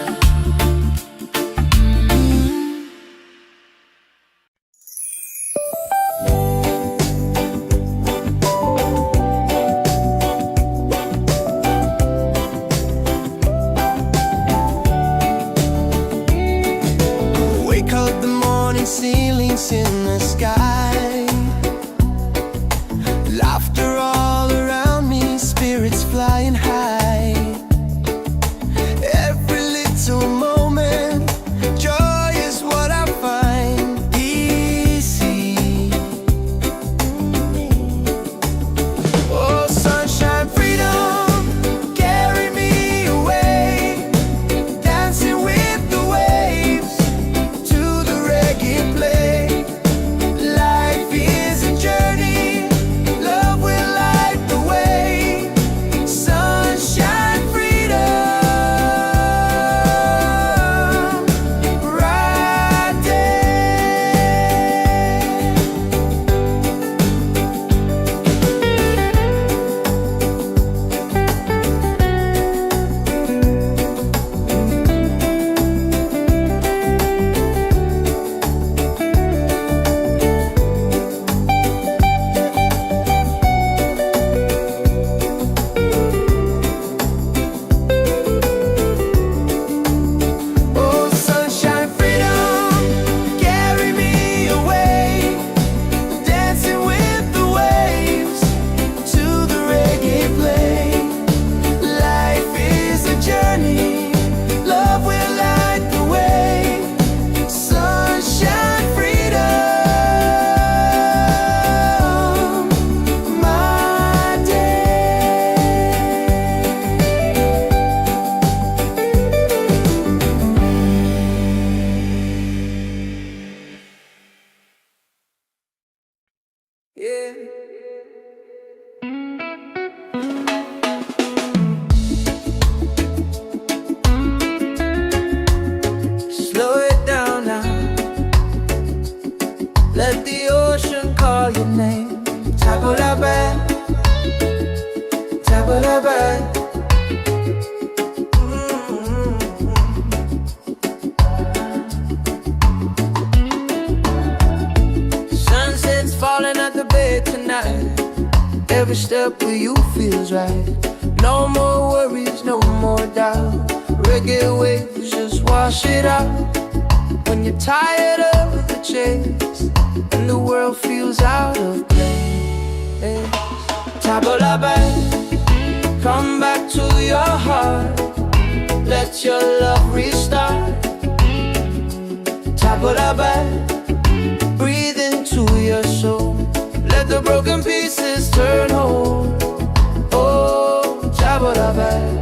Wake up the morning, ceilings in the sky. Laughter all around me, spirits flying high. Every little moment, joy is what I find. Easy. Oh, sunshine, freedom, carry me away. Dancing with the waves to the reggae play. Life is a journey, love will light the way. Sunshine, freedom, right Oh, sunshine, freedom, carry me away. Dancing with the waves to the reggae play. Life is a journey, love will light the way. Sunshine, freedom, my day. Yeah. Slow it down now. Let the ocean call your name. Tabola bell, tabola bell. Sunset's falling at the bay tonight. Every step with you feels right. No more worries, no more doubt. Reggae waves just wash wash it out when you're tired of the chase and the world feels out of place. Tabula back, come back to your heart. Let your love restart. Tabula back, breathe into your soul. Let the broken pieces turn whole. Oh, tabula back.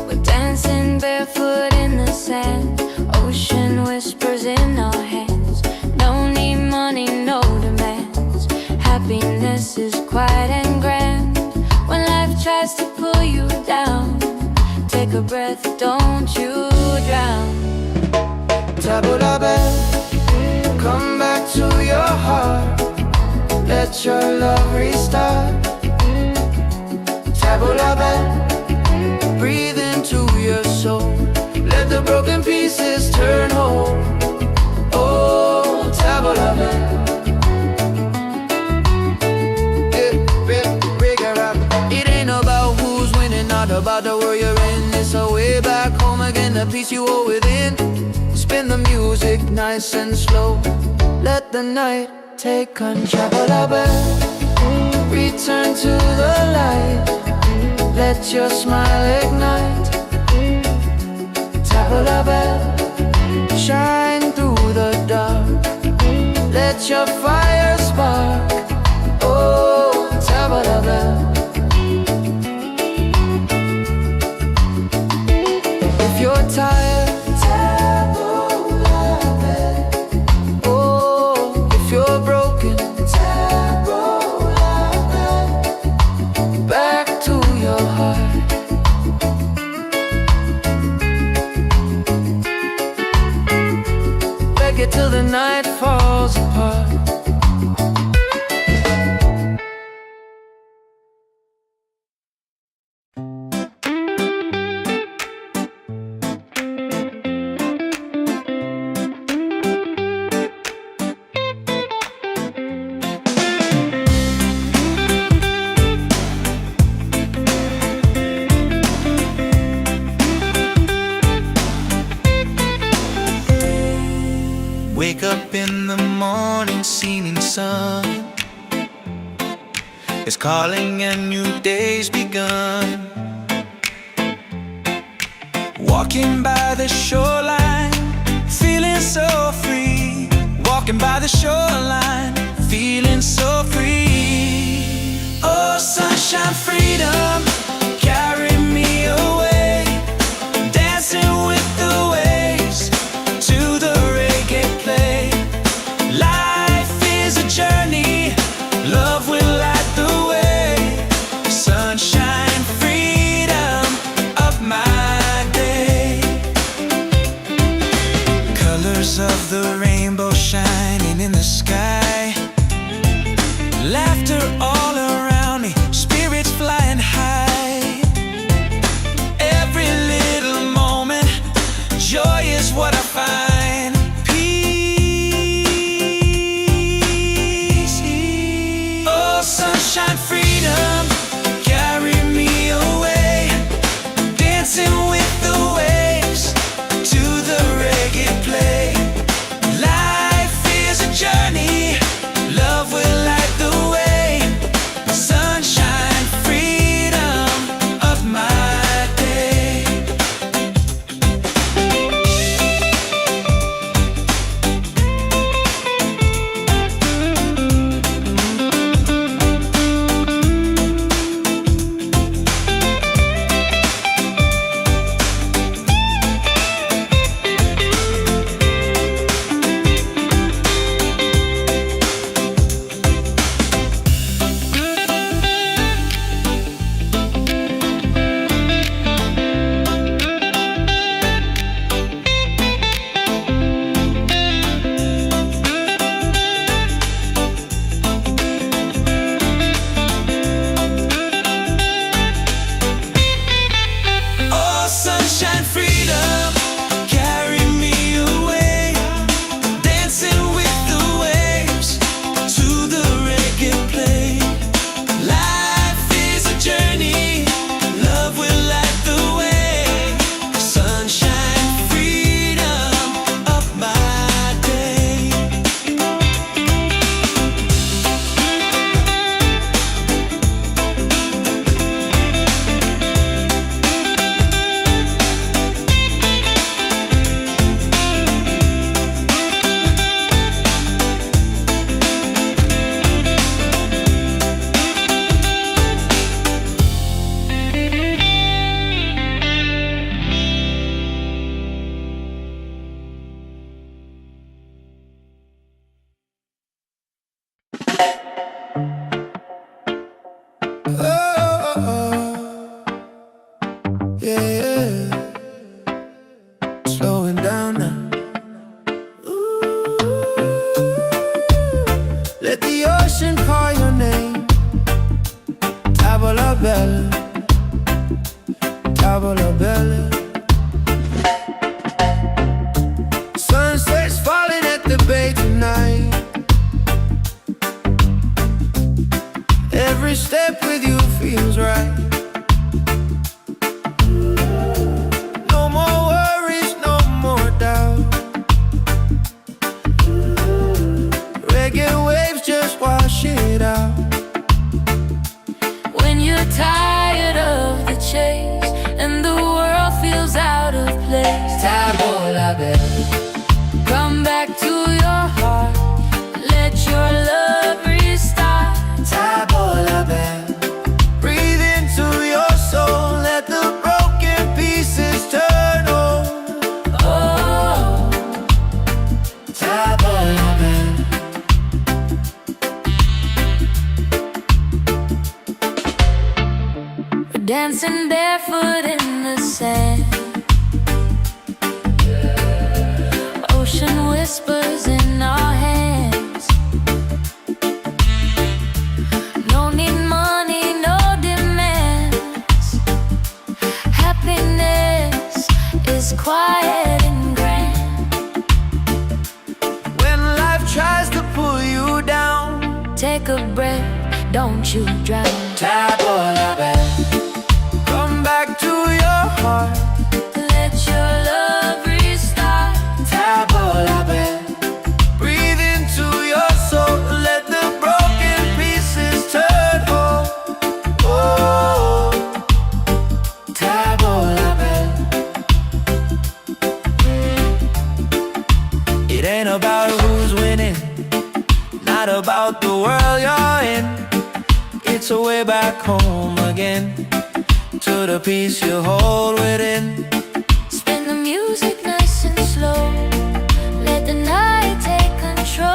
We're dancing barefoot in the sand. Ocean whispers in our hands. No need money, no demands. Happiness is quiet and grand. When life tries to pull you down, take a breath, don't you drown. Tabula back, come back to your heart. Let your love restart. Tabula back, breathe into your soul. Let the broken pieces turn whole. Oh, tabula back. It ain't about who's winning, not about the world you're in. It's a way back home again, the peace you hold within. Spin the music nice and slow. Let the night take control. Return to the light. Let your smile ignite. Tabula bell, shine through the dark. Let your fire spark. Oh, tabula bell. If you're tired, oh, if you're broken, back to your heart. Reggae till the night falls apart. Wake up in the morning, seeing sun is calling and new day's begun. Walking by the shoreline, feeling so free. Walking by the shoreline, feeling so free. Oh, sunshine, freedom, carry me away. Dancing with the waves to the reggae play. Life is a journey, love will light the way. Sunshine, freedom of my day. Colors of the rainbow shining in the sky. Laughter all around me, spirits fly. bella, tavola bella. Sunset's falling at the bay tonight. Every step with you feels right. No more worries, no more doubt. Reggae waves just wash it out. When you're tired of the chase and the world feels out of place, Tavola bella, come back to your heart. Let your love restart. tavola bella. Breathe into your soul, let the broken pieces turn whole. Oh, Tavola bella. we're dancing barefoot in the sand. Ocean whispers in our hands. No need money, no demands. Happiness is quiet and grand. When life tries to pull you down, Take a breath, don't you drown. tavola bella. Come back to your heart, Let your love restart. tavola bella. Breathe into your soul, let the broken pieces turn whole. Oh, tavola bella. It ain't about who's winning, not about the world you're in. It's a way back home again, to the peace you hold within. Spin the music nice and slow. Let the night take control.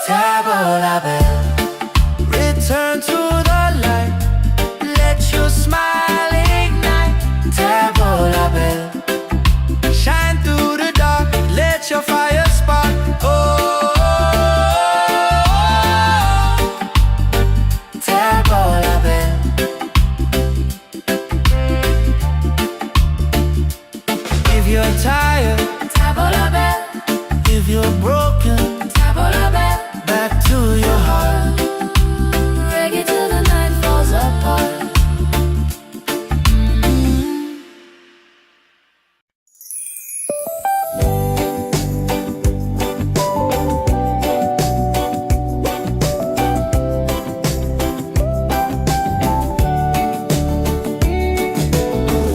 Tavola bella, return to the light. Let your smile ignite. Tavola bella, shine through the dark. Let your fire spark. Oh, tavola bella. If you're tired, Tavola bell, if you're broken, tavola bell. back to your heart. Reggae till the night falls apart.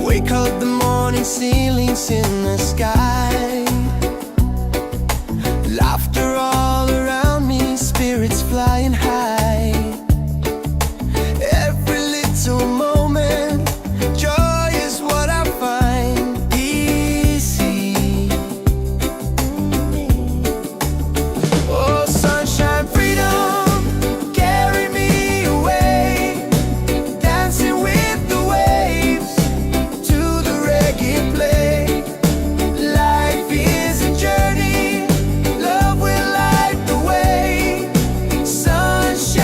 Wake up the morning, ceilings in the sky. Laughter all around me, spirits flying high. Every little moment, joy is what I find. Easy. Oh, sunshine, freedom, carry me away. Dancing with the waves to the reggae play. Life is a journey, love will light the way. Sunshine.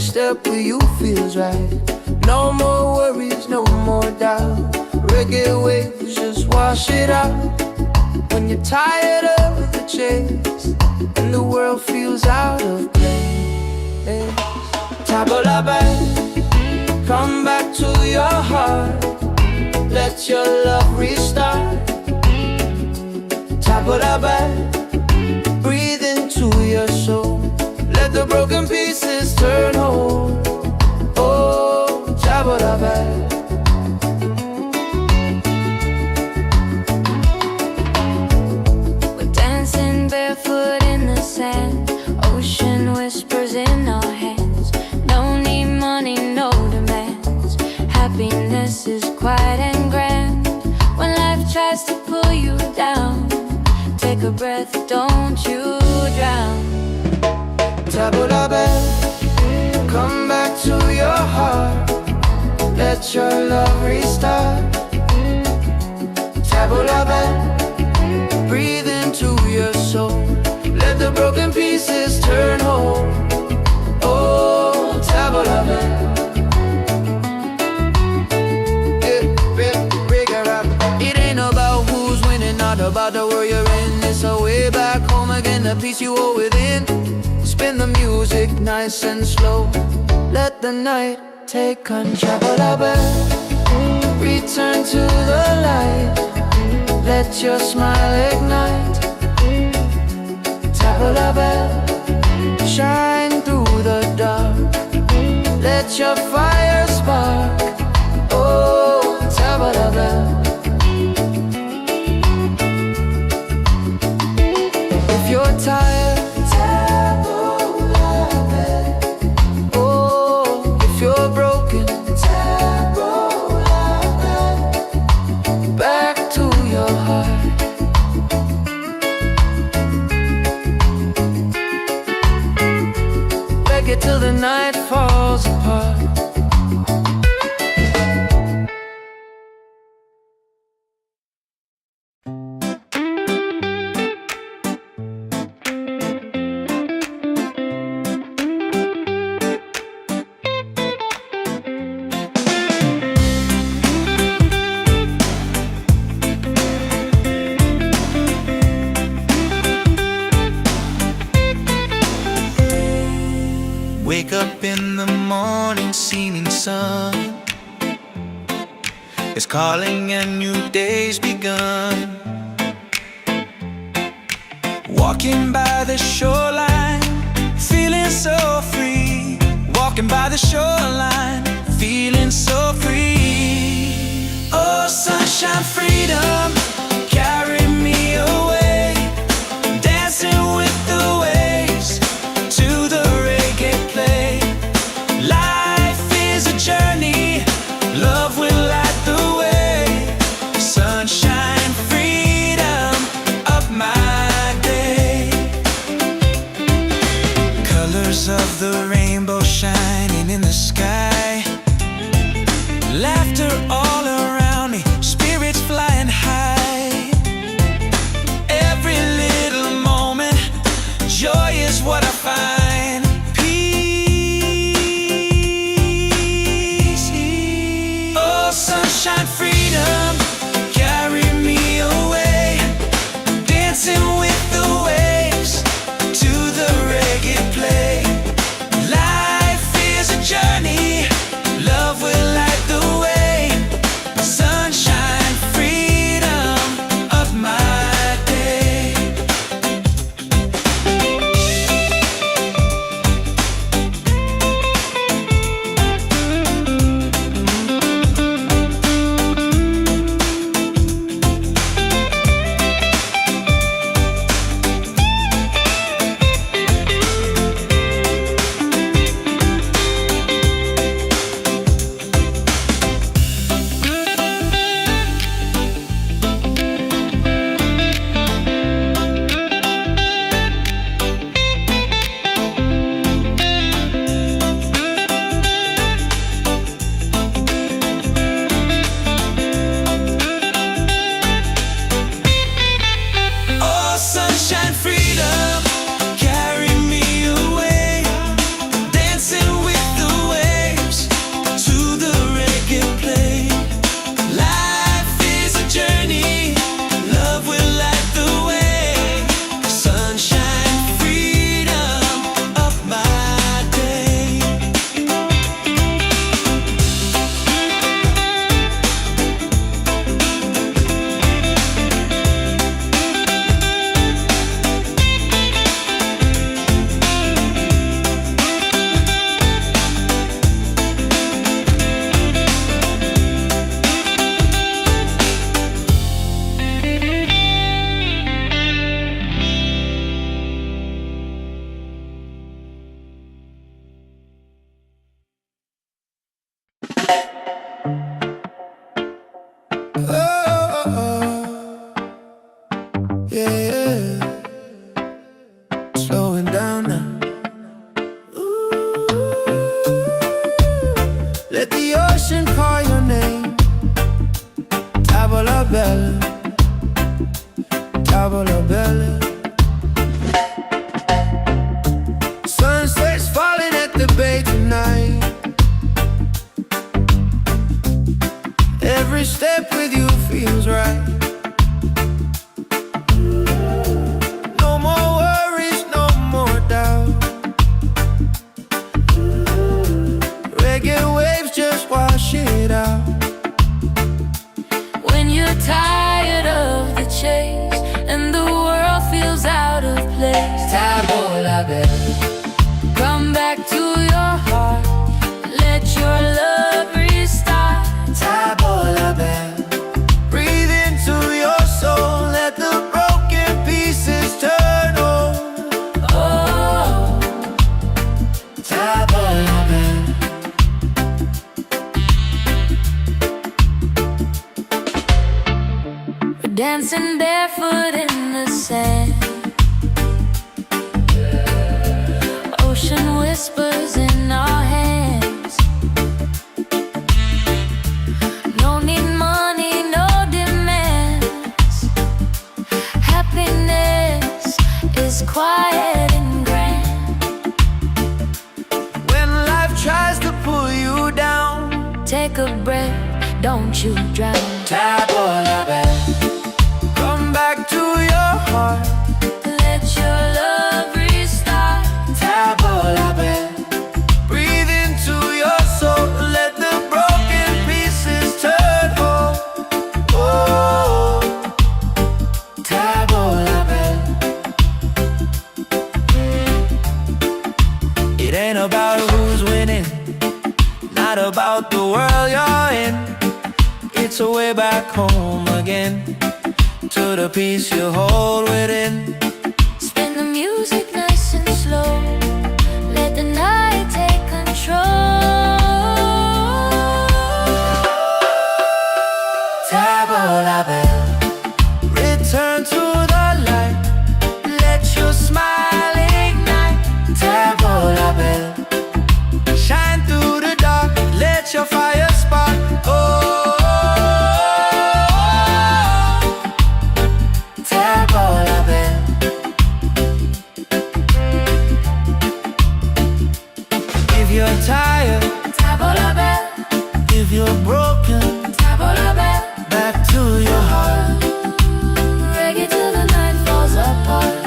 step with you feels right. No more worries, no more doubt. Reggae waves just wash it out. When you're tired of the chase and the world feels out of place, tabla back, come back to your heart. Let your love restart. Tabla back, breathe into your soul. Let the broken pieces turn whole. Oh, tabla back. We're dancing barefoot in the sand. Ocean whispers in our hands. No need money, no demands. Happiness is quiet and grand. When life tries to pull you down, take a breath, don't you drown. Tabla back, come back to your heart. Let your love restart. Tabla back, breathe into your soul. Let the broken pieces turn whole. Oh, tabla back. It ain't about who's winning, not about the world you're in. It's a way back home again, the peace you hold within. Spin the music nice and slow. Let the night take control. Return to the light. Let your smile ignite. Tabla back, shine through the dark. Let your fire spark. Oh, tabla back. If you're tired, till the night falls apart. Wake up in the morning, seeing sun is calling and new day's begun. Walking by the shoreline, feeling so free. Walking by the shoreline, feeling so free. Oh, sunshine, freedom, carry me away. Dancing with the waves to the reggae play. Life is a journey, love will light the way. Sunshine, freedom of my day. Colors of the rainbow shining in the sky. Laughter all around me, spirits flying high. Every little moment, joy is what I find. Sunshine, freedom, carry me away. Dancing with the waves to the reggae play. Life is a journey, love will light the way. Every step with you feels right. No more worries, no more doubt. Reggae waves just wash it out. When you're tired of the chase and the world feels out of place, Tabola bell, come back to your heart. Let your love restart. Tabola bell, breathe into your soul. Let the broken pieces turn whole. Oh, Tabola bell. we're dancing barefoot in the sand. Ocean whispers in our hands. No need money, no demands. Happiness is quiet and grand. When life tries to pull you down, Take a breath, don't you drown. Tabola bell, come back to your heart. Let your love restart. Tabola bell, breathe into your soul. Let the broken pieces turn whole. Oh, Tabola bell. It ain't about who's winning, not about the world you're in. It's a way back home again, to the peace you hold within. Spin the music nice and slow. Let the night take control. Tabola bell, return to the light. Let your smile ignite. Tabola bell, shine through the dark. Let your fire spark. Oh, Tabola bell. If you're tired, Tabola bell, if you're broken, tabola bell. back to your heart. Reggae till the night falls apart.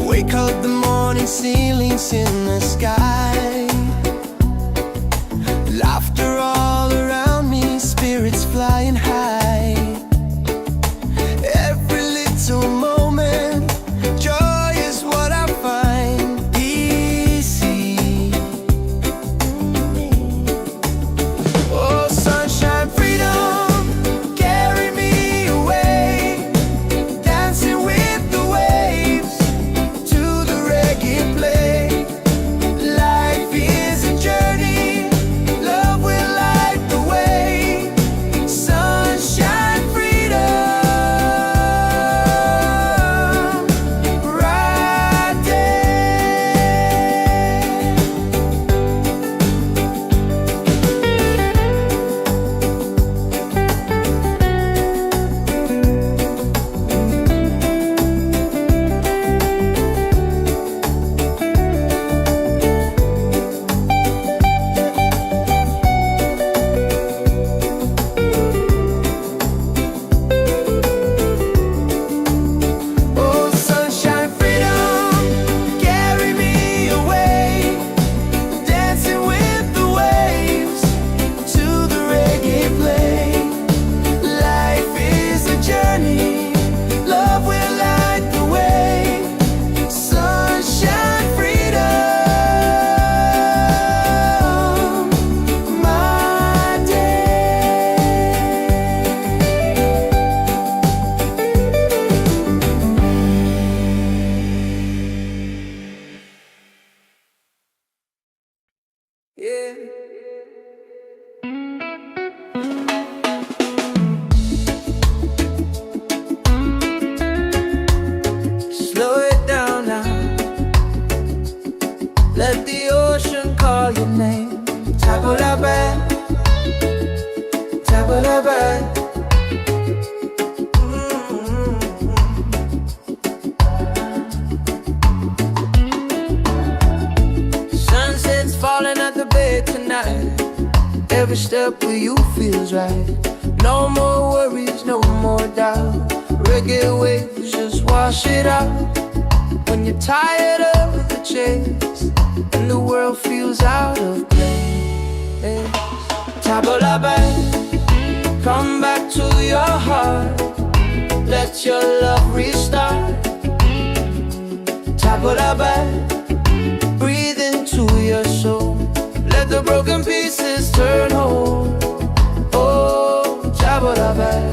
Wake up the morning, ceilings in the sky. Laughter all around every step with you feels right. No more worries, no more doubt. Reggae waves just wash it out. When you're tired of the chase and the world feels out of place, tabla back, come back to your heart. Let your love restart. Tabla back, breathe into your soul. Let the broken pieces turn whole. Oh, tabla back.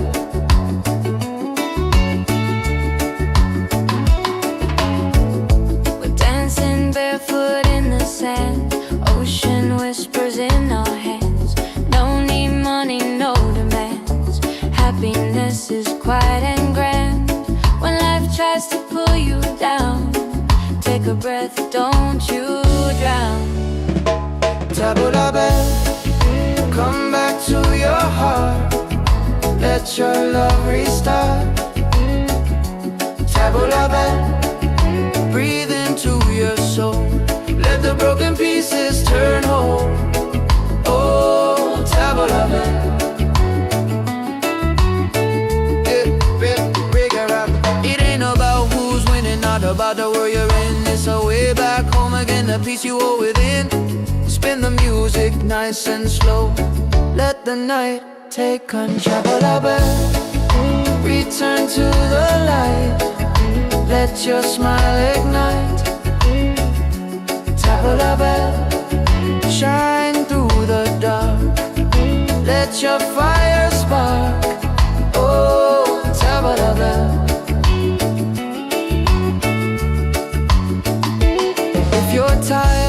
We're dancing barefoot in the sand. Ocean whispers in our hands. No need money, no demands. Happiness is quiet and grand. When life tries to pull you down, take a breath, don't you drown. Tabla back, come back to your heart. Let your love restart. Tabla back, breathe into your soul. Let the broken pieces turn whole. Oh, tabla back. It ain't about who's winning, not about the world you're in. It's a way back home again, the peace you hold within. Spin the music nice and slow. Let the night take control. Return to the light. Let your smile ignite. Tabla bell, shine through the dark. Let your fire spark. Oh, tabla bell. If you're tired,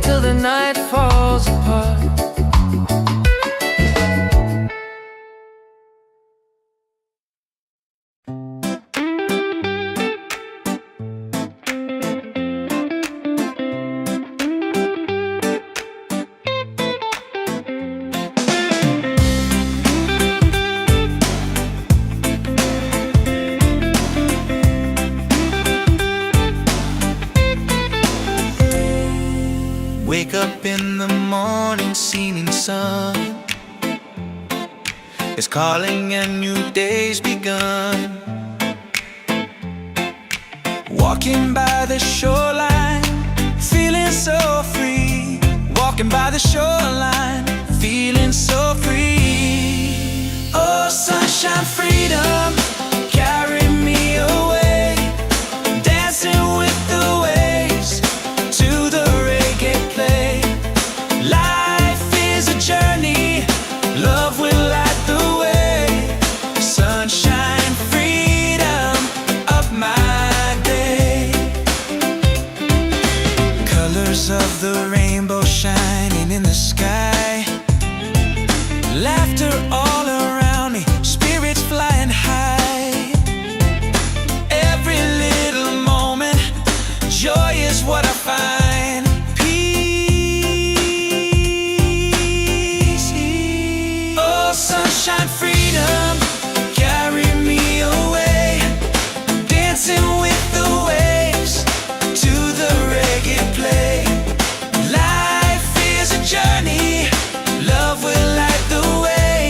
till the night falls apart. Wake up in the morning, seeing sun is calling and new day's begun. Walking by the shoreline, feeling so free. Walking by the shoreline, feeling so free. Oh, sunshine, freedom, carry me away. Dancing with the waves to the reggae play. Life is a journey, love will light the way. Sunshine, freedom of my day. Colors of the rainbow shining in the sky. Laughter all around me, spirits flying high. Every little moment, joy is what I find. Sunshine, freedom, carry me away. Dancing with the waves to the reggae play. Life is a journey, love will light the way.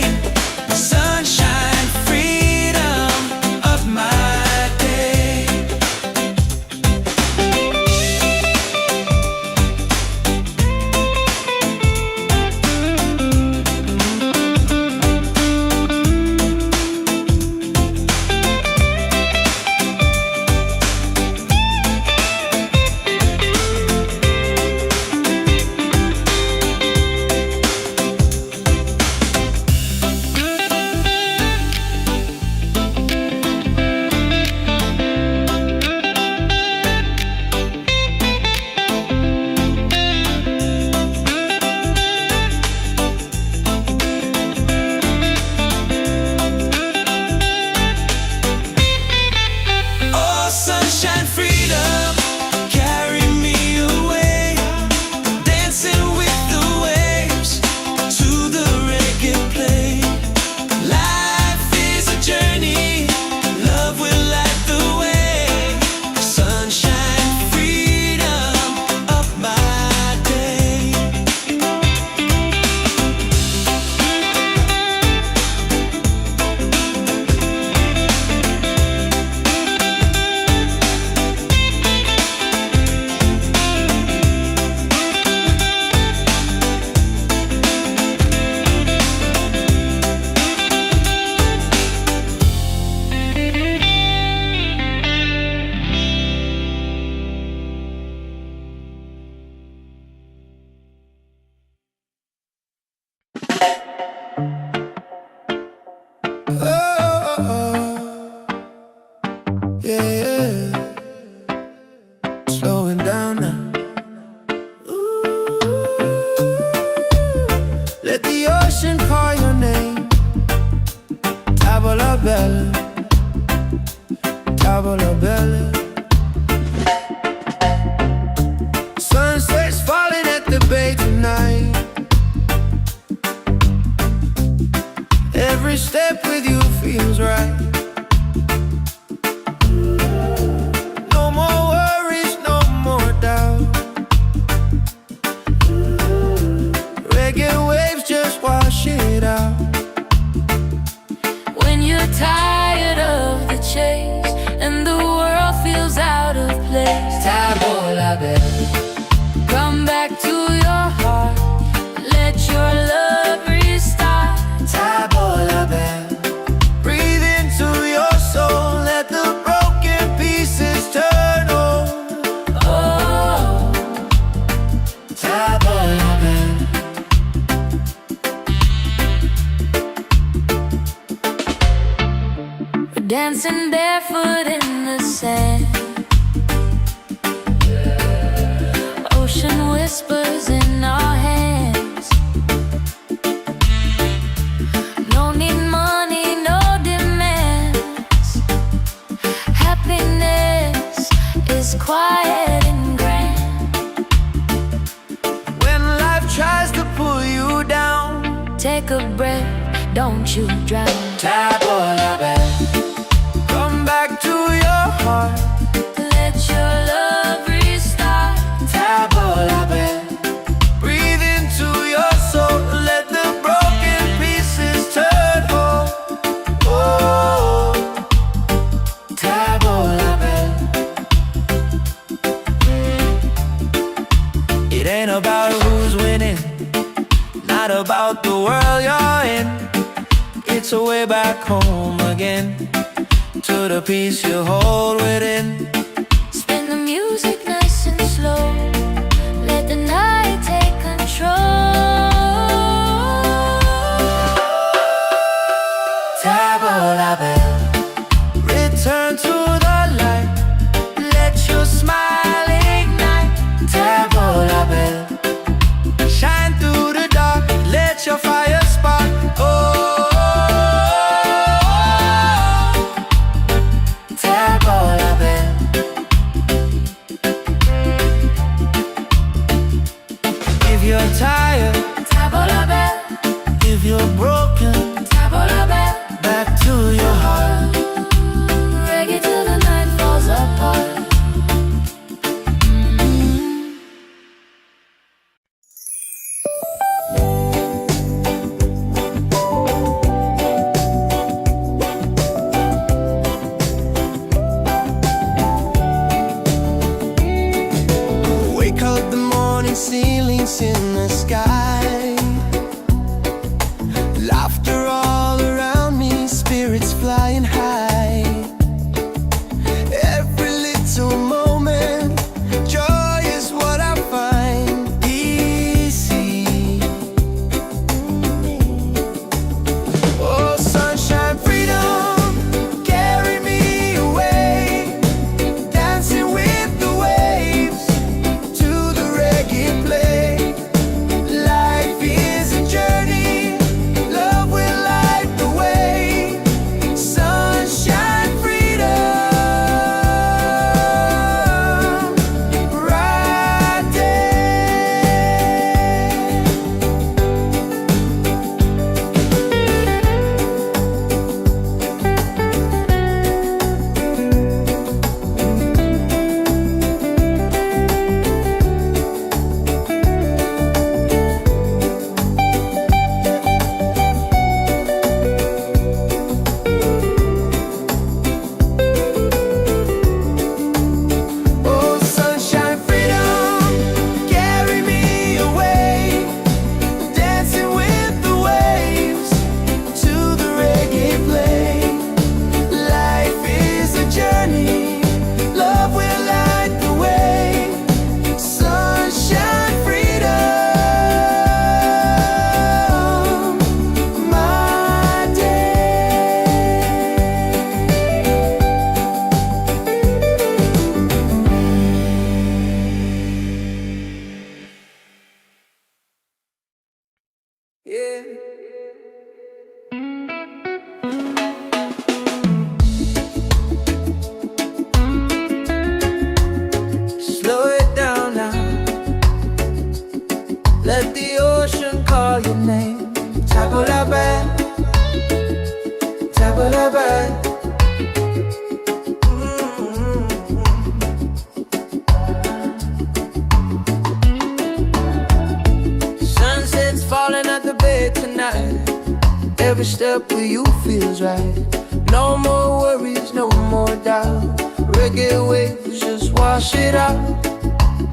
Let the ocean call your name. Tavola bella, tavola bella. Sunset's falling at the bay tonight. Every step with you feels right. No more worries, no more doubt. Reggae waves just wash it out. When you're tired of the chase and the world feels out of place, Tavola bella, come back to your heart. Let your love restart. tavola bella. Breathe into your soul. Let the broken pieces turn whole. Oh, Tavola bella. we're dancing barefoot in the sand. Ocean whispers in our hands. No need money, no demands. Happiness is quiet and grand. When life tries to pull you down, Take a breath, don't you drown. tavola bella. Come back to your heart. Let your love restart. Tavola bella. Breathe into your soul. Let the broken pieces turn whole. Oh, tavola bella. It ain't about who's winning, not about the world you're in. It's a way back home again, to the peace you hold within. Spin the music nice and slow. Let the night take control. Tavola bella. Return to the light. Let your smile ignite. Tavola bella. Shine through the dark. Let your fire spark. Oh, tavola bella. If you're tired, Tavola bell, if you're broken, tavola bell. back to your heart. Reggae till the night falls apart. Wake up the morning, ceilings in the sky. Laughter all around me, spirits flying high. Every little moment, joy is what I find easy. Oh, sunshine, freedom, carry me away. Dancing with the waves to the reggae play. La Yeah. Slow it down now. Let the ocean call your name. Table la bed, table la bed. Sunset's falling at the bay tonight. Every step with you feels right. No more worries, no more doubt. Reggae waves just wash it out.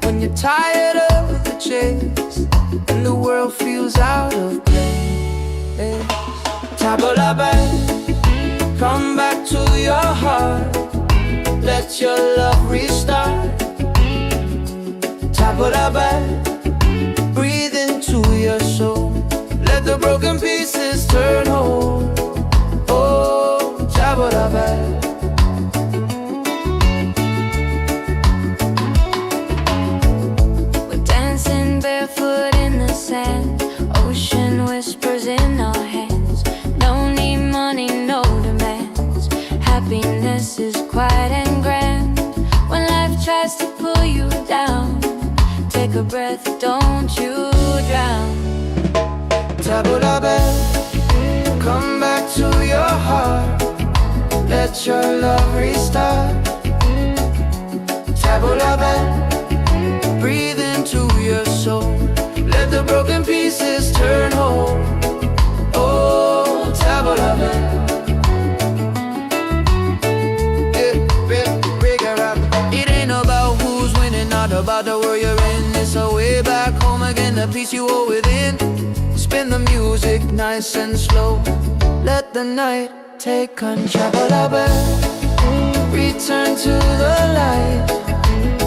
When you're tired of the chase and the world feels out of place, table la bed, come back to your heart. Let your love restart. Table la bed, breathe into your soul. Let the broken pieces turn whole. Oh, table la bed. Barefoot in the sand, ocean whispers in our hands. No need money, no demands. Happiness is quiet and grand. When life tries to pull you down, take a breath, don't you drown. Table la bed, come back to your heart. Let your love restart. Table la bed, breathe into your soul. Let the broken pieces turn whole. Oh, table la bed. It ain't about who's winning, not about the world you're in. It's a way back home again, the peace you hold within. Spin the music nice and slow. Let the night take control. Table la bed, return to the light.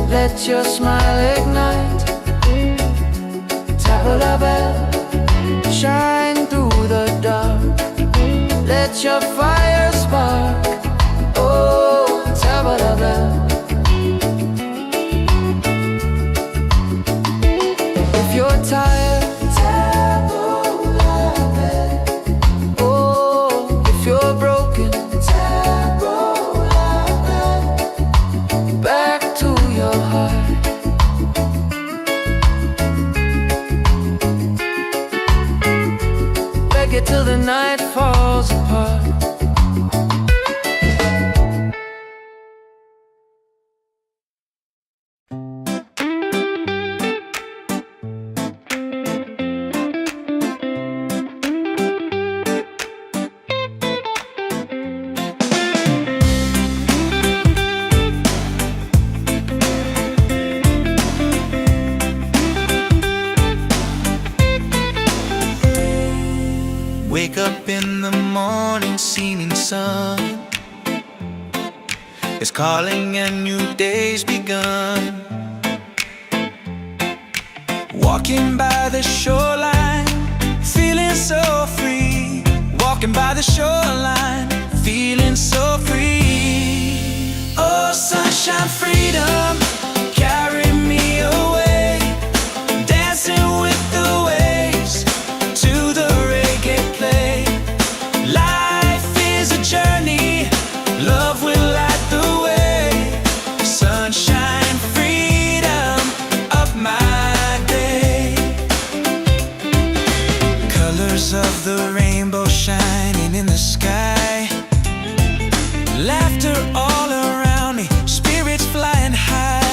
Let your smile ignite. Table la bed, shine through the dark. Let your fire spark. Oh, table la bed. If you're tired, table la bed. Oh, if you're broken, table la bed. Back to your heart. Reggae till the night falls apart. Wake up in the morning, seeing sun is calling and new day's begun. Walking by the shoreline, feeling so free. Walking by the shoreline, feeling so free. Oh, sunshine, freedom, carry me away. Dancing with the waves to the reggae play. Life is a journey, love will light the way. Sunshine, freedom of my day. Colors of the rainbow shining in the sky. Laughter all around me, spirits flying high.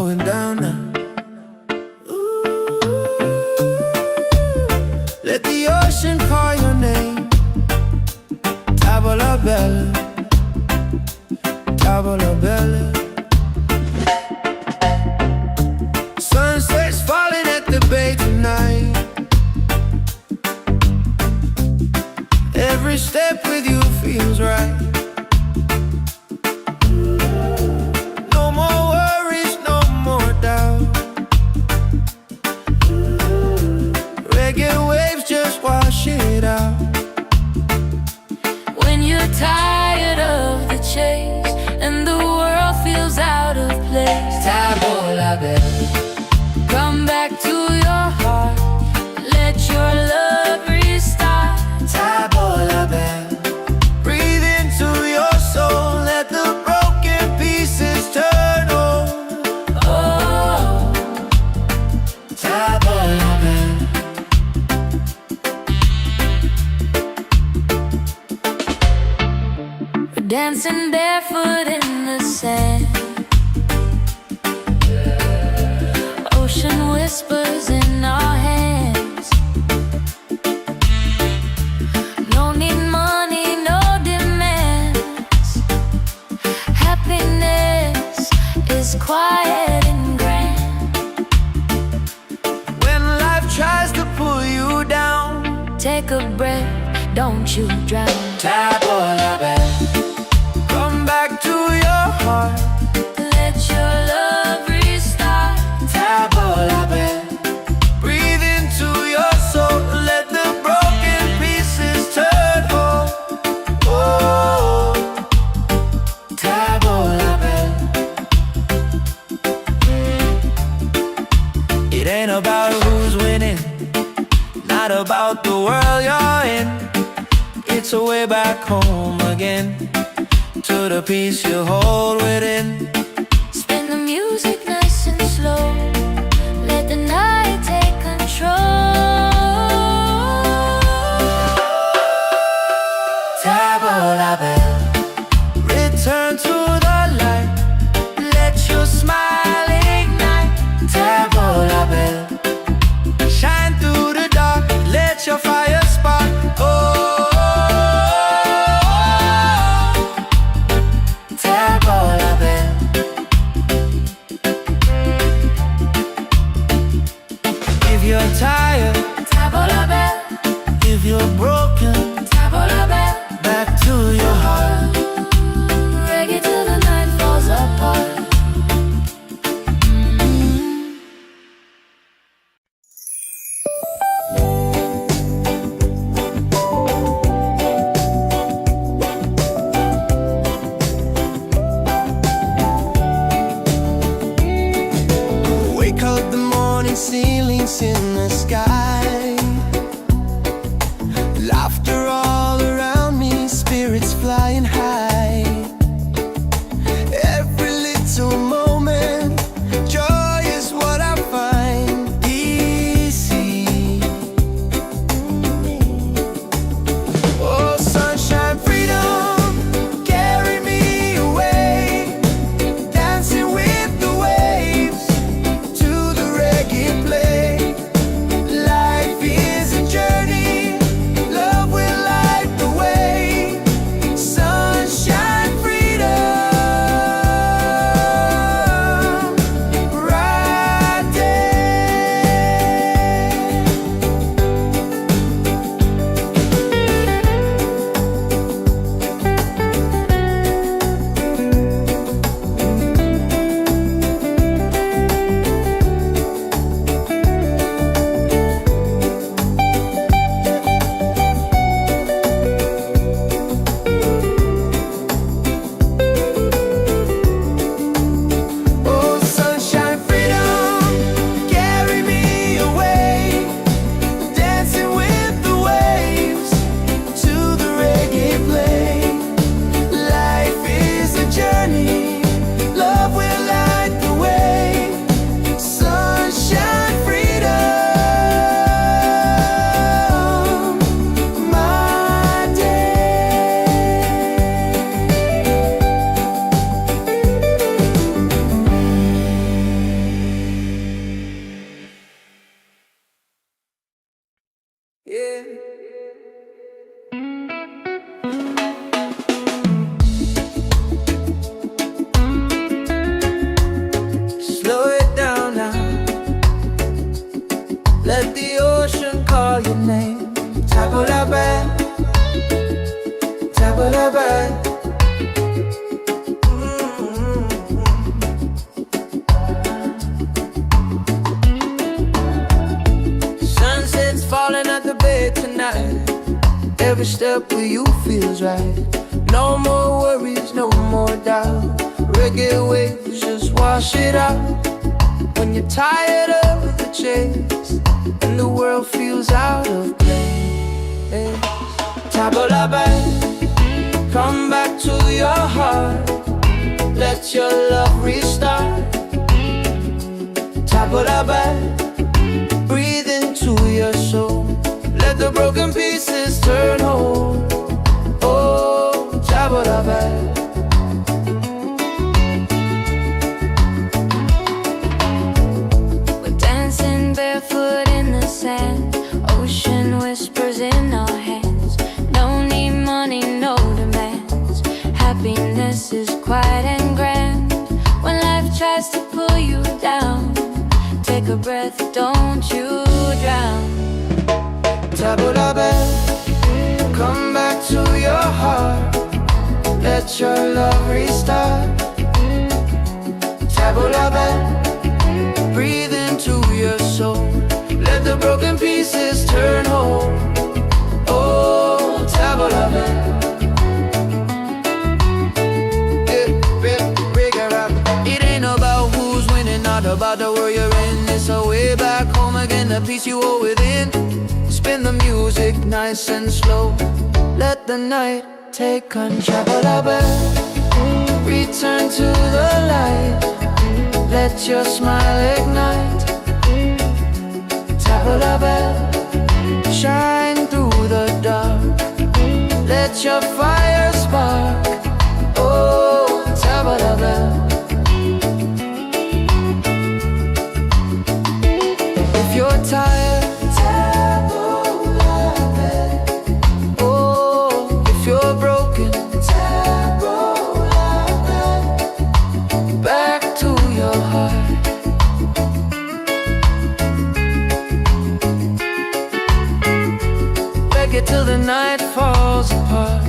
going down now. Let the ocean call your name. Tavola bella, tavola bella. Sunset's falling at the bay tonight. Every step with you feels right. No more worries, no more doubt. Reggae waves just wash it out. When you're tired of the chase and the world feels out of place, Tavola bella, come back to your heart. Let your love restart. tavola bella. Breathe into your soul. Let the broken pieces turn whole. Oh, Tavola bella. we're dancing barefoot in the sand. Ocean whispers in our hands. No need money, no demands. Happiness is quiet and grand. When life tries to pull you down, Take a breath, don't you drown. tavola bella. Come back to your heart. Let your love restart. Tavola bella. Breathe into your soul. Let the broken pieces turn whole. Oh, tavola bella. It ain't about who's winning, not about the world you're in. It's a way back home again, to the peace you hold within. Spin the music nice and slow. Let the night take control. Tavola bella. Return to the light. Let your smile ignite. Tavola bella. Shine through the dark. Let your fire spark. Oh, tavola bella. If you're tired, Tavola bella, if you're broken, tavola bella. back to your heart. Reggae till the night falls apart. Wake up the morning, ceilings in the sky. Laughter all around me, spirits flying high. Every little moment, joy is what I find easy. Oh, sunshine, freedom, carry me away. Dancing with the waves to the reggae play. Life Every step with you feels right. No more worries, no more doubt. Reggae waves just wash it out. When you're tired of the chase and the world feels out of place, tabla back, come back to your heart. Let your love restart. Tabla back, breathe into your soul. Let the broken pieces turn whole. Oh, tabla back. Barefoot in the sand, ocean whispers in our hands. No need money, no demands. Happiness is quiet and grand. When life tries to pull you down, take a breath, don't you drown. Tabla back, come back to your heart. Let your love restart. Tabla back, breathe into your soul. Let the broken pieces turn whole. Oh, tabla back. It ain't about who's winning, not about the world you're in. It's a way back home again, the peace you hold within. Spin the music nice and slow. Let the night take control. Tabla back, return to the light. Let your smile ignite. Tabla back, shine through the dark. Let your fire spark. Oh, tabla back. If you're tired, tabla back. Oh, if you're broken, tabla back. Back to your heart. Reggae till the night falls apart.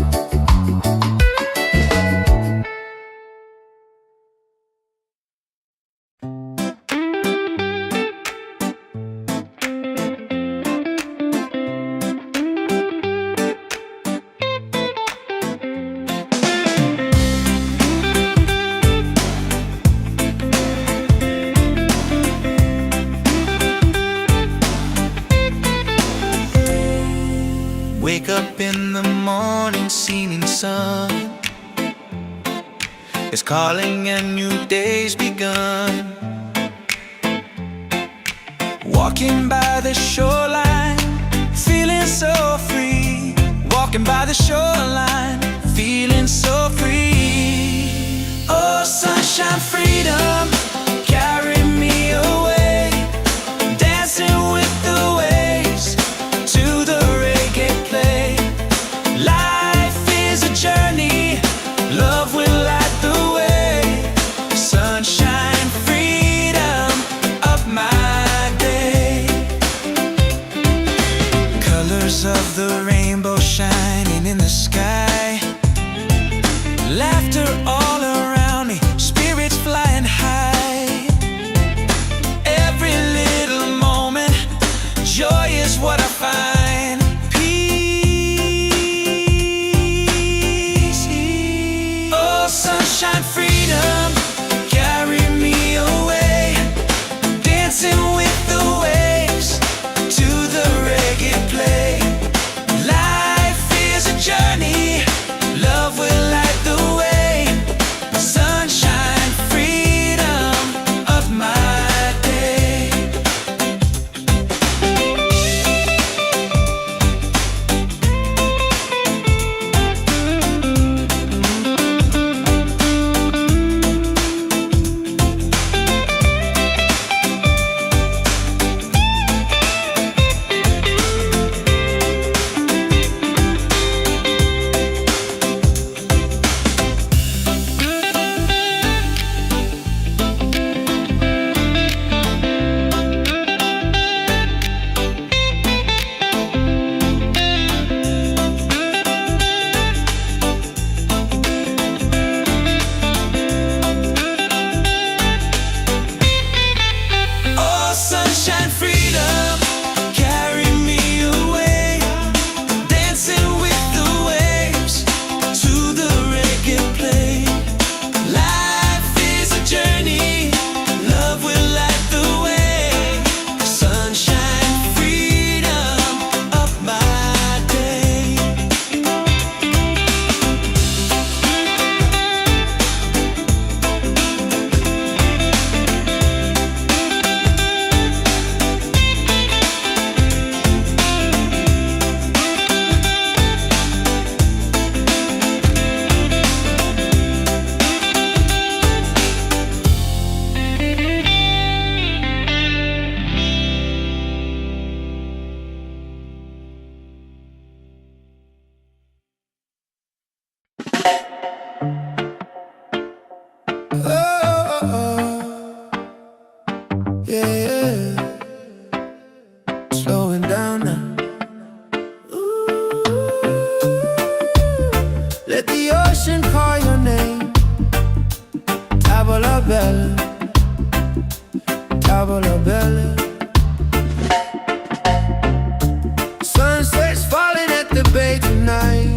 Wake up in the morning, seeing sun is calling and new day's begun. Walking by the shoreline, feeling so free. Walking by the shoreline, feeling so free. Oh, sunshine, freedom, carry me away. Dancing with the waves to the reggae play. Life is a journey, love will light the way. Sunshine, freedom of my day. Colors of the rainbow shining in the sky. Laughter all around me, spirits flying high. yeah. Slowing down now. Let the ocean call your name. Tavola bella, tavola bella. Sunset's falling at the bay tonight.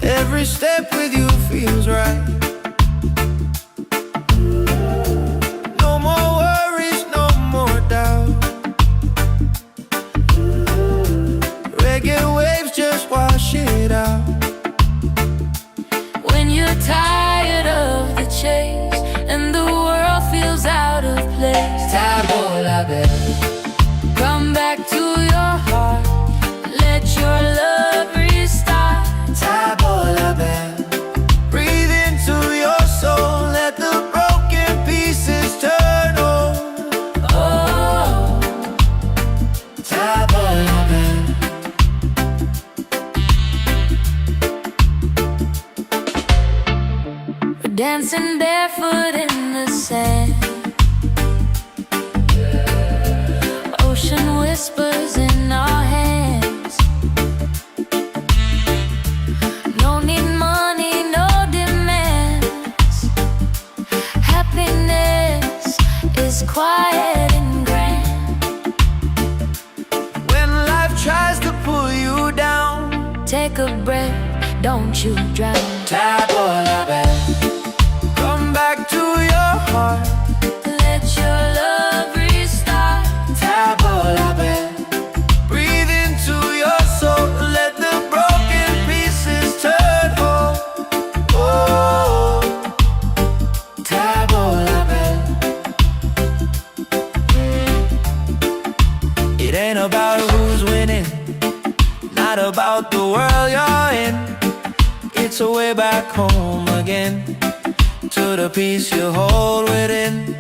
Every step with you feels right. No more worries, no more doubt. Reggae waves just wash it out. When you're tired of the chase and the world feels out of place, Tavola bella, come back to your heart. Let your love restart. tavola bella. Breathe into your soul. Let the broken pieces turn over. Oh, Tavola bella. we're dancing barefoot in the sand. Ocean whispers in our hands. No need money, no demands. Happiness is quiet and grand. When life tries to pull you down, Take a breath, don't you drown. tavola bella. Come back to your heart. Let your love restart. Tavola bella. Breathe into your soul. Let the broken pieces turn whole. Oh, tavola bella. It ain't about who's winning, not about the world you're in. It's a way back home again, to the peace you hold within.